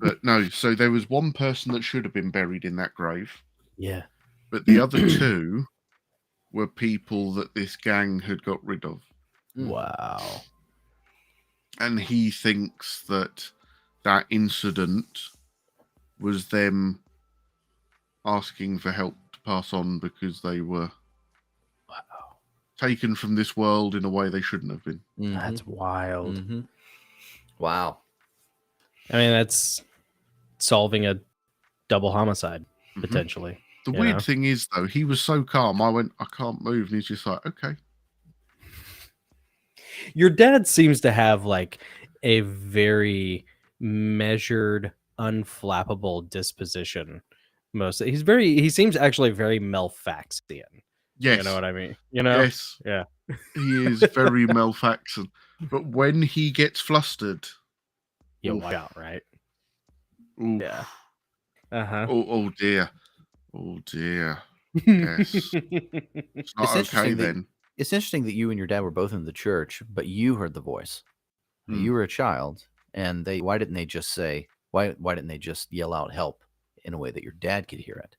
Speaker 3: But no, so there was one person that should have been buried in that grave,
Speaker 2: Yeah.
Speaker 3: but the other two were people that this gang had got rid of.
Speaker 2: Wow.
Speaker 3: And he thinks that that incident was them asking for help to pass on because they were taken from this world in a way they shouldn't have been.
Speaker 2: That's wild.
Speaker 4: Wow.
Speaker 2: I mean, that's solving a double homicide, potentially.
Speaker 3: The
Speaker 2: you
Speaker 3: weird
Speaker 2: know?
Speaker 3: thing is, though, he was so calm. I went, I can't move. And he's just like, okay.
Speaker 2: Your dad seems to have like a very measured, unflappable disposition. He seems actually very Melfaxian.
Speaker 3: Yes.
Speaker 2: You know what I mean? You know?
Speaker 3: Yes.
Speaker 2: Yeah.
Speaker 3: He is very Melfaxian. But when he gets flustered,
Speaker 2: You
Speaker 3: oof.
Speaker 2: watch out, right?
Speaker 3: Oof.
Speaker 2: Yeah. Uh-huh.
Speaker 3: Oh dear. Oh dear. Yes. It's not okay then.
Speaker 4: It's interesting that you and your dad were both in the church, but you heard the voice. You were a child, and why didn't they just say, why didn't they just yell out help in a way that your dad could hear it?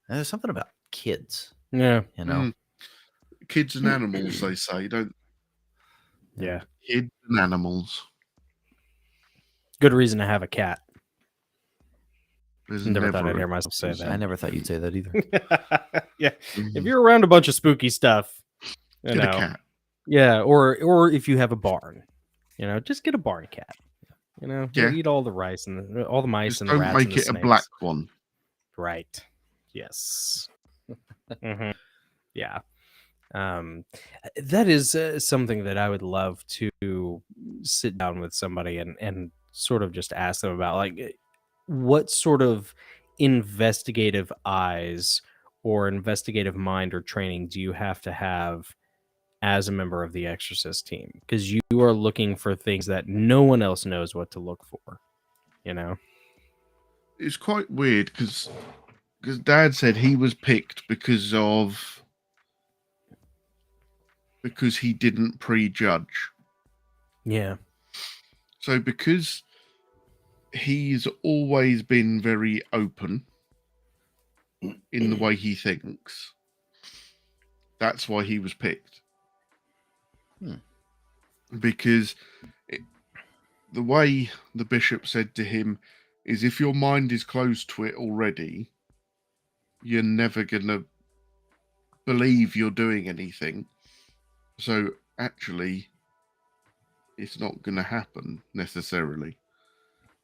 Speaker 4: And there's something about kids,
Speaker 2: Yeah.
Speaker 4: you know.
Speaker 3: Kids and animals, they say, don't.
Speaker 2: Yeah.
Speaker 3: Kids and animals.
Speaker 2: Good reason to have a cat.
Speaker 3: There's
Speaker 2: Never thought
Speaker 3: never
Speaker 2: I'd
Speaker 3: a
Speaker 2: hear myself say
Speaker 3: reason.
Speaker 4: I
Speaker 2: that.
Speaker 4: never thought you'd say that either.
Speaker 2: Yeah. If you're around a bunch of spooky stuff, you
Speaker 3: Get
Speaker 2: know.
Speaker 3: a cat.
Speaker 2: Yeah, or if you have a barn, you know, just get a barn cat. You know,
Speaker 3: Yeah.
Speaker 2: you'll eat all the rice and all the mice
Speaker 3: Just
Speaker 2: and the
Speaker 3: don't
Speaker 2: rats
Speaker 3: make
Speaker 2: and the
Speaker 3: it a
Speaker 2: snakes.
Speaker 3: black one.
Speaker 2: Right. Yes. Mhm. Yeah. That is something that I would love to sit down with somebody and sort of just ask them about, like, what sort of investigative eyes or investigative mind or training do you have to have as a member of the Exorcist team? Because you are looking for things that no one else knows what to look for, you know?
Speaker 3: It's quite weird because Dad said he was picked because he didn't prejudge.
Speaker 2: Yeah.
Speaker 3: So because he's always been very open in the way he thinks, that's why he was picked. Because the way the bishop said to him is, if your mind is closed to it already, you're never going to believe you're doing anything. So actually, it's not going to happen necessarily.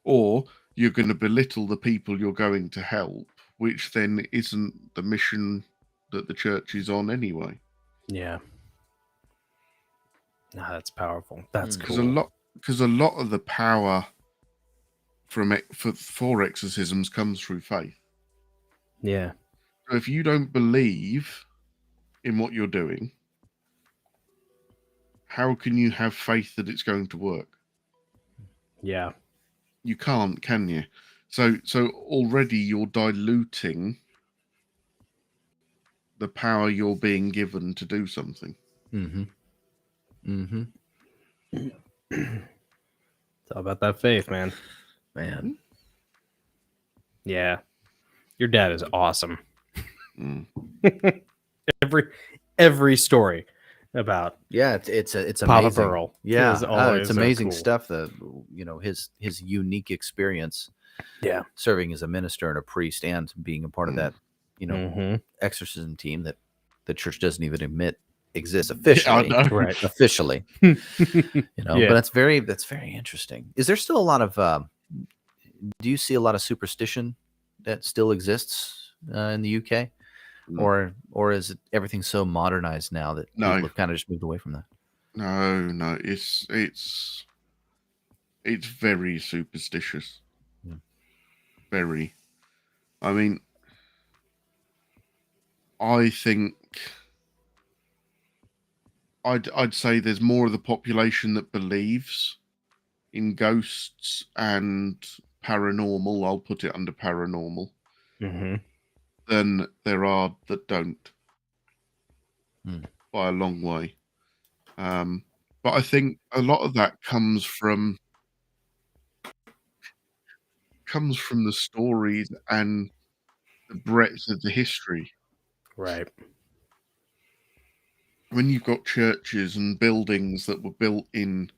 Speaker 3: Or you're going to belittle the people you're going to help, which then isn't the mission that the church is on anyway.
Speaker 2: Yeah. No, that's powerful. That's
Speaker 3: Because
Speaker 2: cool.
Speaker 3: a lot of the power for exorcisms comes through faith.
Speaker 2: Yeah.
Speaker 3: So if you don't believe in what you're doing, how can you have faith that it's going to work?
Speaker 2: Yeah.
Speaker 3: You can't, can you? So already you're diluting the power you're being given to do something.
Speaker 2: It's all about that faith, man. Yeah. Your dad is awesome. Every story about
Speaker 4: it's
Speaker 2: Papa
Speaker 4: amazing.
Speaker 2: Burl.
Speaker 4: Yeah,
Speaker 2: is always
Speaker 4: it's
Speaker 2: so
Speaker 4: amazing
Speaker 2: cool.
Speaker 4: stuff. His unique experience, serving as a minister and a priest, and being a part of that, exorcism team that the church doesn't even admit exists officially.
Speaker 3: Yeah, I know.
Speaker 2: Right.
Speaker 4: Officially, but that's very interesting. Is there still a lot of? Do you see a lot of superstition that still exists in the UK? Or is it everything so modernized now that people have kind of just moved away from that?
Speaker 3: No, it's very superstitious.
Speaker 4: Hmm.
Speaker 3: Very. I mean, I think I'd say there's more of the population that believes in ghosts and paranormal. I'll put it under paranormal
Speaker 2: Mm-hmm.
Speaker 3: than there are that don't,
Speaker 4: Hmm.
Speaker 3: by a long way. But I think a lot of that comes from the stories and the breadth of the history.
Speaker 2: Right.
Speaker 3: When you've got churches and buildings that were built in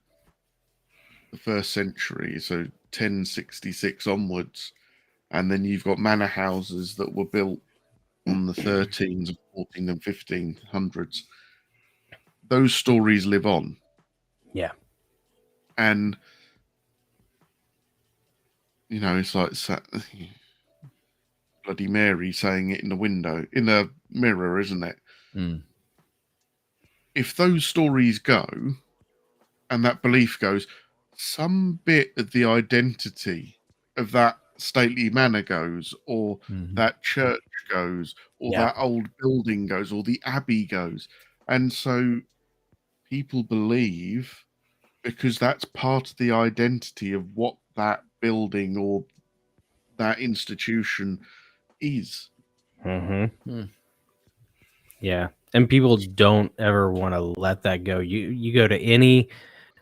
Speaker 3: the first century, so 1066 onwards, and then you've got manor houses that were built on the 13s, 14, and 1500s, those stories live on.
Speaker 2: Yeah.
Speaker 3: And, you know, it's like Bloody Mary saying it in the mirror, isn't it?
Speaker 4: Hmm.
Speaker 3: If those stories go and that belief goes, some bit of the identity of that stately manor goes, or
Speaker 4: Mhm.
Speaker 3: that church goes, or
Speaker 2: Yeah.
Speaker 3: that old building goes, or the abbey goes. And so people believe because that's part of the identity of what that building or that institution is.
Speaker 2: Mm-hmm.
Speaker 4: Hmm.
Speaker 2: Yeah. And people don't ever want to let that go. You go to any,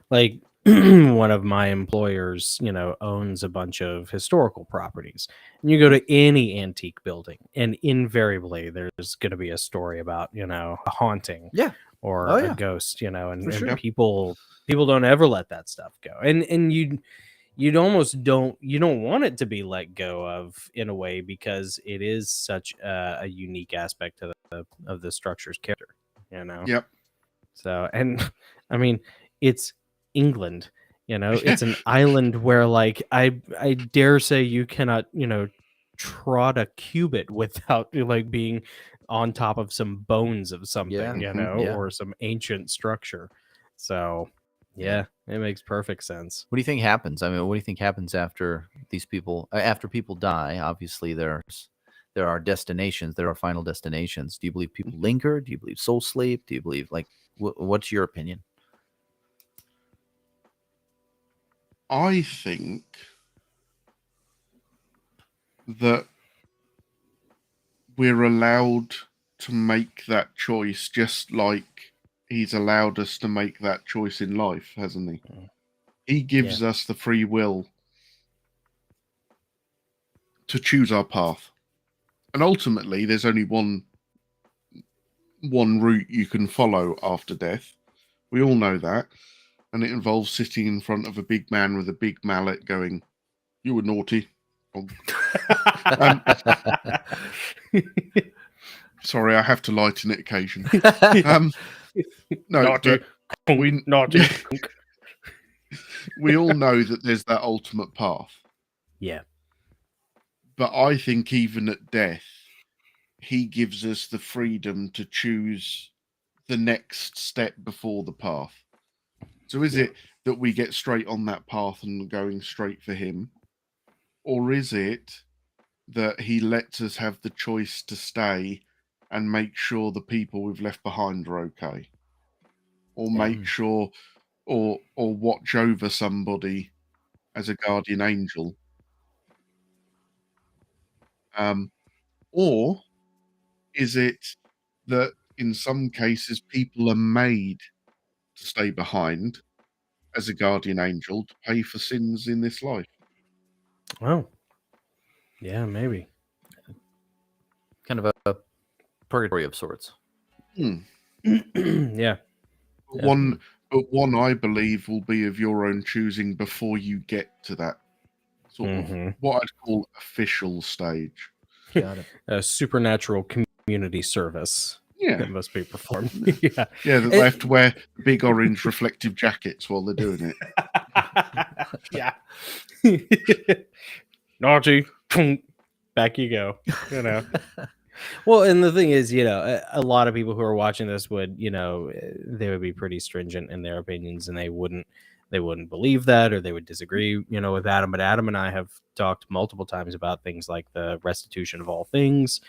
Speaker 2: like, one of my employers, owns a bunch of historical properties. And you go to any antique building, and invariably there's going to be a story about, a haunting
Speaker 4: Yeah.
Speaker 2: or
Speaker 4: Oh,
Speaker 2: a
Speaker 4: yeah.
Speaker 2: ghost, and,
Speaker 4: For sure.
Speaker 2: people don't ever let that stuff go. And you'd almost don't want it to be let go of, in a way, because it is such a unique aspect of the structure's character,
Speaker 3: Yep.
Speaker 2: so. And I mean, it's England, it's
Speaker 3: Yeah.
Speaker 2: an island where, like, I dare say you cannot, trot a cubit without, like, being on top of some bones of something,
Speaker 4: Yeah.
Speaker 3: Mhm.
Speaker 2: or some ancient structure. So yeah, it makes perfect sense.
Speaker 4: What do you think happens? I mean, what do you think happens after these people, after people die? Obviously, there are destinations, there are final destinations. Do you believe people linger? Do you believe soul sleep? Do you believe, like, what's your opinion?
Speaker 3: I think that we're allowed to make that choice, just like he's allowed us to make that choice in life, hasn't he? He gives us the free will to choose our path. And ultimately, there's only one route you can follow after death. We all know that. And it involves sitting in front of a big man with a big mallet going, "You were naughty." Sorry, I have to lighten it occasionally. No,
Speaker 2: Naughty,
Speaker 3: but we
Speaker 2: naughty.
Speaker 3: we all know that there's that ultimate path.
Speaker 2: Yeah.
Speaker 3: But I think even at death, he gives us the freedom to choose the next step before the path. So is it that we get straight on that path and going straight for him? Or is it that he lets us have the choice to stay and make sure the people we've left behind are okay? Or make sure, or watch over somebody as a guardian angel? Or is it that in some cases people are made to stay behind as a guardian angel to pay for sins in this life?
Speaker 2: Oh, yeah, maybe.
Speaker 4: Kind of a purgatory of sorts.
Speaker 2: Yeah.
Speaker 3: But one I believe will be of your own choosing before you get to that sort of what I'd call official stage.
Speaker 4: Got it.
Speaker 2: A supernatural community service
Speaker 3: Yeah.
Speaker 2: that must be performed.
Speaker 3: Yeah, that they have to wear big orange reflective jackets while they're doing it.
Speaker 2: Yeah. Naughty. Back you go. Well, and the thing is, a lot of people who are watching this would, they would be pretty stringent in their opinions, and they wouldn't believe that, or they would disagree, with Adam. But Adam and I have talked multiple times about things like the restitution of all things,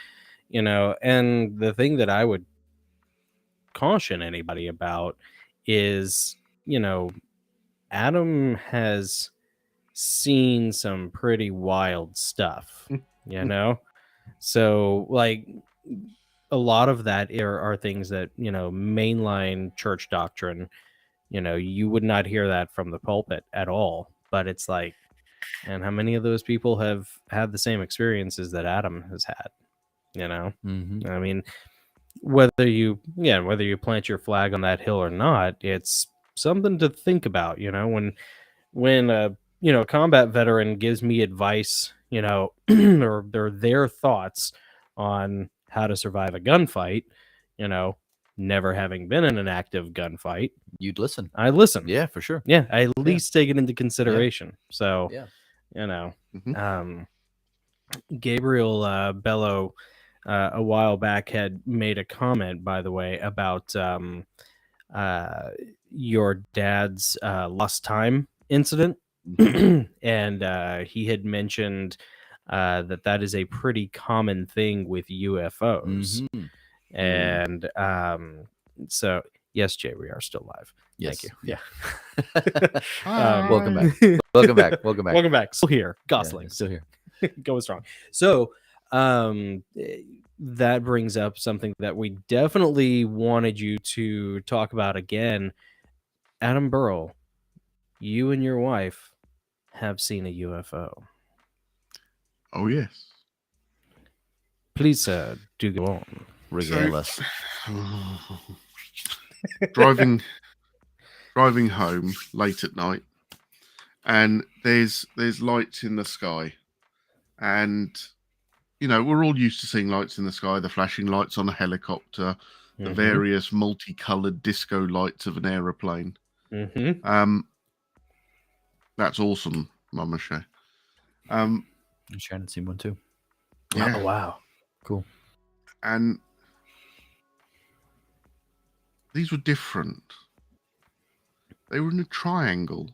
Speaker 2: and the thing that I would caution anybody about is, Adam has seen some pretty wild stuff, so like a lot of that are things that, mainline church doctrine, you would not hear that from the pulpit at all. But it's like, and how many of those people have had the same experiences that Adam has had?
Speaker 4: Mhm.
Speaker 2: I mean, whether you plant your flag on that hill or not, it's something to think about. When a combat veteran gives me advice, or their thoughts on how to survive a gunfight, never having been in an active gunfight,
Speaker 4: You'd listen.
Speaker 2: I listen.
Speaker 4: Yeah, for sure.
Speaker 2: Yeah, I at least take it into consideration. So,
Speaker 4: Yeah.
Speaker 3: Mhm.
Speaker 2: Gabriel Bello a while back had made a comment, by the way, about your dad's lost time incident. And he had mentioned that is a pretty common thing with UFOs.
Speaker 4: Mhm.
Speaker 2: And so, yes, Jay, we are still live.
Speaker 4: Yes.
Speaker 2: Thank you.
Speaker 4: Yeah. Welcome back. Welcome back. Welcome back.
Speaker 2: Welcome back. Still here.
Speaker 4: Yeah,
Speaker 2: Goslings.
Speaker 4: still here.
Speaker 2: Going strong. So that brings up something that we definitely wanted you to talk about again. Adam Burrell, you and your wife have seen a UFO.
Speaker 3: Oh yes.
Speaker 2: Please, sir, do go on.
Speaker 4: Regale us.
Speaker 3: driving home late at night, and there's lights in the sky, and we're all used to seeing lights in the sky, the flashing lights on a helicopter, the various multicolored disco lights of an aeroplane. That's awesome, Mama Shay.
Speaker 4: Shannon's seen one too.
Speaker 3: Yeah.
Speaker 2: Oh, wow.
Speaker 4: Cool.
Speaker 3: And these were different. They were in a triangle.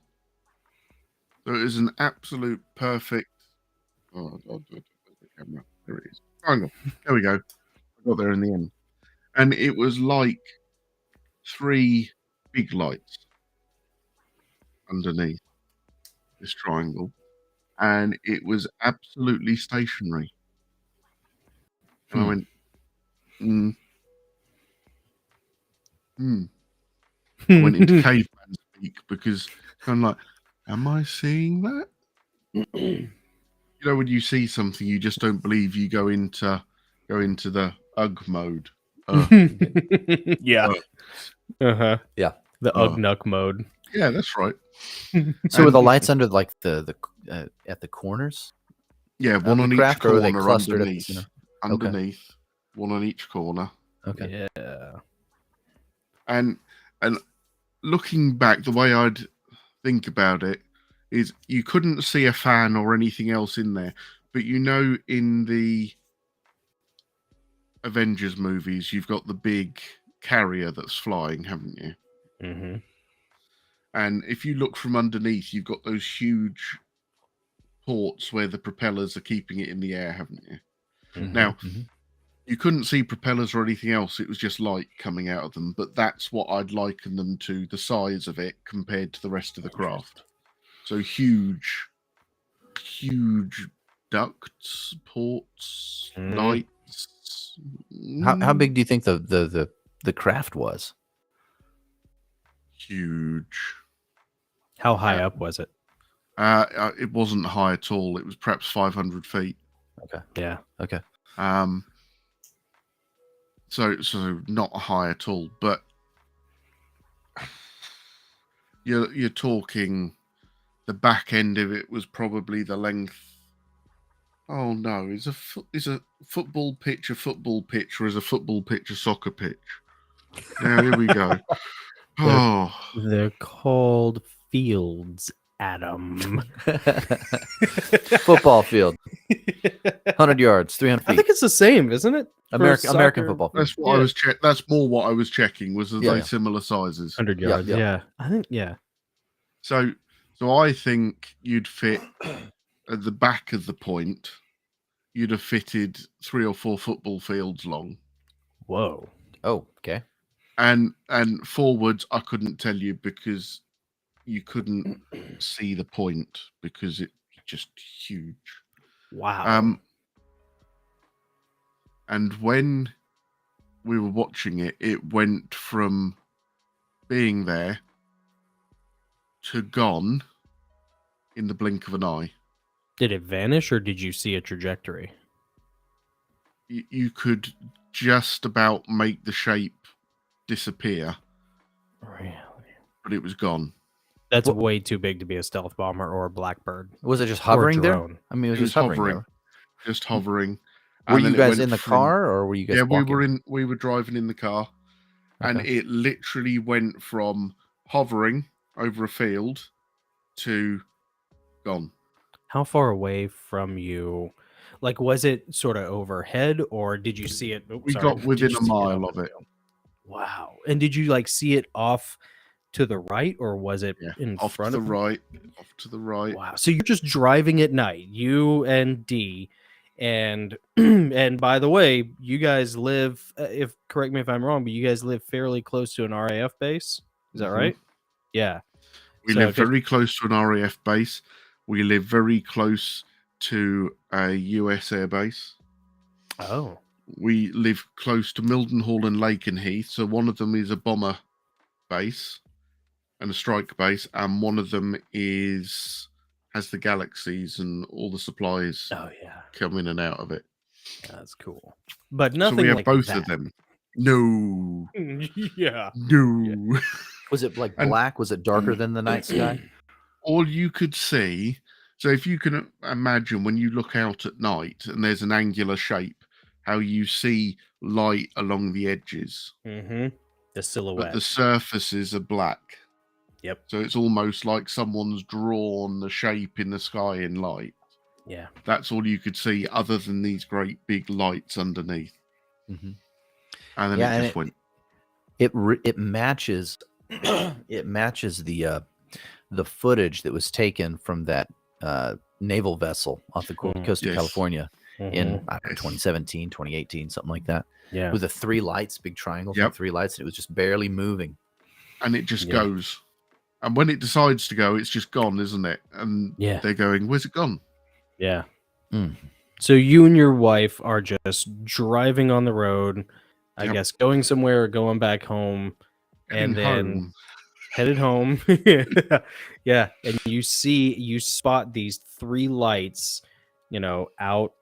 Speaker 3: So it was an absolute perfect. Oh, I'll do it with the camera. There it is. Triangle. There we go. I got there in the end. And it was like 3 big lights underneath this triangle. And it was absolutely stationary. And I went, I went into caveman speak, because I'm like, am I seeing that? When you see something you just don't believe, you go into the UG mode.
Speaker 2: Yeah.
Speaker 4: Yeah.
Speaker 2: The Ugnuk mode.
Speaker 3: Yeah, that's right.
Speaker 4: So were the lights under like the at the corners?
Speaker 3: Yeah, one on each
Speaker 4: craft, or are they
Speaker 3: corner
Speaker 4: clustered at the
Speaker 3: underneath.
Speaker 4: center?
Speaker 3: Underneath, one on each corner.
Speaker 4: Okay.
Speaker 2: Yeah.
Speaker 3: And looking back, the way I'd think about it is you couldn't see a fan or anything else in there, but in the Avengers movies, you've got the big carrier that's flying, haven't you?
Speaker 2: Mm-hmm.
Speaker 3: And if you look from underneath, you've got those huge ports where the propellers are keeping it in the air, haven't you?
Speaker 2: Mm-hmm.
Speaker 3: Now, you couldn't see propellers or anything else. It was just light coming out of them. But that's what I'd liken them to, the size of it compared to the rest of the craft. So huge ducts, ports, lights.
Speaker 4: How big do you think the craft was?
Speaker 3: Huge.
Speaker 2: How high up was it?
Speaker 3: It wasn't high at all. It was perhaps 500 feet.
Speaker 4: Okay.
Speaker 2: Yeah.
Speaker 4: Okay.
Speaker 3: So not high at all, but you're talking the back end of it was probably the length. Oh no, is a football pitch a football pitch, or is a football pitch a soccer pitch? Now here we go.
Speaker 2: They're called fields, Adam.
Speaker 4: Football field. 100 yards, 300
Speaker 2: I
Speaker 4: feet.
Speaker 2: think it's the same, isn't it? For
Speaker 4: American
Speaker 2: soccer?
Speaker 4: football field.
Speaker 3: That's what I was That's more what I was checking. Was are
Speaker 4: Yeah,
Speaker 3: they
Speaker 4: yeah.
Speaker 3: similar sizes?
Speaker 2: 100
Speaker 4: Yeah,
Speaker 2: yards.
Speaker 4: yeah.
Speaker 2: Yeah. I think, yeah.
Speaker 3: So I think you'd fit at the back of the point. You'd have fitted 3 or 4 football fields long.
Speaker 2: Whoa.
Speaker 4: Oh, okay.
Speaker 3: And forwards, I couldn't tell you because you couldn't see the point because it's just huge.
Speaker 2: Wow.
Speaker 3: And when we were watching it, it went from being there to gone in the blink of an eye.
Speaker 2: Did it vanish or did you see a trajectory?
Speaker 3: You could just about make the shape disappear,
Speaker 2: Really?
Speaker 3: but it was gone.
Speaker 2: That's way too big to be a stealth bomber or a blackbird.
Speaker 4: Was it just hovering there?
Speaker 2: drone.
Speaker 4: I mean, it was
Speaker 3: It
Speaker 4: just
Speaker 3: was
Speaker 4: hovering.
Speaker 3: hovering.
Speaker 4: There.
Speaker 3: Just hovering.
Speaker 4: Were
Speaker 3: And then
Speaker 4: you
Speaker 3: it
Speaker 4: guys
Speaker 3: went
Speaker 4: in the
Speaker 3: from-
Speaker 4: car, or were you guys
Speaker 3: Yeah,
Speaker 4: walking?
Speaker 3: we were driving in the car, and
Speaker 4: Okay.
Speaker 3: it literally went from hovering over a field to gone.
Speaker 2: How far away from you? Like, was it sort of overhead or did you see it?
Speaker 3: We got within a mile of it.
Speaker 2: Wow. And did you like see it off to the right or was it
Speaker 3: Yeah,
Speaker 2: in
Speaker 3: off
Speaker 2: front
Speaker 3: to
Speaker 2: of
Speaker 3: the
Speaker 2: you?
Speaker 3: right, off to the right.
Speaker 2: Wow. So you're just driving at night, you and D. And and by the way, you guys live, if correct me if I'm wrong, but you guys live fairly close to an RAF base. Is that
Speaker 3: Mhm.
Speaker 2: right? Yeah.
Speaker 3: We
Speaker 2: So
Speaker 3: live
Speaker 2: just-
Speaker 3: very close to an RAF base. We live very close to a US air base.
Speaker 2: Oh.
Speaker 3: We live close to Mildenhall and Lakenheath. So one of them is a bomber base and a strike base, and one of them has the galaxies and all the supplies
Speaker 2: Oh yeah.
Speaker 3: come in and out of it.
Speaker 2: That's cool. But
Speaker 3: So
Speaker 2: nothing
Speaker 3: we have
Speaker 2: like
Speaker 3: both
Speaker 2: that.
Speaker 3: of them. No,
Speaker 2: Yeah.
Speaker 3: no.
Speaker 4: Was it like
Speaker 3: And-
Speaker 4: black? Was it darker than the night sky?
Speaker 3: All you could see. So if you can imagine when you look out at night and there's an angular shape, how you see light along the edges,
Speaker 2: Mm-hmm. The
Speaker 3: but
Speaker 2: silhouette.
Speaker 3: the surfaces are black.
Speaker 2: Yep.
Speaker 3: So it's almost like someone's drawn the shape in the sky in light.
Speaker 2: Yeah.
Speaker 3: That's all you could see, other than these great big lights underneath.
Speaker 4: Mm-hmm.
Speaker 3: And then
Speaker 4: Yeah,
Speaker 3: it
Speaker 4: and
Speaker 3: just went.
Speaker 4: It matches it matches the footage that was taken from that naval vessel off the coast of
Speaker 3: Yes.
Speaker 4: California in
Speaker 2: Mhm.
Speaker 4: I don't know, 2017, 2018, something like that.
Speaker 2: Yeah.
Speaker 4: With the 3 lights, big triangles,
Speaker 3: Yep.
Speaker 4: with 3 lights, and it was just barely moving.
Speaker 3: And it just
Speaker 2: Yeah.
Speaker 3: goes. And when it decides to go, it's just gone, isn't it? And
Speaker 2: Yeah.
Speaker 3: they're going, where's it gone?
Speaker 2: Yeah.
Speaker 4: Mm.
Speaker 2: So you and your wife are just driving on the road, I
Speaker 3: Yep.
Speaker 2: guess going somewhere or going back home, and
Speaker 3: Heading
Speaker 2: then
Speaker 3: home.
Speaker 2: headed home. Yeah. And you spot these 3 lights, out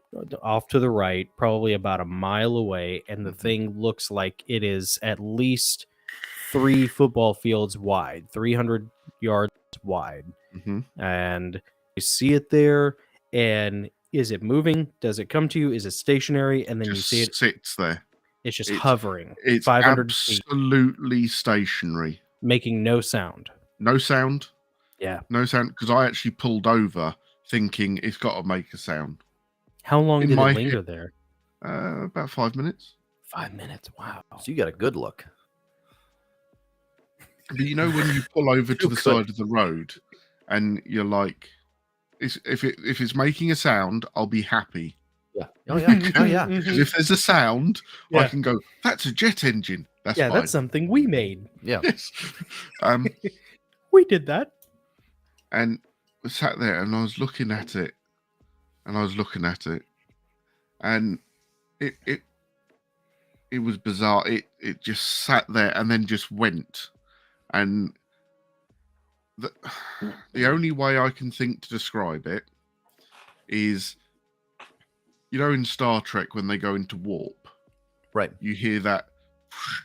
Speaker 2: off to the right, probably about a mile away, and the
Speaker 3: Mhm.
Speaker 2: thing looks like it is at least 3 football fields wide, 300 yards wide.
Speaker 3: hmm
Speaker 2: And you see it there, and is it moving? Does it come to you? Is it stationary? And then you
Speaker 3: Just
Speaker 2: see it,
Speaker 3: sits there.
Speaker 2: it's just
Speaker 3: it's-
Speaker 2: hovering
Speaker 3: It's
Speaker 2: 500 feet,
Speaker 3: absolutely stationary.
Speaker 2: making no sound.
Speaker 3: No sound.
Speaker 2: Yeah.
Speaker 3: No sound. Because I actually pulled over thinking it's got to make a sound.
Speaker 2: How long
Speaker 3: In
Speaker 2: did
Speaker 3: my
Speaker 2: it linger there?
Speaker 3: About 5 minutes.
Speaker 2: 5 minutes. Wow.
Speaker 4: So you got a good look.
Speaker 3: But you know when you pull over to
Speaker 4: Feel
Speaker 3: the
Speaker 4: good.
Speaker 3: side of the road and you're like, if it's making a sound, I'll be happy.
Speaker 4: Yeah. Oh yeah. Oh yeah.
Speaker 3: Because if there's a sound, I
Speaker 2: Yeah.
Speaker 3: can go, that's a jet engine. That's
Speaker 2: Yeah,
Speaker 3: fine.
Speaker 2: that's something we made.
Speaker 4: Yeah.
Speaker 3: Yes.
Speaker 2: We did that.
Speaker 3: And I sat there and I was looking at it. And I was looking at it. And it was bizarre. It just sat there and then just went. And the only way I can think to describe it is, in Star Trek when they go into warp,
Speaker 4: Right.
Speaker 3: you hear that,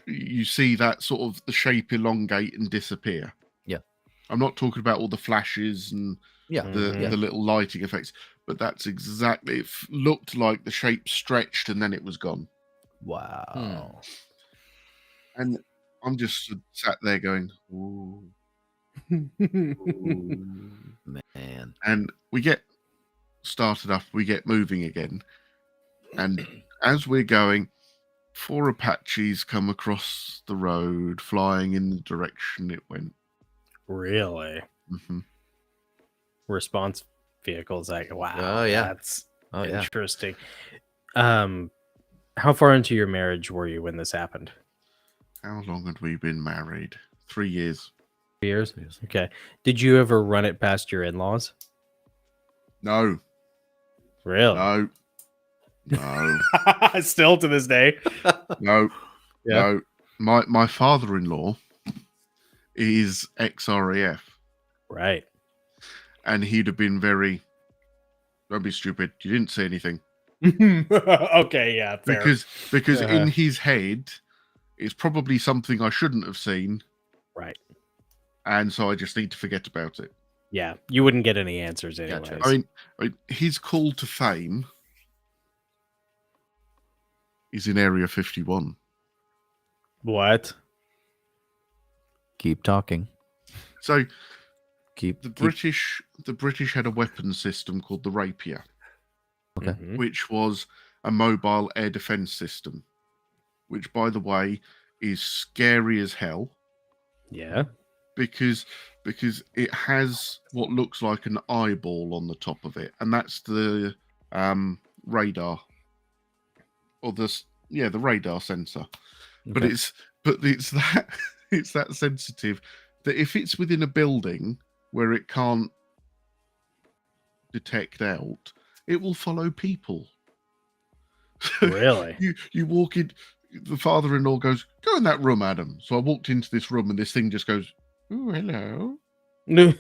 Speaker 3: you see that sort of the shape elongate and disappear.
Speaker 4: Yeah.
Speaker 3: I'm not talking about all the flashes and
Speaker 4: Yeah.
Speaker 2: Mhm.
Speaker 3: the little lighting effects, but that's exactly, it looked like the shape stretched and then it was gone.
Speaker 2: Wow.
Speaker 3: And I'm just sat there going, ooh, ooh.
Speaker 4: Man.
Speaker 3: And we get started up, we get moving again. And as we're going, 4 Apaches come across the road, flying in the direction it went.
Speaker 2: Really?
Speaker 3: Mm-hmm.
Speaker 2: Response vehicles. Like, wow.
Speaker 4: Oh, yeah.
Speaker 2: That's
Speaker 4: Oh, yeah.
Speaker 2: interesting. How far into your marriage were you when this happened?
Speaker 3: How long had we been married? 3 years.
Speaker 2: 3 years? Okay. Did you ever run it past your in-laws?
Speaker 3: No.
Speaker 2: Really?
Speaker 3: No.
Speaker 2: Still to this day?
Speaker 3: No.
Speaker 2: Yeah.
Speaker 3: No. My father-in-law is ex-RAF.
Speaker 2: Right.
Speaker 3: And he'd have been very, don't be stupid. You didn't say anything.
Speaker 2: Okay, yeah, fair.
Speaker 3: Because in his head, it's probably something I shouldn't have seen.
Speaker 2: Right.
Speaker 3: And so I just need to forget about it.
Speaker 2: Yeah, you wouldn't get any answers anyways.
Speaker 4: Gotcha.
Speaker 3: I mean, his call to fame is in Area 51.
Speaker 2: What?
Speaker 4: Keep talking.
Speaker 3: So
Speaker 4: Keep
Speaker 3: the British had a weapon system called the Rapier,
Speaker 4: Okay.
Speaker 2: Mhm.
Speaker 3: which was a mobile air defense system, which, by the way, is scary as hell
Speaker 2: Yeah.
Speaker 3: because it has what looks like an eyeball on the top of it, and that's the radar, or the radar sensor. But
Speaker 4: Okay.
Speaker 3: it's that it's that sensitive that if it's within a building where it can't detect out, it will follow people.
Speaker 2: Really?
Speaker 3: You walk in, the father-in-law goes, "Go in that room, Adam." So I walked into this room and this thing just goes, "Oh, hello."
Speaker 2: No.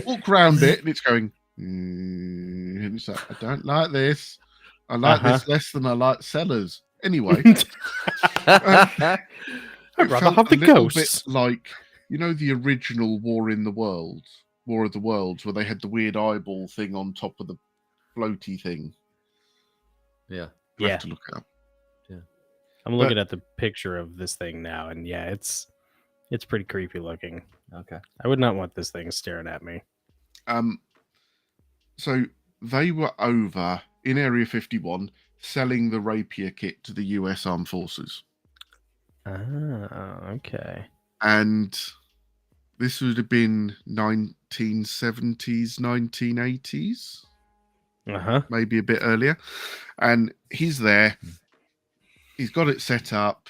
Speaker 3: Walk round it and it's going, and it's like, "I don't like this. I like this less than I like Sellers." Anyway,
Speaker 2: I'd rather
Speaker 3: felt
Speaker 2: have
Speaker 3: a
Speaker 2: the
Speaker 3: little bit
Speaker 2: ghosts.
Speaker 3: like, you know, the original War of the Worlds, where they had the weird eyeball thing on top of the floaty thing.
Speaker 4: Yeah.
Speaker 3: I have
Speaker 2: Yeah.
Speaker 3: to look it up.
Speaker 2: I'm looking at the picture of this thing now, and yeah, it's pretty creepy looking.
Speaker 4: Okay.
Speaker 2: I would not want this thing staring at me.
Speaker 3: So they were over in Area 51 selling the Rapier kit to the US Armed Forces.
Speaker 2: Ah, okay.
Speaker 3: And this would have been 1970s, 1980s, maybe a bit earlier. And he's there. He's got it set up,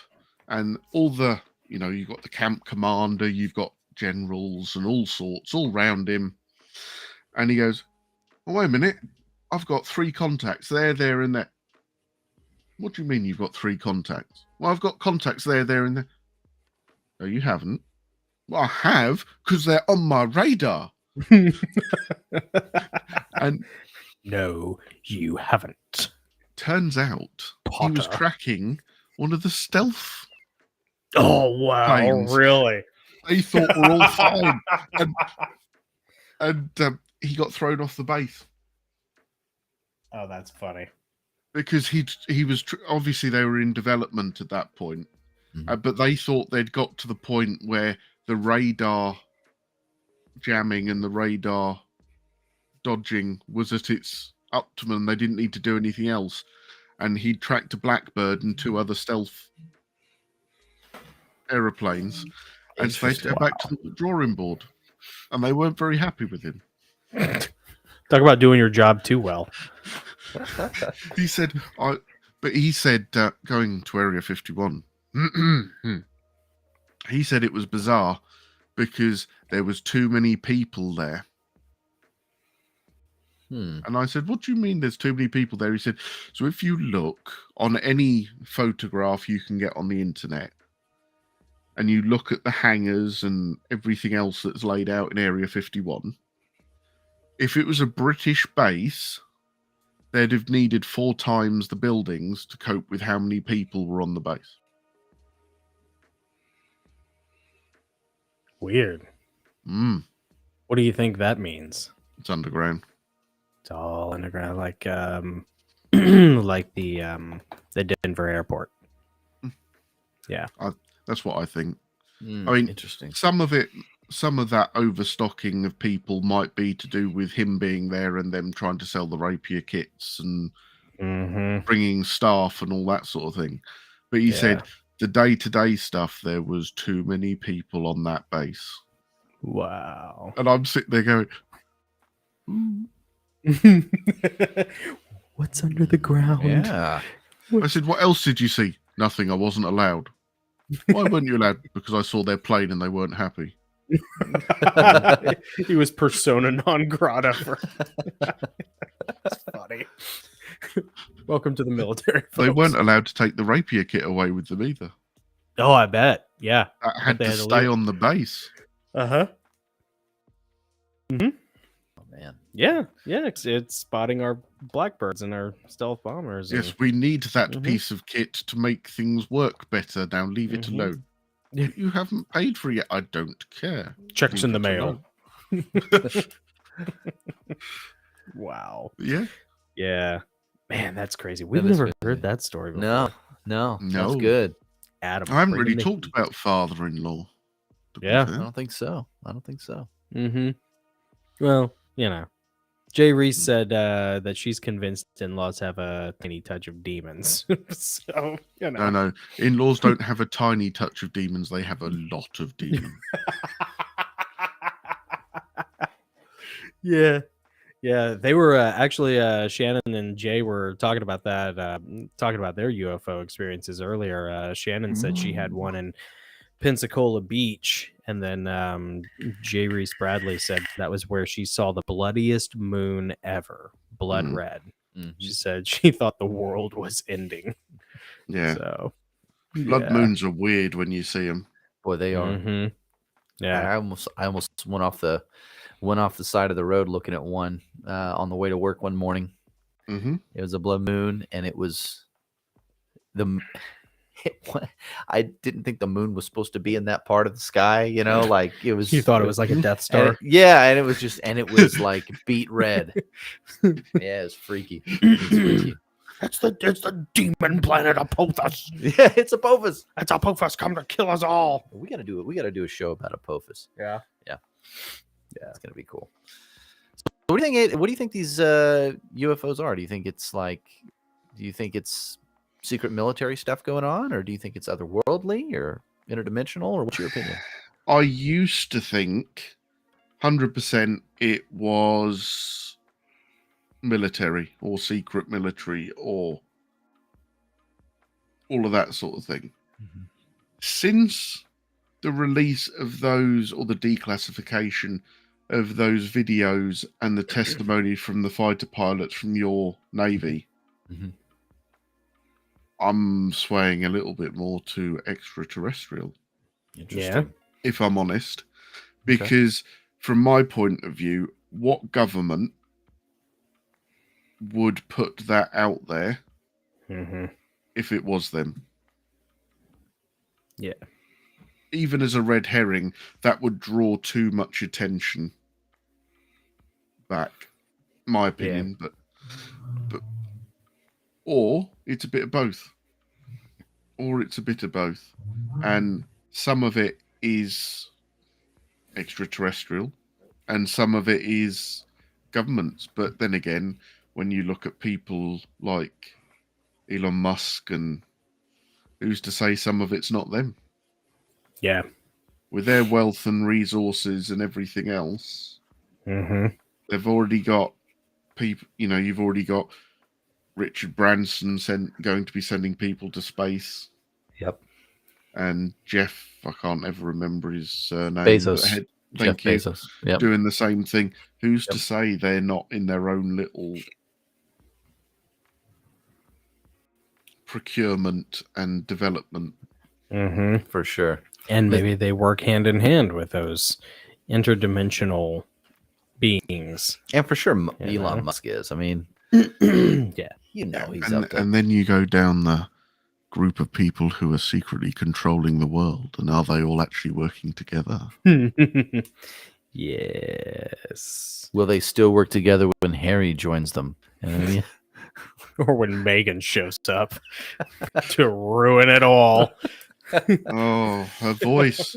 Speaker 3: and all the, you've got the camp commander, you've got generals and all sorts all round him. And he goes, "Oh, wait a minute. I've got 3 contacts there, and there." "What do you mean you've got 3 contacts?" "Well, I've got contacts there, and there." "No, you haven't." "Well, I have, because they're on my radar." And
Speaker 2: no, you haven't.
Speaker 3: turns out he was
Speaker 2: Potter.
Speaker 3: tracking one of the stealth.
Speaker 2: Oh, wow.
Speaker 3: planes.
Speaker 2: Really?
Speaker 3: They thought we're all fine. And he got thrown off the base.
Speaker 2: Oh, that's funny.
Speaker 3: Because he was obviously they were in development at that point, but they thought they'd got to the point where the radar jamming and the radar dodging was at its optimum. They didn't need to do anything else, and he tracked a Blackbird and 2 other stealth aeroplanes, and so they had to go back to the drawing board, and they weren't very happy with him.
Speaker 2: Talk about doing your job too well.
Speaker 3: He said, going to Area 51, he said it was bizarre because there was too many people there. And I said, "What do you mean there's too many people there?" He said, "So if you look on any photograph you can get on the internet, and you look at the hangars and everything else that's laid out in Area 51, if it was a British base, they'd have needed 4 times the buildings to cope with how many people were on the base."
Speaker 2: Weird. What do you think that means?
Speaker 3: It's underground.
Speaker 2: It's all underground, like like the Denver airport. Yeah,
Speaker 3: That's what I think.
Speaker 4: I
Speaker 3: mean,
Speaker 4: interesting.
Speaker 3: Some of it some of that overstocking of people might be to do with him being there and them trying to sell the rapier kits and bringing staff and all that sort of thing. But he said the day-to-day stuff, there was too many people on that base.
Speaker 2: Wow.
Speaker 3: And I'm sitting there going,
Speaker 2: what's under the ground?
Speaker 4: Yeah.
Speaker 3: I said, what else did you see? Nothing. I wasn't allowed. Why weren't you allowed? Because I saw their plane and they weren't happy.
Speaker 2: He was persona non grata. That's funny. Welcome to the military. Folks.
Speaker 3: They weren't allowed to take the rapier kit away with them either.
Speaker 2: Oh, I bet. Yeah.
Speaker 3: That had
Speaker 2: They
Speaker 3: to
Speaker 2: had to
Speaker 3: stay
Speaker 2: leave.
Speaker 3: on the base.
Speaker 2: Uh-huh.
Speaker 4: Oh man.
Speaker 2: Yeah. Yeah. It's spotting our blackbirds and our stealth bombers.
Speaker 3: Yes, we need that piece of kit to make things work better. Now leave it alone.
Speaker 2: Yeah.
Speaker 3: You haven't paid for it yet. I don't care.
Speaker 2: Checks in the
Speaker 3: Leave it
Speaker 2: mail.
Speaker 3: alone.
Speaker 2: Wow.
Speaker 3: Yeah.
Speaker 2: Yeah. Man, that's crazy. We've
Speaker 4: That is
Speaker 2: never
Speaker 4: crazy.
Speaker 2: heard that story before.
Speaker 4: No. That's
Speaker 3: No.
Speaker 4: good.
Speaker 2: Adam.
Speaker 3: I haven't
Speaker 2: bring
Speaker 3: really
Speaker 2: the
Speaker 3: talked
Speaker 2: heat.
Speaker 3: about father-in-law. to be
Speaker 2: Yeah.
Speaker 3: fair.
Speaker 4: I don't think so.
Speaker 2: Well, you know, Jay Reese said that she's convinced in-laws have a tiny touch of demons. So, you know.
Speaker 3: No. In-laws don't have a tiny touch of demons. They have a lot of demons.
Speaker 2: Yeah. Yeah, they were actually Shannon and Jay were talking about that, talking about their UFO experiences earlier. Shannon said she had one in Pensacola Beach, and then Jay Reese Bradley said that was where she saw the bloodiest moon ever, blood red. She said she thought the world was ending.
Speaker 3: Yeah.
Speaker 2: So
Speaker 3: Blood moons are weird when you see them.
Speaker 4: Boy, they are.
Speaker 2: Yeah.
Speaker 4: I almost went off the side of the road looking at one on the way to work one morning.
Speaker 3: Mm-hmm.
Speaker 4: It was a blood moon, and it was I didn't think the moon was supposed to be in that part of the sky. You know, like it was.
Speaker 2: You thought it was like a Death Star?
Speaker 4: And it was like beet red. Yeah, it was freaky.
Speaker 2: It's the demon planet Apophis.
Speaker 4: Yeah, it's Apophis.
Speaker 2: It's Apophis come to kill us all.
Speaker 4: We gotta do a show about Apophis.
Speaker 2: Yeah.
Speaker 4: It's gonna be cool. So what do you think these UFOs are? Do you think it's secret military stuff going on, or do you think it's otherworldly or interdimensional, or what's your opinion?
Speaker 3: I used to think 100% it was military or secret military or all of that sort of thing. Since the release of those, or the declassification of those videos and the testimony from the fighter pilots from your Navy, I'm swaying a little bit more to extraterrestrial.
Speaker 2: Yeah.
Speaker 3: If I'm honest, because from my point of view, what government would put that out there if it was them?
Speaker 2: Yeah.
Speaker 3: Even as a red herring, that would draw too much attention back. My opinion, but or it's a bit of both. And some of it is extraterrestrial and some of it is governments. But then again, when you look at people like Elon Musk, and who's to say some of it's not them?
Speaker 2: Yeah.
Speaker 3: With their wealth and resources and everything else, they've already got people. You know, you've already got Richard Branson going to be sending people to space.
Speaker 4: Yep.
Speaker 3: And Jeff, I can't ever remember his name.
Speaker 4: Bezos.
Speaker 3: Thank you.
Speaker 4: Bezos. Yep.
Speaker 3: Doing the same thing. Who's to say they're not in their own little procurement and development?
Speaker 4: For sure.
Speaker 2: And maybe they work hand in hand with those interdimensional beings.
Speaker 4: And for sure, Elon Musk is. I mean,
Speaker 2: Yeah.
Speaker 4: you know, he's up there.
Speaker 3: And then you go down the group of people who are secretly controlling the world, and are they all actually working together?
Speaker 2: Yes.
Speaker 4: Will they still work together when Harry joins them? You know what I mean?
Speaker 2: Or when Meghan shows up to ruin it all.
Speaker 3: Oh, her voice.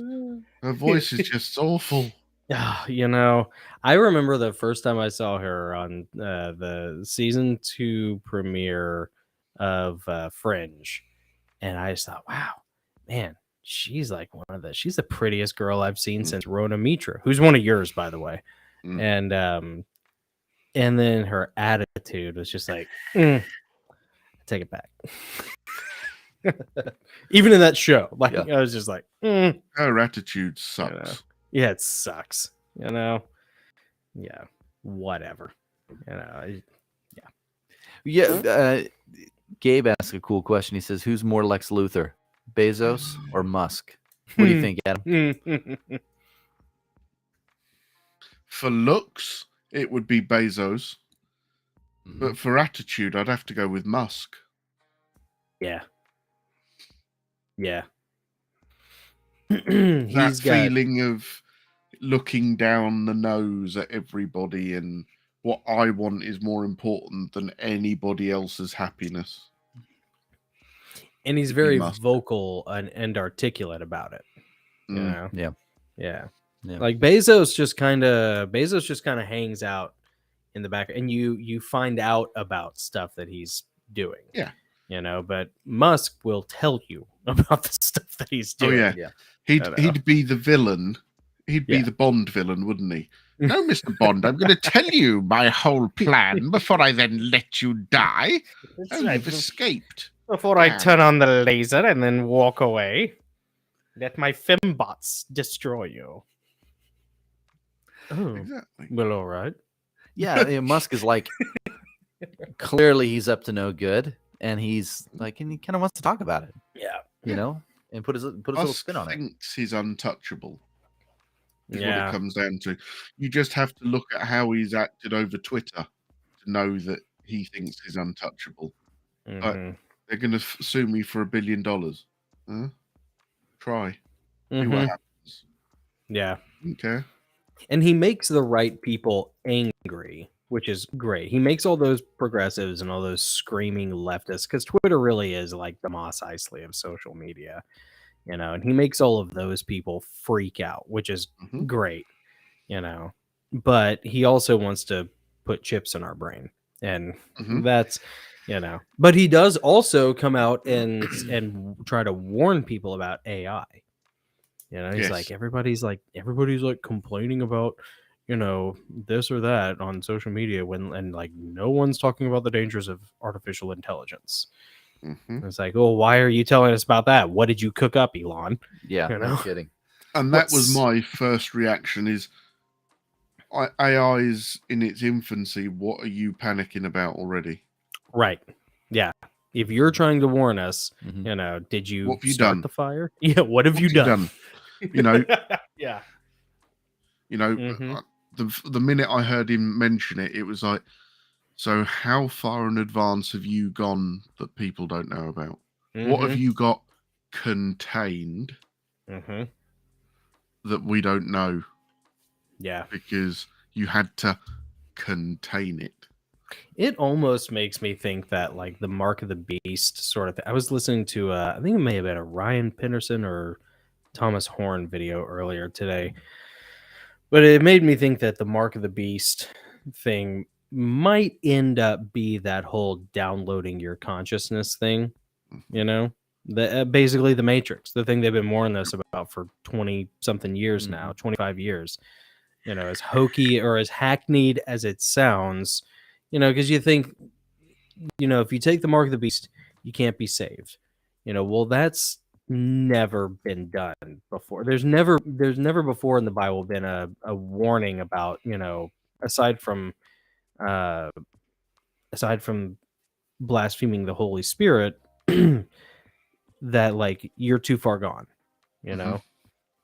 Speaker 3: Her voice is just awful.
Speaker 2: You know, I remember the first time I saw her on the season 2 premiere of Fringe, and I just thought, wow, man, she's like she's the prettiest girl I've seen since Rona Mitra, who's one of yours, by the way.
Speaker 3: Mm.
Speaker 2: And then her attitude was just like, take it back. Even in that show, like
Speaker 4: Yeah.
Speaker 2: I was just like,
Speaker 3: Her attitude sucks.
Speaker 2: yeah, it sucks. You know, yeah, whatever. You know,
Speaker 4: Yeah. Gabe asked a cool question. He says, "Who's more Lex Luthor, Bezos or Musk?" What do you think, Adam?
Speaker 3: For looks, it would be Bezos. But for attitude, I'd have to go with Musk.
Speaker 2: Yeah. Yeah.
Speaker 3: That feeling of looking down the nose at everybody and what I want is more important than anybody else's happiness.
Speaker 2: And he's very vocal and articulate about it. You know?
Speaker 4: Yeah.
Speaker 2: Like Bezos just kind of hangs out in the back, and you find out about stuff that he's doing.
Speaker 3: Yeah.
Speaker 2: You know, but Musk will tell you about the stuff that he's doing.
Speaker 3: Oh yeah. He'd be the villain. He'd be the Bond villain, wouldn't he? No, Mr. Bond, I'm going to tell you my whole plan before I then let you die. You've escaped.
Speaker 2: Before I turn on the laser and then walk away, let my fembots destroy you. Oh,
Speaker 3: exactly.
Speaker 2: Well, all right.
Speaker 4: Yeah, Musk is like, clearly he's up to no good, and he's like, and he kind of wants to talk about it.
Speaker 2: Yeah.
Speaker 4: You know, and put his little spin on it.
Speaker 3: Thinks he's untouchable. Is what
Speaker 2: Yeah.
Speaker 3: it comes down to. You just have to look at how he's acted over Twitter to know that he thinks he's untouchable. But they're going to sue me for $1 billion. Huh? Try. See what happens.
Speaker 2: Yeah.
Speaker 3: Okay.
Speaker 2: And he makes the right people angry, which is great. He makes all those progressives and all those screaming leftists, because Twitter really is like the Mos Eisley of social media, you know, and he makes all of those people freak out, which is great, you know, but he also wants to put chips in our brain, and that's, you know, but he does also come out and try to warn people about AI. You know, he's like, everybody's like complaining about, you know, this or that on social media and like no one's talking about the dangers of artificial intelligence. It's like, oh, why are you telling us about that? What did you cook up, Elon?
Speaker 4: Yeah,
Speaker 2: you know?
Speaker 4: no kidding.
Speaker 3: And that was my first reaction is AI is in its infancy. What are you panicking about already?
Speaker 2: Right. Yeah. If you're trying to warn us, you know, did you,
Speaker 3: what have you
Speaker 2: start
Speaker 3: done?
Speaker 2: the fire? Yeah. What have you done?
Speaker 3: You know,
Speaker 2: yeah.
Speaker 3: You know, the minute I heard him mention it, it was like, so how far in advance have you gone that people don't know about? What have you got contained that we don't know?
Speaker 2: Yeah.
Speaker 3: Because you had to contain it.
Speaker 2: It almost makes me think that like the Mark of the Beast sort of thing. I was listening to, I think it may have been a Ryan Penderson or Thomas Horn video earlier today, but it made me think that the Mark of the Beast thing might end up be that whole downloading your consciousness thing, you know, the basically the Matrix, the thing they've been warning us about for 20 something years now, 25 years, you know, as hokey or as hackneyed as it sounds, you know, because you think, you know, if you take the Mark of the Beast, you can't be saved, you know, well, that's never been done before. There's never before in the Bible been a warning about, you know, aside from blaspheming the Holy Spirit, that like you're too far gone, you know.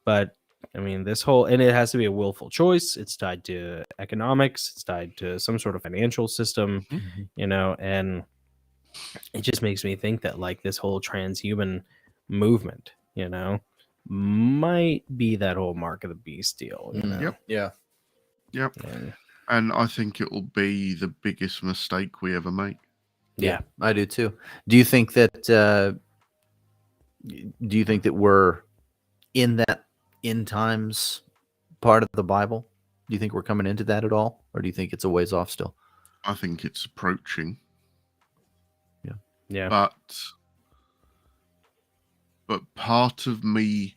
Speaker 2: But I mean, this whole, and it has to be a willful choice. It's tied to economics. It's tied to some sort of financial system, you know, and it just makes me think that like this whole transhuman movement, you know, might be that whole Mark of the Beast deal. You know?
Speaker 3: Yep. And I think it will be the biggest mistake we ever make.
Speaker 4: Yeah, I do too. Do you think that Do you think that we're in that end times part of the Bible? Do you think we're coming into that at all? Or do you think it's a ways off still?
Speaker 3: I think it's approaching.
Speaker 2: Yeah.
Speaker 3: But part of me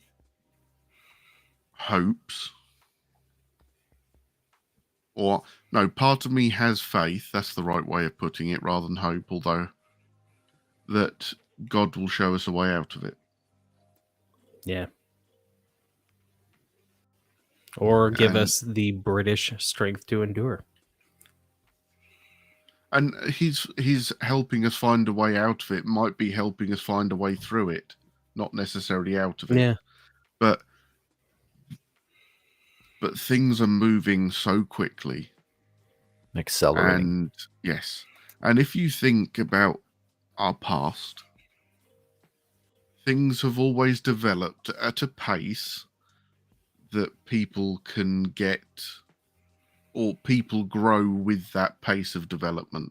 Speaker 3: hopes, or no, part of me has faith, that's the right way of putting it, rather than hope, although, that God will show us a way out of it.
Speaker 2: Yeah. Or give
Speaker 3: And-
Speaker 2: us the British strength to endure.
Speaker 3: And he's helping us find a way out of it, might be helping us find a way through it, not necessarily out of it.
Speaker 2: Yeah.
Speaker 3: But things are moving so quickly.
Speaker 4: Accelerating.
Speaker 3: And yes. And if you think about our past, things have always developed at a pace that people can get, or people grow with that pace of development.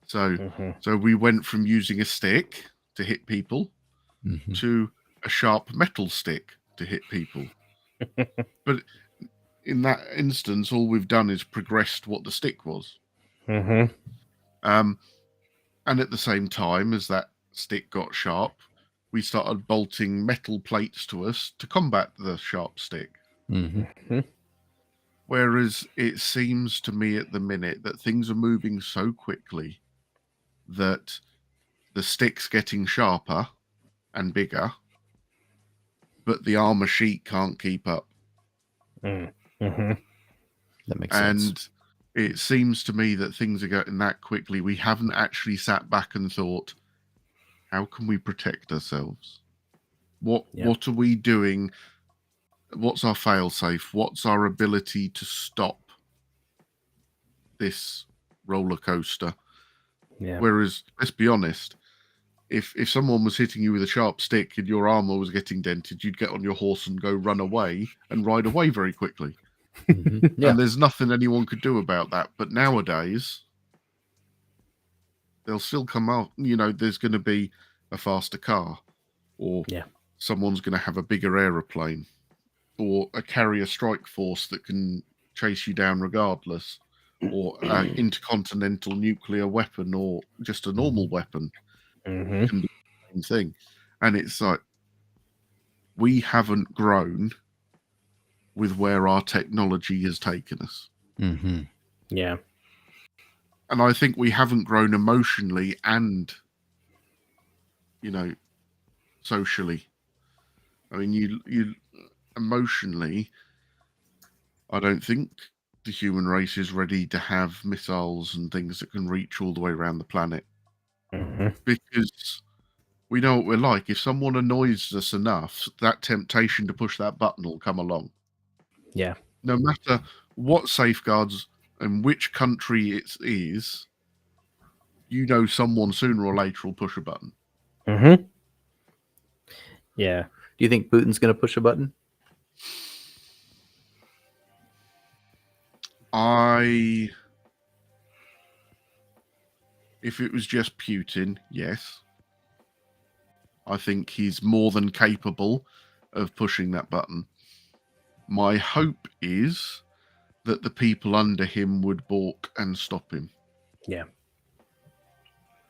Speaker 3: So, so we went from using a stick to hit people
Speaker 4: Mhm.
Speaker 3: to a sharp metal stick to hit people. But in that instance, all we've done is progressed what the stick was. And at the same time as that stick got sharp, we started bolting metal plates to us to combat the sharp stick.
Speaker 4: Mhm.
Speaker 3: Whereas it seems to me at the minute that things are moving so quickly that the stick's getting sharper and bigger, but the armor sheet can't keep up.
Speaker 4: That makes
Speaker 3: And
Speaker 4: sense.
Speaker 3: it seems to me that things are going that quickly. We haven't actually sat back and thought, how can we protect ourselves? What are we doing? What's our fail-safe? What's our ability to stop this roller coaster?
Speaker 2: Yeah.
Speaker 3: Whereas, let's be honest, if someone was hitting you with a sharp stick and your armor was getting dented, you'd get on your horse and go run away and ride away very quickly.
Speaker 4: Mhm. Yeah.
Speaker 3: And there's nothing anyone could do about that. But nowadays, they'll still come out. You know, there's going to be a faster car, or someone's going to have a bigger aeroplane, or a carrier strike force that can chase you down regardless, or an intercontinental nuclear weapon, or just a normal weapon. Can be the same thing. And it's like, we haven't grown with where our technology has taken us.
Speaker 4: Mhm.
Speaker 2: Yeah.
Speaker 3: And I think we haven't grown emotionally and, socially. I mean, you emotionally, I don't think the human race is ready to have missiles and things that can reach all the way around the planet. Because we know what we're like. If someone annoys us enough, that temptation to push that button will come along.
Speaker 2: Yeah.
Speaker 3: No matter what safeguards and which country it is, someone sooner or later will push a button.
Speaker 2: Yeah.
Speaker 4: Do you think Putin's going to push a button?
Speaker 3: If it was just Putin, yes. I think he's more than capable of pushing that button. My hope is that the people under him would balk and stop him.
Speaker 2: Yeah.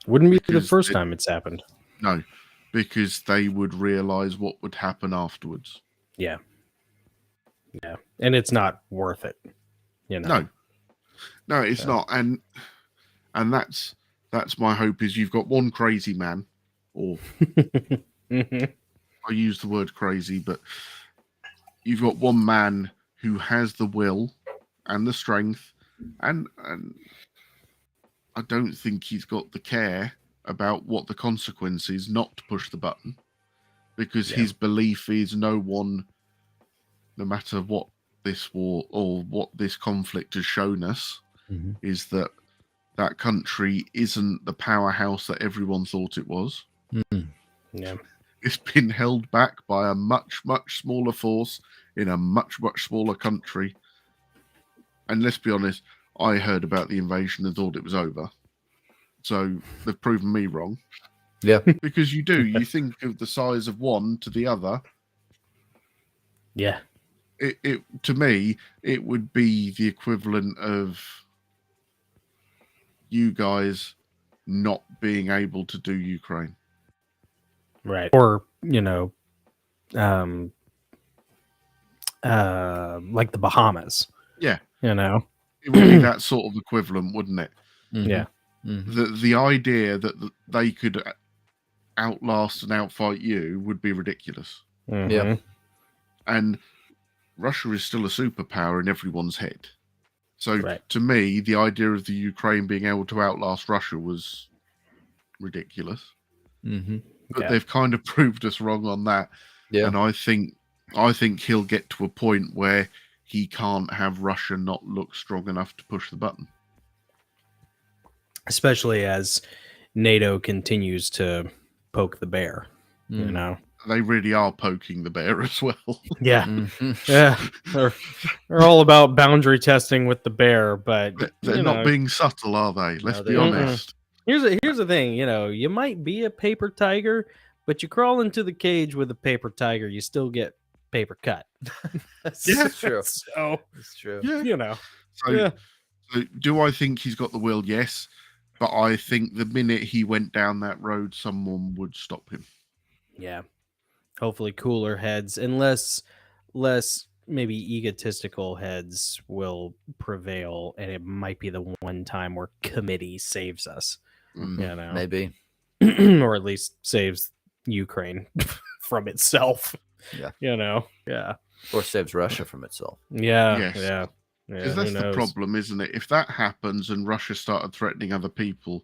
Speaker 2: Wouldn't be the
Speaker 3: Because
Speaker 2: first time it's happened.
Speaker 3: No, because they would realize what would happen afterwards.
Speaker 2: Yeah. Yeah. And it's not worth it.
Speaker 3: No, it's not. And that's my hope, is you've got one crazy man, or I use the word crazy, but you've got one man who has the will and the strength, and I don't think he's got the care about what the consequence is not to push the button, because his belief is no matter what this war or what this conflict has shown us, is that country isn't the powerhouse that everyone thought it was.
Speaker 2: Yeah.
Speaker 3: It's been held back by a much, much smaller force in a much, much smaller country. And let's be honest, I heard about the invasion and thought it was over. So they've proven me wrong.
Speaker 4: Yeah.
Speaker 3: Because you do. You think of the size of one to the other.
Speaker 2: Yeah.
Speaker 3: It to me, it would be the equivalent of you guys not being able to do Ukraine.
Speaker 2: Right. Or, like the Bahamas.
Speaker 3: Yeah.
Speaker 2: It
Speaker 3: would be that sort of equivalent, wouldn't it?
Speaker 4: Mm-hmm.
Speaker 2: Yeah.
Speaker 4: Mm-hmm.
Speaker 3: The idea that they could outlast and outfight you would be ridiculous.
Speaker 2: Mm-hmm.
Speaker 4: Yeah.
Speaker 3: And Russia is still a superpower in everyone's head. So
Speaker 2: Right.
Speaker 3: to me, the idea of the Ukraine being able to outlast Russia was ridiculous.
Speaker 4: Mm-hmm.
Speaker 3: But they've kind of proved us wrong on that.
Speaker 4: Yeah.
Speaker 3: And I think he'll get to a point where he can't have Russia not look strong enough to push the button.
Speaker 2: Especially as NATO continues to poke the bear,
Speaker 4: Mm.
Speaker 3: They really are poking the bear as well.
Speaker 2: Yeah.
Speaker 4: Mhm.
Speaker 2: Yeah. They're all about boundary testing with the bear, but
Speaker 3: They're not being subtle, are they? Let's
Speaker 4: No,
Speaker 3: be
Speaker 4: they aren't.
Speaker 3: honest.
Speaker 2: Here's the thing, you might be a paper tiger, but you crawl into the cage with a paper tiger, you still get paper cut.
Speaker 4: That's
Speaker 3: Yeah.
Speaker 4: true.
Speaker 2: So,
Speaker 4: That's true.
Speaker 3: Yeah. So,
Speaker 2: yeah.
Speaker 3: so do I think he's got the will? Yes. But I think the minute he went down that road, someone would stop him.
Speaker 2: Yeah. Hopefully cooler heads and less maybe egotistical heads will prevail, and it might be the one time where committee saves us,
Speaker 3: Mm.
Speaker 4: Maybe.
Speaker 2: or at least saves Ukraine from itself.
Speaker 4: Yeah.
Speaker 2: Yeah.
Speaker 4: Or saves Russia from itself.
Speaker 2: Yeah.
Speaker 3: Yes.
Speaker 2: Yeah.
Speaker 3: Because
Speaker 2: who
Speaker 3: that's the
Speaker 2: knows?
Speaker 3: problem, isn't it? If that happens and Russia started threatening other people,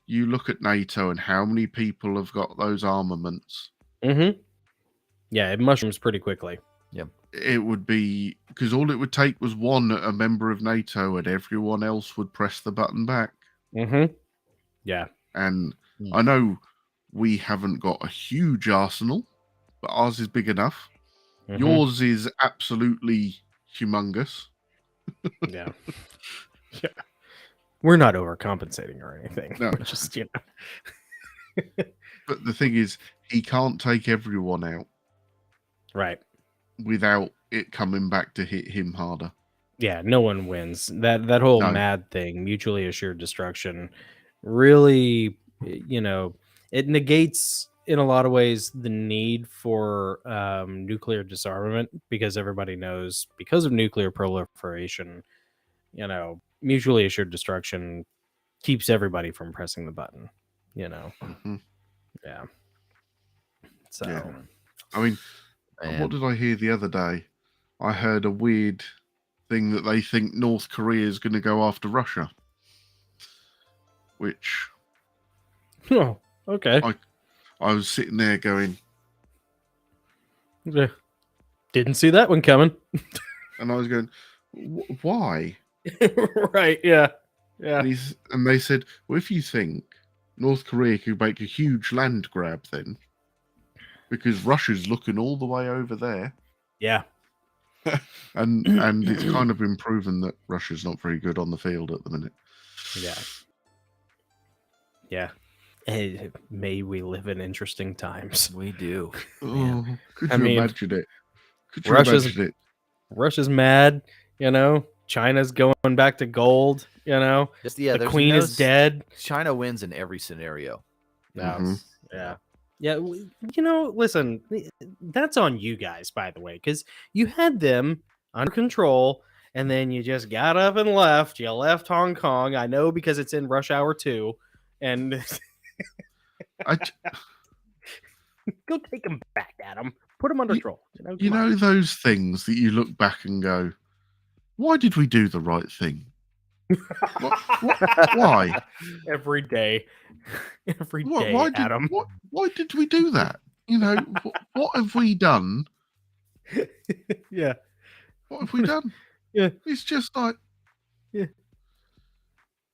Speaker 3: you look at NATO and how many people have got those armaments.
Speaker 2: Mm-hmm. Yeah, it mushrooms pretty quickly.
Speaker 3: It would be because all it would take was a member of NATO, and everyone else would press the button back.
Speaker 2: Mm-hmm. Yeah.
Speaker 3: And
Speaker 4: Hmm.
Speaker 3: I know we haven't got a huge arsenal, but ours is big enough.
Speaker 2: Mhm.
Speaker 3: Yours is absolutely humongous.
Speaker 2: Yeah. Yeah. We're not overcompensating or anything.
Speaker 3: No.
Speaker 2: We're just,
Speaker 3: But the thing is, he can't take everyone out
Speaker 2: right.
Speaker 3: without it coming back to hit him harder.
Speaker 2: Yeah, no one wins. That whole
Speaker 3: No.
Speaker 2: mad thing, mutually assured destruction, really, it negates in a lot of ways the need for nuclear disarmament, because everybody knows, because of nuclear proliferation, mutually assured destruction keeps everybody from pressing the button.
Speaker 3: Mhm.
Speaker 2: Yeah. So
Speaker 3: Yeah. I mean,
Speaker 4: Man.
Speaker 3: what did I hear the other day? I heard a weird thing that they think North Korea is going to go after Russia. Which
Speaker 2: oh, okay.
Speaker 3: I was sitting there going,
Speaker 2: Yeah. Didn't see that one coming.
Speaker 3: and I was going, why?
Speaker 2: Right, yeah. Yeah.
Speaker 3: And they said, well, if you think North Korea could make a huge land grab then, because Russia's looking all the way over there.
Speaker 2: Yeah.
Speaker 3: And it's kind of been proven that Russia's not very good on the field at the minute.
Speaker 2: Yeah. Yeah. Hey, may we live in interesting times.
Speaker 4: We do.
Speaker 3: Oh, could
Speaker 2: I
Speaker 3: you
Speaker 2: mean,
Speaker 3: imagine it? Could you
Speaker 2: Russia's-
Speaker 3: imagine it?
Speaker 2: Russia's mad, China's going back to gold,
Speaker 4: Just the
Speaker 2: the queen is dead.
Speaker 4: China wins in every scenario.
Speaker 2: Yeah.
Speaker 3: Mhm.
Speaker 2: Yeah. Yeah. Listen, that's on you guys, by the way, because you had them under control and then you just got up and left. You left Hong Kong. I know, because it's in rush hour 2. And go take them back, Adam. Put them under control.
Speaker 3: You
Speaker 2: Come on.
Speaker 3: know those things that you look back and go, why did we do the right thing? Why?
Speaker 2: Every day. Every day,
Speaker 3: Why did,
Speaker 2: Adam.
Speaker 3: why did we do that? What have we done?
Speaker 2: Yeah.
Speaker 3: What have we done?
Speaker 2: Yeah.
Speaker 3: It's just like,
Speaker 2: Yeah.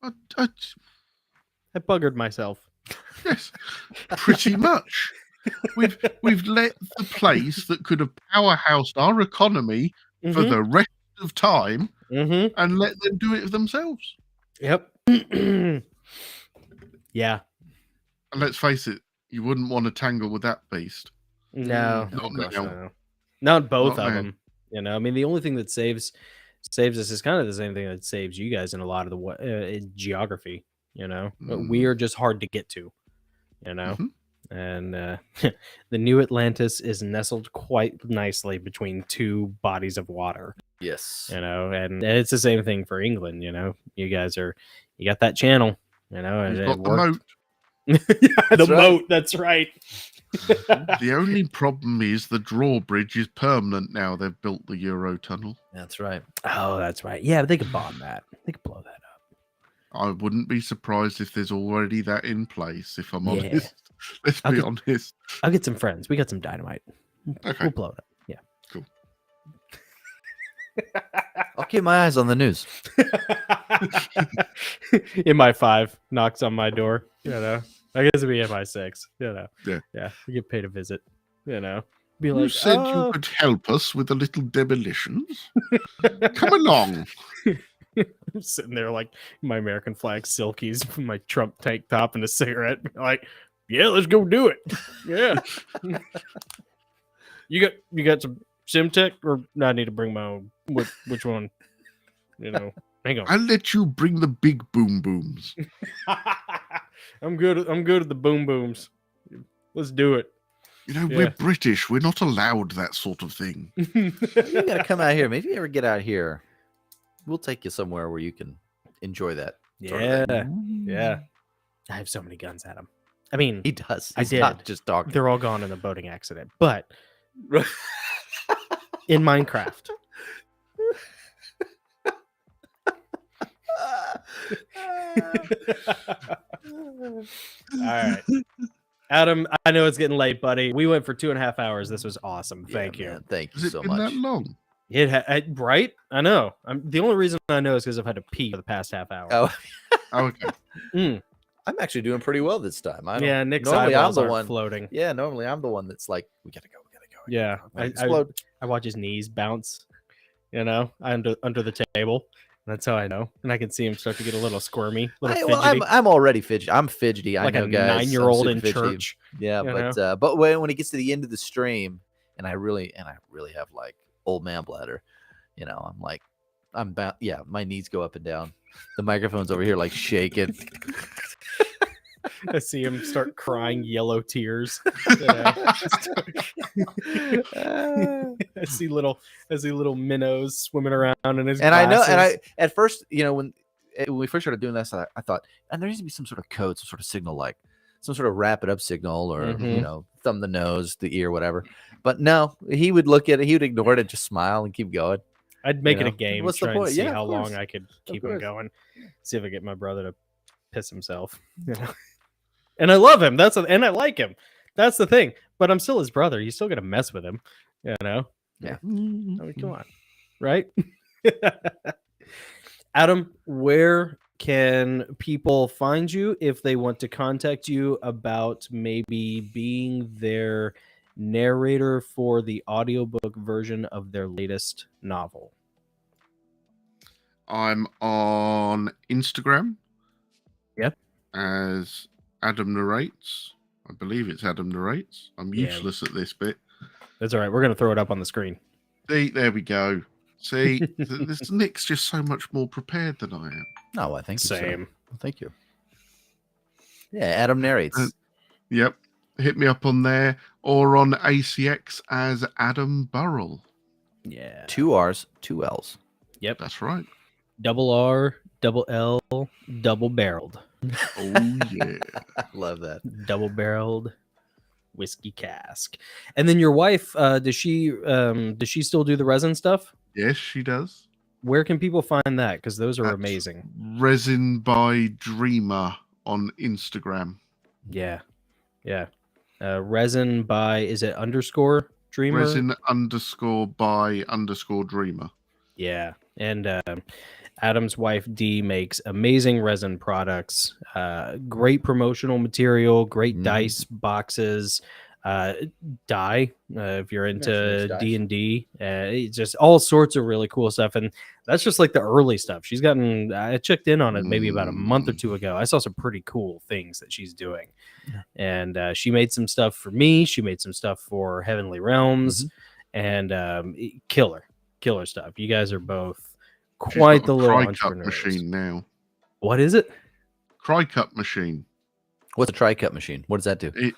Speaker 3: I
Speaker 2: I buggered myself.
Speaker 3: yes, pretty much. We've let the place that could have powerhoused our economy for the rest of time
Speaker 2: Mm-hmm.
Speaker 3: and let them do it themselves.
Speaker 2: Yep. Yeah.
Speaker 3: And let's face it, You wouldn't want to tangle with that beast.
Speaker 2: No,
Speaker 3: Not
Speaker 2: oh gosh,
Speaker 3: now.
Speaker 2: no. Not both
Speaker 3: Not
Speaker 2: of
Speaker 3: now.
Speaker 2: them. You know, I mean, the only thing that saves us is kind of the same thing that saves you guys in a lot of the geography. You know, but we are just hard to get to. You know, and the new Atlantis is nestled quite nicely between two bodies of water.
Speaker 4: Yes.
Speaker 2: You know, and it's the same thing for England. You know, you got that channel. You know, and
Speaker 3: We've
Speaker 2: it
Speaker 3: got the
Speaker 2: worked.
Speaker 3: moat.
Speaker 2: The moat. That's right.
Speaker 3: The only problem is the drawbridge is permanent now. They've built the Eurotunnel.
Speaker 4: That's right.
Speaker 2: Oh, that's right. Yeah, but they could bomb that. They could blow that up.
Speaker 3: I wouldn't be surprised if there's already that in place, if I'm
Speaker 2: Yeah.
Speaker 3: honest. Let's be honest.
Speaker 2: I'll get some friends. We got some dynamite.
Speaker 3: Okay.
Speaker 2: We'll blow it up. Yeah.
Speaker 3: Cool.
Speaker 4: I'll keep my eyes on the news.
Speaker 2: MI5 knocks on my door. You know, I guess it'd be MI6. You know, yeah. We get paid a visit. You know, be
Speaker 3: You
Speaker 2: like,
Speaker 3: said you could help us with the little demolitions. Come along.
Speaker 2: I'm sitting there like my American flag silkies, my Trump tank top, and a cigarette. Like, yeah, let's go do it. Yeah. You got some Simtech, or no, I need to bring my own. Which one? You know, hang on.
Speaker 3: I'll let you bring the big boom booms.
Speaker 2: I'm good at the boom booms. Let's do it.
Speaker 3: You know, we're British. We're not allowed that sort of thing.
Speaker 4: You gotta come out here. Maybe you ever get out here. We'll take you somewhere where you can enjoy that. sort of thing.
Speaker 2: Yeah. I have so many guns at him. I mean,
Speaker 4: He does.
Speaker 2: I
Speaker 4: He's not
Speaker 2: did.
Speaker 4: just talking.
Speaker 2: they're all gone in the boating accident, but in Minecraft. All right. Adam, I know it's getting late, buddy. We went for 2.5 hours. This was awesome.
Speaker 4: Yeah,
Speaker 2: Thank you.
Speaker 4: man, thank you
Speaker 3: Has it
Speaker 4: so
Speaker 3: been
Speaker 4: much.
Speaker 3: that long?
Speaker 2: Right? I know. The only reason I know is because I've had to pee for the past half hour.
Speaker 4: Oh,
Speaker 3: Oh, okay.
Speaker 4: I'm actually doing pretty well this time.
Speaker 2: Yeah, Nick's
Speaker 4: normally I'm
Speaker 2: eyeballs
Speaker 4: the
Speaker 2: aren't
Speaker 4: one
Speaker 2: floating.
Speaker 4: Yeah, normally I'm the one that's like, we gotta go.
Speaker 2: Yeah,
Speaker 4: Explode.
Speaker 2: I watch his knees bounce, you know, under the table. That's how I know, and I can see him start to get a little squirmy, fidgety,
Speaker 4: I'm already fidgety. I'm fidgety.
Speaker 2: like
Speaker 4: I know,
Speaker 2: a
Speaker 4: guys.
Speaker 2: 9-year-old
Speaker 4: I'm
Speaker 2: in
Speaker 4: super fidgety.
Speaker 2: church.
Speaker 4: Yeah,
Speaker 2: you
Speaker 4: but when it gets to the end of the stream, and I really have like old man bladder, you know, my knees go up and down. The microphone's over here like shaking.
Speaker 2: I see him start crying yellow tears. I see little minnows swimming around in his
Speaker 4: And
Speaker 2: glasses.
Speaker 4: I at first, you know, when we first started doing this, I thought, and there needs to be some sort of code, some sort of signal, like some sort of wrap it up signal, or you know, thumb the nose, the ear, whatever. But no, he would look at it, he would ignore it, and just smile and keep going.
Speaker 2: I'd make
Speaker 4: you
Speaker 2: it a
Speaker 4: know,
Speaker 2: game.
Speaker 4: what's the
Speaker 2: Try and
Speaker 4: point?
Speaker 2: see
Speaker 4: Yeah,
Speaker 2: how
Speaker 4: of
Speaker 2: long
Speaker 4: course.
Speaker 2: I could keep him
Speaker 4: course.
Speaker 2: going. See if I get my brother to piss himself. You know? And I love him. And I like him. That's the thing. But I'm still his brother. You still got to mess with him. You know?
Speaker 4: Yeah.
Speaker 2: I mean, come on. Right? Adam, where can people find you if they want to contact you about maybe being their narrator for the audiobook version of their latest novel?
Speaker 3: I'm on Instagram.
Speaker 2: Yep.
Speaker 3: As Adam Narrates. I believe it's Adam Narrates. I'm
Speaker 2: Yeah.
Speaker 3: useless at this bit.
Speaker 2: That's all right. We're going to throw it up on the screen.
Speaker 3: See, there we go. See, Nick's just so much more prepared than I am.
Speaker 4: No, I think
Speaker 2: Same.
Speaker 4: So. Thank you. Yeah, Adam narrates.
Speaker 3: Yep. Hit me up on there or on ACX as Adam Burrell.
Speaker 2: Yeah.
Speaker 4: 2 R's, 2 L's.
Speaker 2: Yep.
Speaker 3: That's right.
Speaker 2: Double R, double L, double barreled.
Speaker 3: Oh, yeah.
Speaker 4: Love that.
Speaker 2: Double barreled whiskey cask. And then your wife, does she still do the resin stuff?
Speaker 3: Yes, she does.
Speaker 2: Where can people find that? Because those are
Speaker 3: That's
Speaker 2: amazing.
Speaker 3: Resin by Dreamer on Instagram.
Speaker 2: Yeah. Yeah. Resin by, is it _ Dreamer?
Speaker 3: Resin _by _Dreamer.
Speaker 2: Yeah. And Adam's wife Dee makes amazing resin products, great promotional material, great dice boxes, Die, if you're
Speaker 4: she makes
Speaker 2: into
Speaker 4: dice.
Speaker 2: D&D, just all sorts of really cool stuff. And that's just like the early stuff. She's gotten, I checked in on it maybe about a month or two ago. I saw some pretty cool things that she's doing.
Speaker 4: Yeah.
Speaker 2: And she made some stuff for me. She made some stuff for Heavenly Realms, and killer stuff. You guys are both
Speaker 3: She's
Speaker 2: quite
Speaker 3: got
Speaker 2: the
Speaker 3: a
Speaker 2: little
Speaker 3: cry cup
Speaker 2: entrepreneurs.
Speaker 3: machine now.
Speaker 2: What is it?
Speaker 3: Cry cup machine.
Speaker 4: What's a tri-cut machine? What does that do?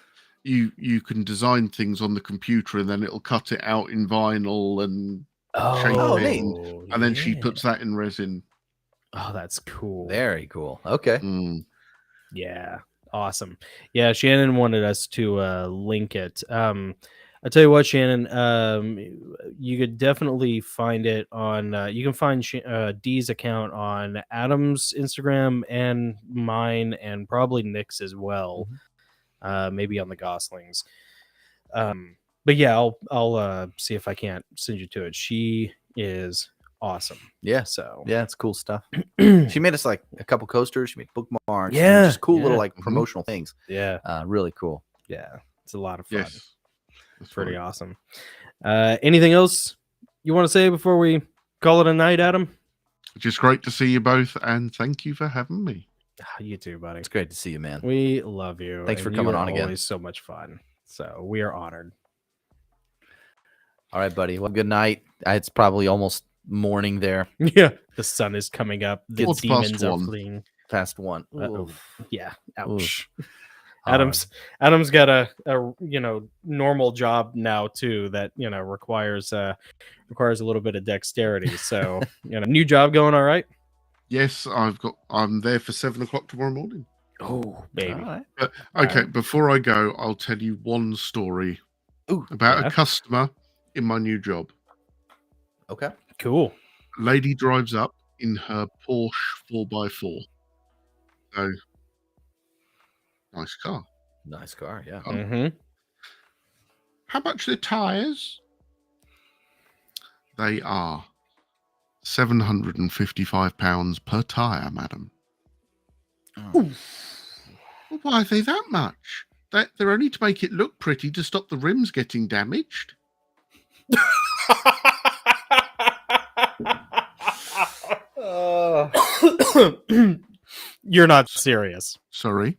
Speaker 3: You can design things on the computer and then it'll cut it out in vinyl and shape
Speaker 4: Oh,
Speaker 3: it,
Speaker 4: neat.
Speaker 3: and then she
Speaker 2: yeah.
Speaker 3: puts that in resin.
Speaker 2: Oh, that's cool.
Speaker 4: Very cool. Okay.
Speaker 3: Mm.
Speaker 2: Yeah, awesome. Yeah, Shannon wanted us to link it. I tell you what, Shannon, you could definitely find it on. You can find Dee's account on Adam's Instagram and mine, and probably Nick's as well. Maybe on the Goslings. But yeah, I'll see if I can't send you to it. She is awesome.
Speaker 4: Yeah.
Speaker 2: So
Speaker 4: Yeah, it's cool stuff. She made us like a couple coasters. She made bookmarks.
Speaker 2: Yeah,
Speaker 4: Just cool little
Speaker 2: yeah.
Speaker 4: like promotional things.
Speaker 2: yeah,
Speaker 4: Really cool.
Speaker 2: yeah, it's a lot of fun.
Speaker 3: Yes. That's
Speaker 2: Pretty
Speaker 3: right.
Speaker 2: awesome. Anything else you want to say before we call it a night, Adam?
Speaker 3: Just great to see you both, and thank you for having me.
Speaker 2: You too, buddy.
Speaker 4: It's great to see you, man.
Speaker 2: We love you.
Speaker 4: Thanks for
Speaker 2: and
Speaker 4: coming
Speaker 2: you are
Speaker 4: on again.
Speaker 2: Always so much fun. So we are honored.
Speaker 4: All right, buddy. Well, good night. It's probably almost morning there.
Speaker 2: Yeah, the sun is coming up. The
Speaker 3: Quarter past
Speaker 2: demons are
Speaker 3: one.
Speaker 2: fleeing.
Speaker 4: Past 1.
Speaker 2: Uh-oh. Yeah. Ouch.
Speaker 4: All
Speaker 2: Adam's got a normal job now too that requires a little bit of dexterity. So new job going all right.
Speaker 3: Yes, I'm there for 7 o'clock tomorrow morning.
Speaker 2: Oh baby.
Speaker 4: All right.
Speaker 3: But
Speaker 2: All
Speaker 3: okay,
Speaker 2: right.
Speaker 3: before I go, I'll tell you one story
Speaker 4: Ooh,
Speaker 3: about
Speaker 2: yeah.
Speaker 3: a customer in my new job.
Speaker 4: Okay.
Speaker 2: Cool.
Speaker 3: Lady drives up in her Porsche 4x4. So, nice car.
Speaker 4: Nice car. Yeah.
Speaker 2: Mm-hmm.
Speaker 3: How much are the tyres? They are £755 per tyre, madam.
Speaker 4: Oh.
Speaker 3: Well, why are they that much? They're only to make it look pretty to stop the rims getting damaged.
Speaker 2: You're not serious.
Speaker 3: Sorry.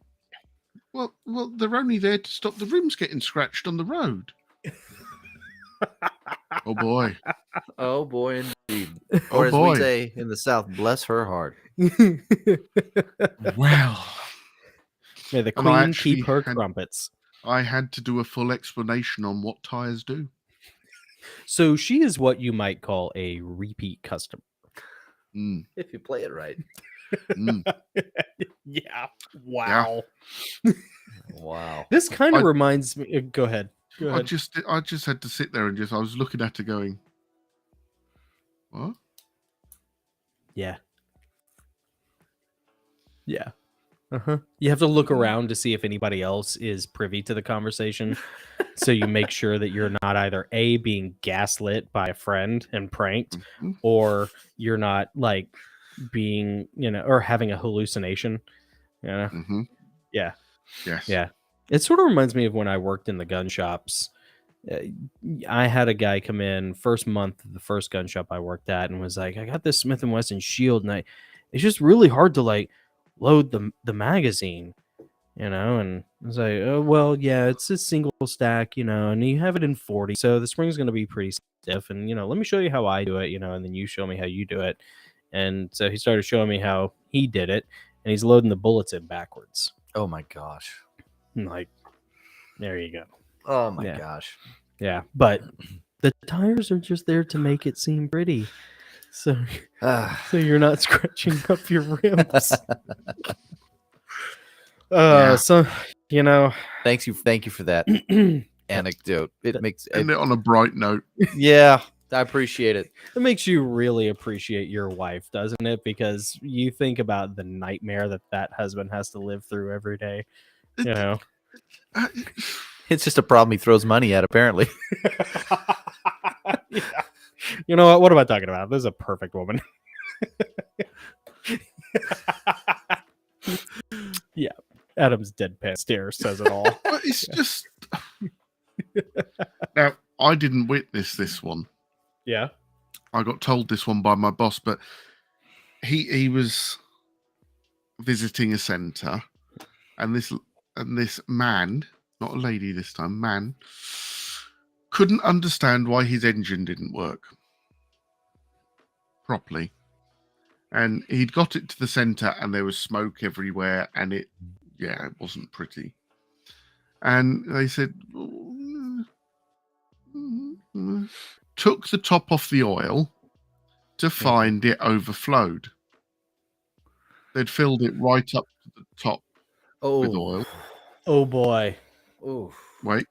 Speaker 3: Well, they're only there to stop the rims getting scratched on the road. Oh boy.
Speaker 4: Oh boy, indeed.
Speaker 3: Oh
Speaker 4: Or as
Speaker 3: boy.
Speaker 4: we say in the South, bless her heart.
Speaker 3: Well,
Speaker 2: May the
Speaker 3: And I
Speaker 2: queen
Speaker 3: actually
Speaker 2: keep her
Speaker 3: had-
Speaker 2: crumpets.
Speaker 3: I had to do a full explanation on what tyres do.
Speaker 2: So she is what you might call a repeat customer.
Speaker 3: Mm,
Speaker 4: If you play it right.
Speaker 3: mm.
Speaker 2: Yeah. Wow.
Speaker 4: Wow.
Speaker 2: This kind of
Speaker 3: I-
Speaker 2: reminds me. Go ahead. Go
Speaker 3: I
Speaker 2: ahead.
Speaker 3: just had to sit there and I was looking at her going, what?
Speaker 2: Yeah. Yeah. Uh-huh. You have to look around to see if anybody else is privy to the conversation. So you make sure that you're not either A, being gaslit by a friend and pranked,
Speaker 3: Mhm.
Speaker 2: or you're not like being, or having a hallucination.
Speaker 3: Mm-hmm.
Speaker 2: Yeah.
Speaker 3: Yes.
Speaker 2: Yeah. It sort of reminds me of when I worked in the gun shops. I had a guy come in first month of the first gun shop I worked at and was like, I got this Smith & Wesson shield and it's just really hard to like load the magazine, and I was like, oh, well, yeah, it's a single stack, and you have it in 40. So the spring's going to be pretty stiff. And, let me show you how I do it, and then you show me how you do it. And so he started showing me how he did it, and he's loading the bullets in backwards.
Speaker 4: Oh my gosh.
Speaker 2: I'm like, there you go.
Speaker 4: Oh my
Speaker 2: Yeah.
Speaker 4: gosh.
Speaker 2: Yeah. But the tires are just there to make it seem pretty. So you're not scratching up your rims.
Speaker 3: Yeah.
Speaker 2: So,
Speaker 4: Thank you for that anecdote. It makes
Speaker 3: End it on a bright note.
Speaker 4: yeah, I appreciate it.
Speaker 2: it makes you really appreciate your wife, doesn't it? Because you think about the nightmare that husband has to live through every day.
Speaker 3: Uh,
Speaker 4: It's just a problem he throws money at, apparently.
Speaker 2: Yeah. You know what? What am I talking about? This is a perfect woman. Yeah. Adam's deadpan stare says it all.
Speaker 3: But it's just Now, I didn't witness this one.
Speaker 2: Yeah.
Speaker 3: I got told this one by my boss, but he was visiting a centre, and this man, not a lady this time, man, couldn't understand why his engine didn't work properly. And he'd got it to the centre, and there was smoke everywhere, and it wasn't pretty. And they said, took the top off the oil to find it overflowed. They'd filled it right up to the top with oil.
Speaker 2: Oh boy.
Speaker 4: Oh.
Speaker 3: Wait.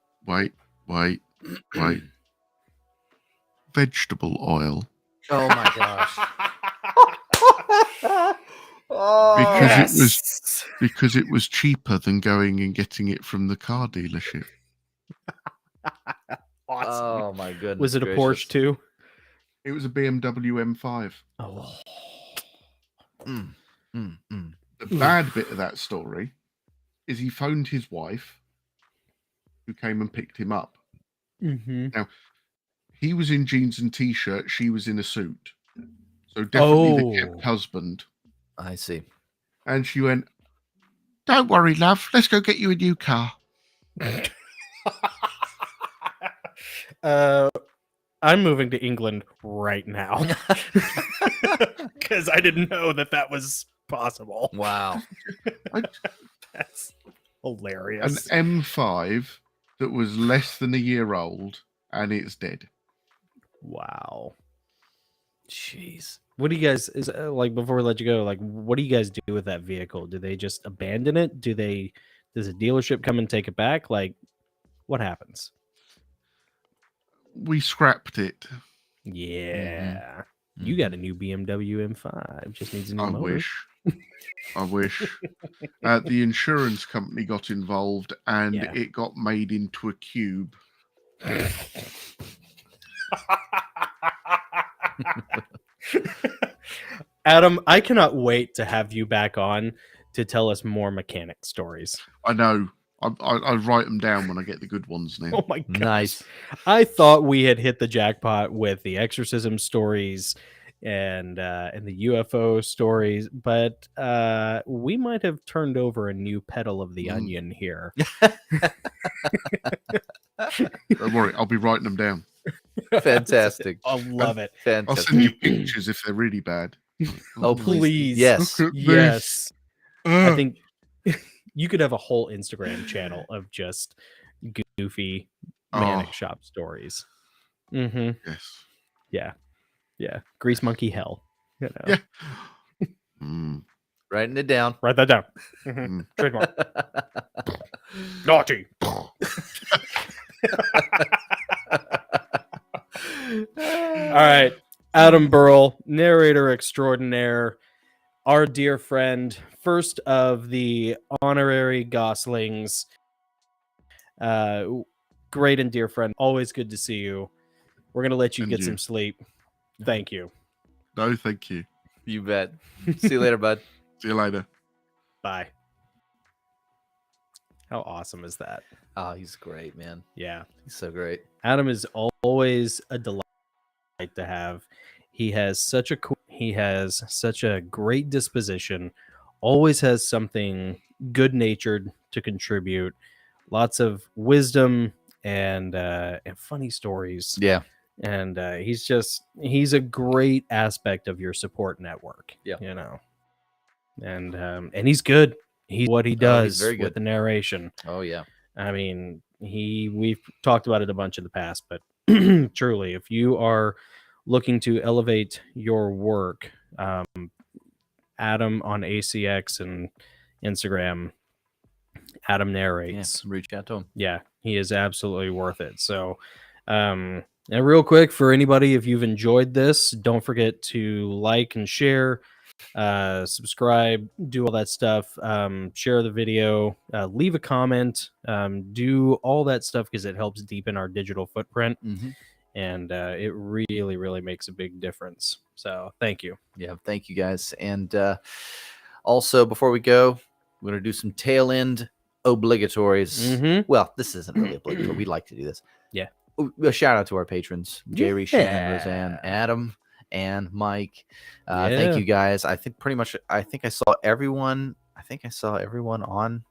Speaker 3: Vegetable oil.
Speaker 4: Oh my gosh.
Speaker 3: Because it was cheaper than going and getting it from the car dealership.
Speaker 2: Awesome.
Speaker 4: Oh my goodness.
Speaker 2: Was it a Porsche too?
Speaker 3: It was a BMW M5.
Speaker 2: Oh.
Speaker 3: The bad bit of that story is he phoned his wife, who came and picked him up.
Speaker 2: Mm-hmm.
Speaker 3: Now, he was in jeans and t-shirt. She was in a suit. So definitely the kept husband.
Speaker 4: I see.
Speaker 3: And she went, "Don't worry, love. Let's go get you a new car."
Speaker 2: I'm moving to England right now because I didn't know that was possible.
Speaker 4: Wow.
Speaker 2: That's hilarious.
Speaker 3: An M5 that was less than a year old, and it's dead.
Speaker 2: Wow. Jeez. What do you guys like before we let you go? Like, what do you guys do with that vehicle? Do they just abandon it? Does a dealership come and take it back? Like, what happens?
Speaker 3: We scrapped it.
Speaker 2: Yeah. You got a new BMW M5. Just needs a new motor.
Speaker 3: I wish. The insurance company got involved, and it got made into a cube.
Speaker 2: Adam, I cannot wait to have you back on to tell us more mechanic stories.
Speaker 3: I know. I write them down when I get the good ones now.
Speaker 2: Oh my god!
Speaker 4: Nice.
Speaker 2: I thought we had hit the jackpot with the exorcism stories and the UFO stories, but we might have turned over a new petal of the onion here.
Speaker 3: Don't worry, I'll be writing them down.
Speaker 4: Fantastic.
Speaker 2: I love it.
Speaker 4: Fantastic.
Speaker 3: I'll send you pictures if they're really bad.
Speaker 4: Oh,
Speaker 2: Please.
Speaker 4: Yes.
Speaker 3: Look at
Speaker 2: Yes.
Speaker 3: this.
Speaker 2: I think you could have a whole Instagram channel of just goofy mechanic shop stories. Mm-hmm.
Speaker 3: Yes.
Speaker 2: Yeah. Yeah. Grease monkey hell. You know.
Speaker 3: Yeah.
Speaker 4: Writing it down.
Speaker 2: Write that down. Trademark. Naughty. All right. Adam Burrell, narrator extraordinaire, our dear friend, first of the honorary Goslings. Great and dear friend. Always good to see you. We're going to let you get some sleep. Thank you.
Speaker 3: No, thank you.
Speaker 4: You bet. See you later, bud.
Speaker 3: See you later.
Speaker 2: Bye. How awesome is that?
Speaker 4: Oh, he's great, man.
Speaker 2: Yeah.
Speaker 4: He's so great.
Speaker 2: Adam is always a delight to have. He has such a great disposition, always has something good-natured to contribute, lots of wisdom and funny stories.
Speaker 4: Yeah.
Speaker 2: And he's a great aspect of your support network.
Speaker 4: Yeah.
Speaker 2: You know. And he's good. He's what he does
Speaker 4: very good
Speaker 2: with the narration.
Speaker 4: Oh yeah.
Speaker 2: I mean, we've talked about it a bunch in the past, but truly, if you are looking to elevate your work, Adam on ACX and Instagram, Adam narrates.
Speaker 4: Yeah, reach out to him.
Speaker 2: Yeah, he is absolutely worth it. So, and real quick, for anybody, if you've enjoyed this, don't forget to like and share, subscribe, do all that stuff, share the video, leave a comment, do all that stuff because it helps deepen our digital footprint. And it really, really makes a big difference. So thank you.
Speaker 4: Yeah, thank you guys. And also, before we go, we're going to do some tail end obligatories.
Speaker 2: Mhm.
Speaker 4: Well, this isn't really obligatory. We like to do this.
Speaker 2: Yeah.
Speaker 4: A shout out to our patrons, Jerry, Shannon, Roseanne,
Speaker 2: Yeah.
Speaker 4: Adam, and Mike.
Speaker 2: Yeah.
Speaker 4: Thank you guys. I think I saw everyone on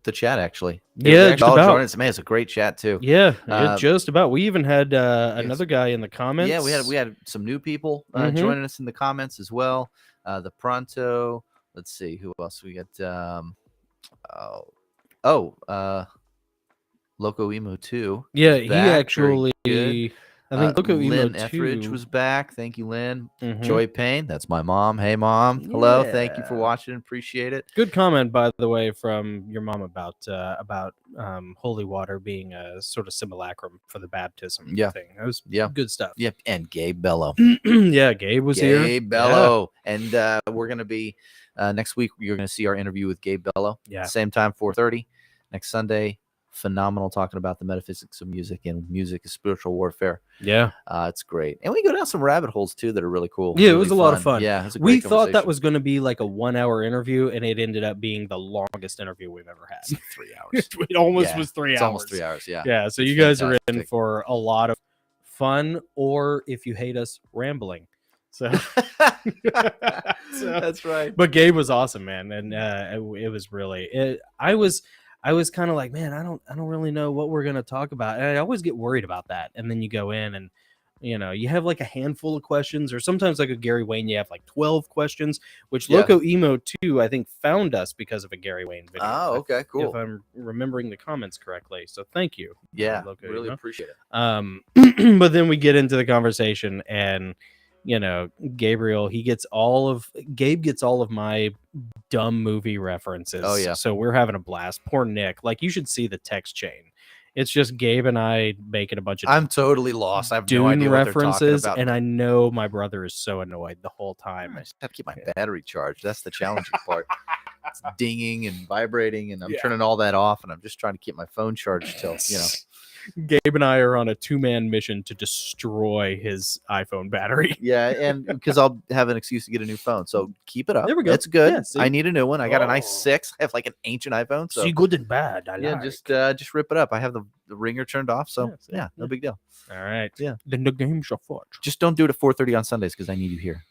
Speaker 4: the chat actually. They
Speaker 2: Yeah,
Speaker 4: actually all
Speaker 2: just about.
Speaker 4: joined us. Man, it's a great chat too.
Speaker 2: Yeah,
Speaker 4: Uh,
Speaker 2: just about. We even had another guy in the comments.
Speaker 4: Yeah, we had some new people
Speaker 2: Mhm.
Speaker 4: joining us in the comments as well. The Pronto. Let's see who else we got. Loco Emo 2.
Speaker 2: Yeah,
Speaker 4: is
Speaker 2: he
Speaker 4: back. Very
Speaker 2: actually.
Speaker 4: good.
Speaker 2: I think Loco
Speaker 4: Lynn
Speaker 2: Emo
Speaker 4: Etheridge
Speaker 2: 2
Speaker 4: was back. Thank you, Lynn.
Speaker 2: Mhm.
Speaker 4: Joy Payne, that's my mom. Hey, mom. Hello. Thank you for
Speaker 2: Yeah.
Speaker 4: watching. Appreciate it.
Speaker 2: Good comment, by the way, from your mom about holy water being a sort of simulacrum for the baptism
Speaker 4: Yeah.
Speaker 2: thing. That was
Speaker 4: Yeah.
Speaker 2: good stuff.
Speaker 4: Yep. And Gabe Bello.
Speaker 2: Yeah, Gabe was here.
Speaker 4: Gabe Bello. And we're going to be next week. You're going to see our interview with Gabe Bello.
Speaker 2: Yeah.
Speaker 4: Same time, 4:30 next Sunday. Phenomenal, talking about the metaphysics of music, and music is spiritual warfare.
Speaker 2: Yeah.
Speaker 4: It's great. And we go down some rabbit holes too that are really cool.
Speaker 2: Yeah, it
Speaker 4: really
Speaker 2: was a lot of fun.
Speaker 4: Yeah. It was a
Speaker 2: We
Speaker 4: great
Speaker 2: thought that
Speaker 4: conversation.
Speaker 2: was going to be like a 1-hour interview, and it ended up being the longest interview we've ever had.
Speaker 4: 3 hours.
Speaker 2: It almost
Speaker 4: Yeah,
Speaker 2: was 3
Speaker 4: It's
Speaker 2: hours.
Speaker 4: almost 3 hours. Yeah.
Speaker 2: Yeah, so
Speaker 4: It's
Speaker 2: you guys are in
Speaker 4: fantastic.
Speaker 2: for a lot of fun, or if you hate us, rambling. So,
Speaker 4: That's right.
Speaker 2: but Gabe was awesome, man, and it was really. I was kind of like, man, I don't really know what we're gonna talk about, and I always get worried about that. And then you go in and you have like a handful of questions, or sometimes like a Gary Wayne, you have like 12 questions, which
Speaker 4: Yeah.
Speaker 2: Loco Emo 2, I think, found us because of a Gary Wayne video.
Speaker 4: Oh, okay, cool.
Speaker 2: If I'm remembering the comments correctly, so thank you.
Speaker 4: Yeah,
Speaker 2: Loco
Speaker 4: really
Speaker 2: Emo.
Speaker 4: appreciate it.
Speaker 2: But then we get into the conversation, and Gabe gets all of my dumb movie references.
Speaker 4: Oh, yeah.
Speaker 2: So we're having a blast. Poor Nick. Like, you should see the text chain. It's just Gabe and I making a bunch of
Speaker 4: I'm totally lost. I have no
Speaker 2: Dune
Speaker 4: idea what they're
Speaker 2: references,
Speaker 4: talking about.
Speaker 2: and I know my brother is so annoyed the whole time.
Speaker 4: I just have to keep my battery charged. That's the challenging part. It's dinging and vibrating, and I'm
Speaker 2: Yeah.
Speaker 4: turning all that off, and I'm just trying to keep my phone charged till
Speaker 2: Gabe and I are on a 2-man mission to destroy his iPhone battery.
Speaker 4: Yeah, and because I'll have an excuse to get a new phone. So keep it up.
Speaker 2: There we go.
Speaker 4: It's good.
Speaker 2: Yeah, see?
Speaker 4: I need a new one. I got a nice
Speaker 2: Oh.
Speaker 4: 6. I have like an ancient iPhone. So
Speaker 2: See, good and bad.
Speaker 4: yeah, just rip it up. I have the ringer turned off. So
Speaker 2: Yeah, see?
Speaker 4: yeah, no
Speaker 2: Yeah.
Speaker 4: big deal.
Speaker 2: All right.
Speaker 4: Yeah.
Speaker 2: Then the game's afoot.
Speaker 4: Just don't do it at 4:30 on Sundays because I need you here.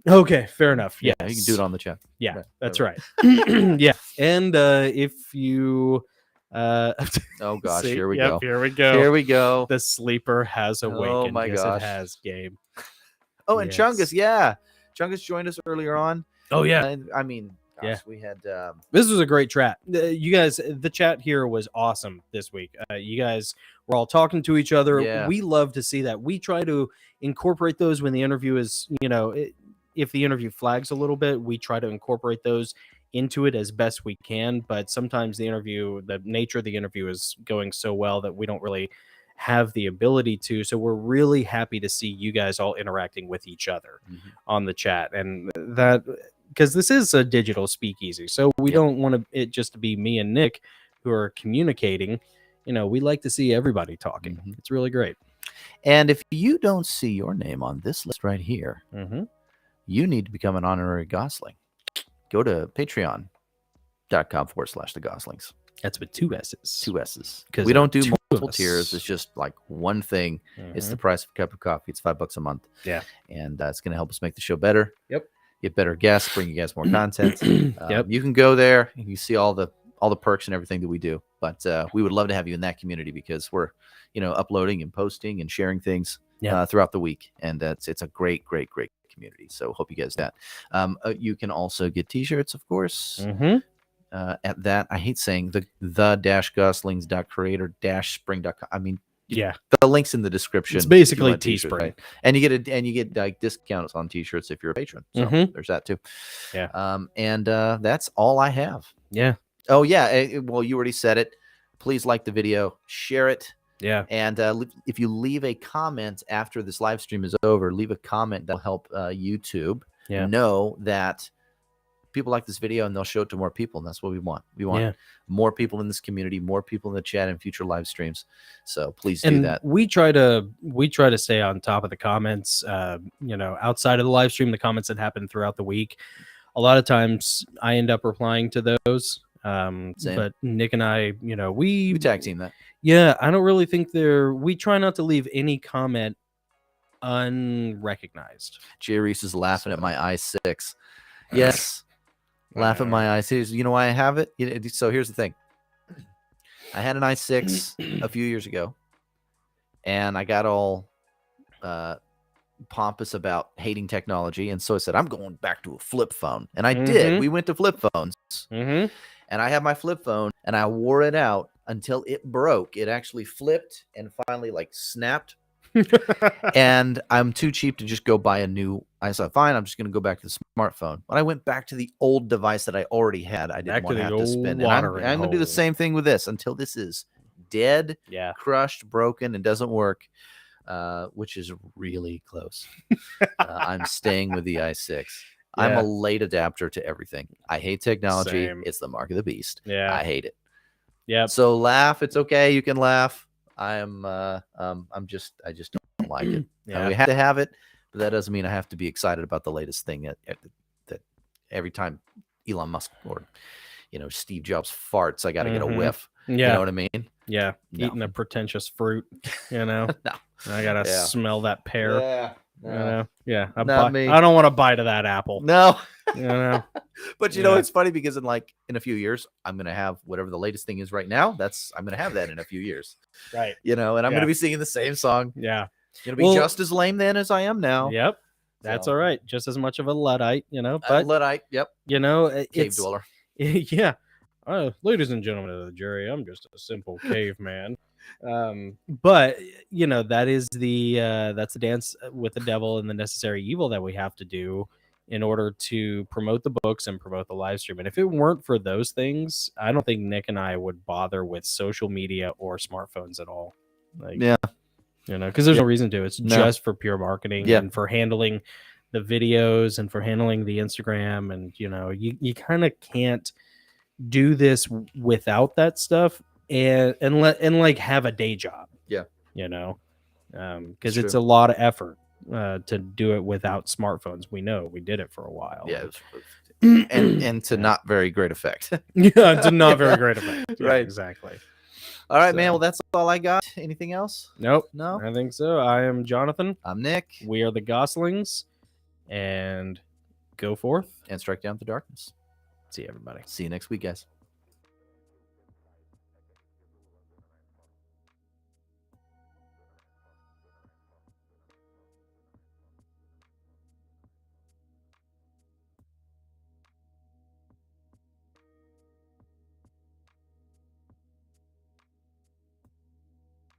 Speaker 2: Okay, fair enough.
Speaker 4: Yeah,
Speaker 2: Yeah,
Speaker 4: you can do it on the chat.
Speaker 2: Yeah,
Speaker 4: Right,
Speaker 2: that's
Speaker 4: right.
Speaker 2: right. Yeah, and if you,
Speaker 4: Oh gosh,
Speaker 2: see-
Speaker 4: here we
Speaker 2: yep,
Speaker 4: go.
Speaker 2: Here we go.
Speaker 4: Here we go.
Speaker 2: The sleeper has awakened.
Speaker 4: my
Speaker 2: Yes,
Speaker 4: gosh.
Speaker 2: it has, Gabe.
Speaker 4: Oh, and
Speaker 2: Yes.
Speaker 4: Chungus, yeah, Chungus joined us earlier on.
Speaker 2: Oh yeah,
Speaker 4: And, I mean, gosh,
Speaker 2: Yeah.
Speaker 4: we had.
Speaker 2: this was a great chat. You guys, the chat here was awesome this week. You guys were all talking to each other.
Speaker 4: Yeah.
Speaker 2: We love to see that. We try to incorporate those when the interview is, if the interview flags a little bit, we try to incorporate those into it as best we can. But sometimes the nature of the interview is going so well that we don't really have the ability to. So we're really happy to see you guys all interacting with each other on the chat, and that because this is a digital speakeasy, so we don't want it just to be me and Nick who are communicating. We like to see everybody talking.
Speaker 4: Mhm.
Speaker 2: It's really great.
Speaker 4: And if you don't see your name on this list right here,
Speaker 2: Mm-hmm.
Speaker 4: you need to become an honorary Gosling. Go to patreon.com/the Goslings.
Speaker 2: That's with 2 S's.
Speaker 4: 2 S's.
Speaker 2: 'Cause
Speaker 4: We don't do
Speaker 2: two of
Speaker 4: multiple
Speaker 2: us.
Speaker 4: tiers. It's just like one thing. It's the price of a cup of coffee. It's $5 a month.
Speaker 2: Yeah.
Speaker 4: And it's going to help us make the show better.
Speaker 2: Yep.
Speaker 4: Get better guests, bring you guys more content.
Speaker 2: Yep.
Speaker 4: You can go there and you see all the perks and everything that we do. But we would love to have you in that community because we're, uploading and posting and sharing things throughout the week. And it's a great, great, great community. So hope you guys do that. You can also get t-shirts, of course.
Speaker 2: Mm-hmm.
Speaker 4: At that, I hate saying the-goslings.creator-spring.com. I mean,
Speaker 2: Yeah.
Speaker 4: the links in the description.
Speaker 2: It's
Speaker 4: if you
Speaker 2: basically
Speaker 4: want t-shirts,
Speaker 2: Teespring.
Speaker 4: right? And you get like discounts on t-shirts if you're a patron. So
Speaker 2: Mhm.
Speaker 4: there's that too.
Speaker 2: Yeah.
Speaker 4: And that's all I have.
Speaker 2: Yeah.
Speaker 4: Oh yeah. Well, you already said it. Please like the video, share it,
Speaker 2: Yeah.
Speaker 4: and if you leave a comment after this live stream is over, leave a comment that'll help YouTube know that people like this video, and they'll show it to more people, and that's what we want. We want more people in this community, more people in the chat and future live streams. So please do
Speaker 2: And
Speaker 4: that.
Speaker 2: we try to stay on top of the comments, outside of the live stream, the comments that happen throughout the week. A lot of times I end up replying to those.
Speaker 4: Same.
Speaker 2: But Nick and I, we
Speaker 4: We tag team that.
Speaker 2: Yeah, I don't really think we try not to leave any comment unrecognized.
Speaker 4: Jay Reese is laughing at my i6. Yes. Laugh at my i6. You know why I have it? So here's the thing. I had an i6 a few years ago, and I got all pompous about hating technology. And so I said, I'm going back to a flip phone. And I did. We went to flip phones.
Speaker 2: Mm-hmm.
Speaker 4: And I have my flip phone, and I wore it out until it broke. It actually flipped and finally snapped. And I'm too cheap to just go buy a new. I said, fine, I'm just going to go back to the smartphone. But I went back to the old device that I already had. I didn't want to have to spend. And I'm going to do the same thing with this until this is dead, crushed, broken, and doesn't work, which is really close. I'm staying with the i6. Yeah. I'm a late adapter to everything. I hate technology.
Speaker 2: Same.
Speaker 4: It's the mark of the beast.
Speaker 2: Yeah,
Speaker 4: I hate it.
Speaker 2: Yeah.
Speaker 4: So laugh. It's okay. You can laugh. I just don't like it.
Speaker 2: Yeah.
Speaker 4: We have to have it, but that doesn't mean I have to be excited about the latest thing that every time Elon Musk or Steve Jobs farts, I got to get a whiff.
Speaker 2: Yeah.
Speaker 4: You know what I mean?
Speaker 2: Yeah.
Speaker 4: No.
Speaker 2: Eating a pretentious fruit,
Speaker 4: No.
Speaker 2: I got to smell that pear.
Speaker 4: Yeah. No.
Speaker 2: Yeah.
Speaker 4: Not me.
Speaker 2: I don't want to bite of that apple.
Speaker 4: No. But
Speaker 2: Yeah.
Speaker 4: it's funny because in a few years, I'm going to have whatever the latest thing is right now. I'm going to have that in a few years.
Speaker 2: Right.
Speaker 4: And I'm going to be singing the same song.
Speaker 2: Yeah.
Speaker 4: Going to be just as lame then as I am now.
Speaker 2: Yep. That's all right. Just as much of a Luddite,
Speaker 4: but
Speaker 2: Luddite.
Speaker 4: Yep.
Speaker 2: Cave
Speaker 4: dweller.
Speaker 2: Yeah. Ladies and gentlemen of the jury, I'm just a simple caveman. But that is that's the dance with the devil and the necessary evil that we have to do in order to promote the books and promote the live stream. And if it weren't for those things, I don't think Nick and I would bother with social media or smartphones at all. Because there's no reason to. It's just for pure marketing and for handling the videos and for handling the Instagram. And you kind of can't do this without that stuff and have a day job. Because it's a lot of effort to do it without smartphones. We did it for a while.
Speaker 4: And to not very great effect.
Speaker 2: To not very great effect.
Speaker 4: Right.
Speaker 2: Exactly.
Speaker 4: All right, man. Well, that's all I got. Anything else?
Speaker 2: Nope.
Speaker 4: No.
Speaker 2: I think so. I am Jonathan.
Speaker 4: I'm Nick.
Speaker 2: We are the Goslings, and go forth
Speaker 4: and strike down the darkness.
Speaker 2: See everybody.
Speaker 4: See you next week, guys.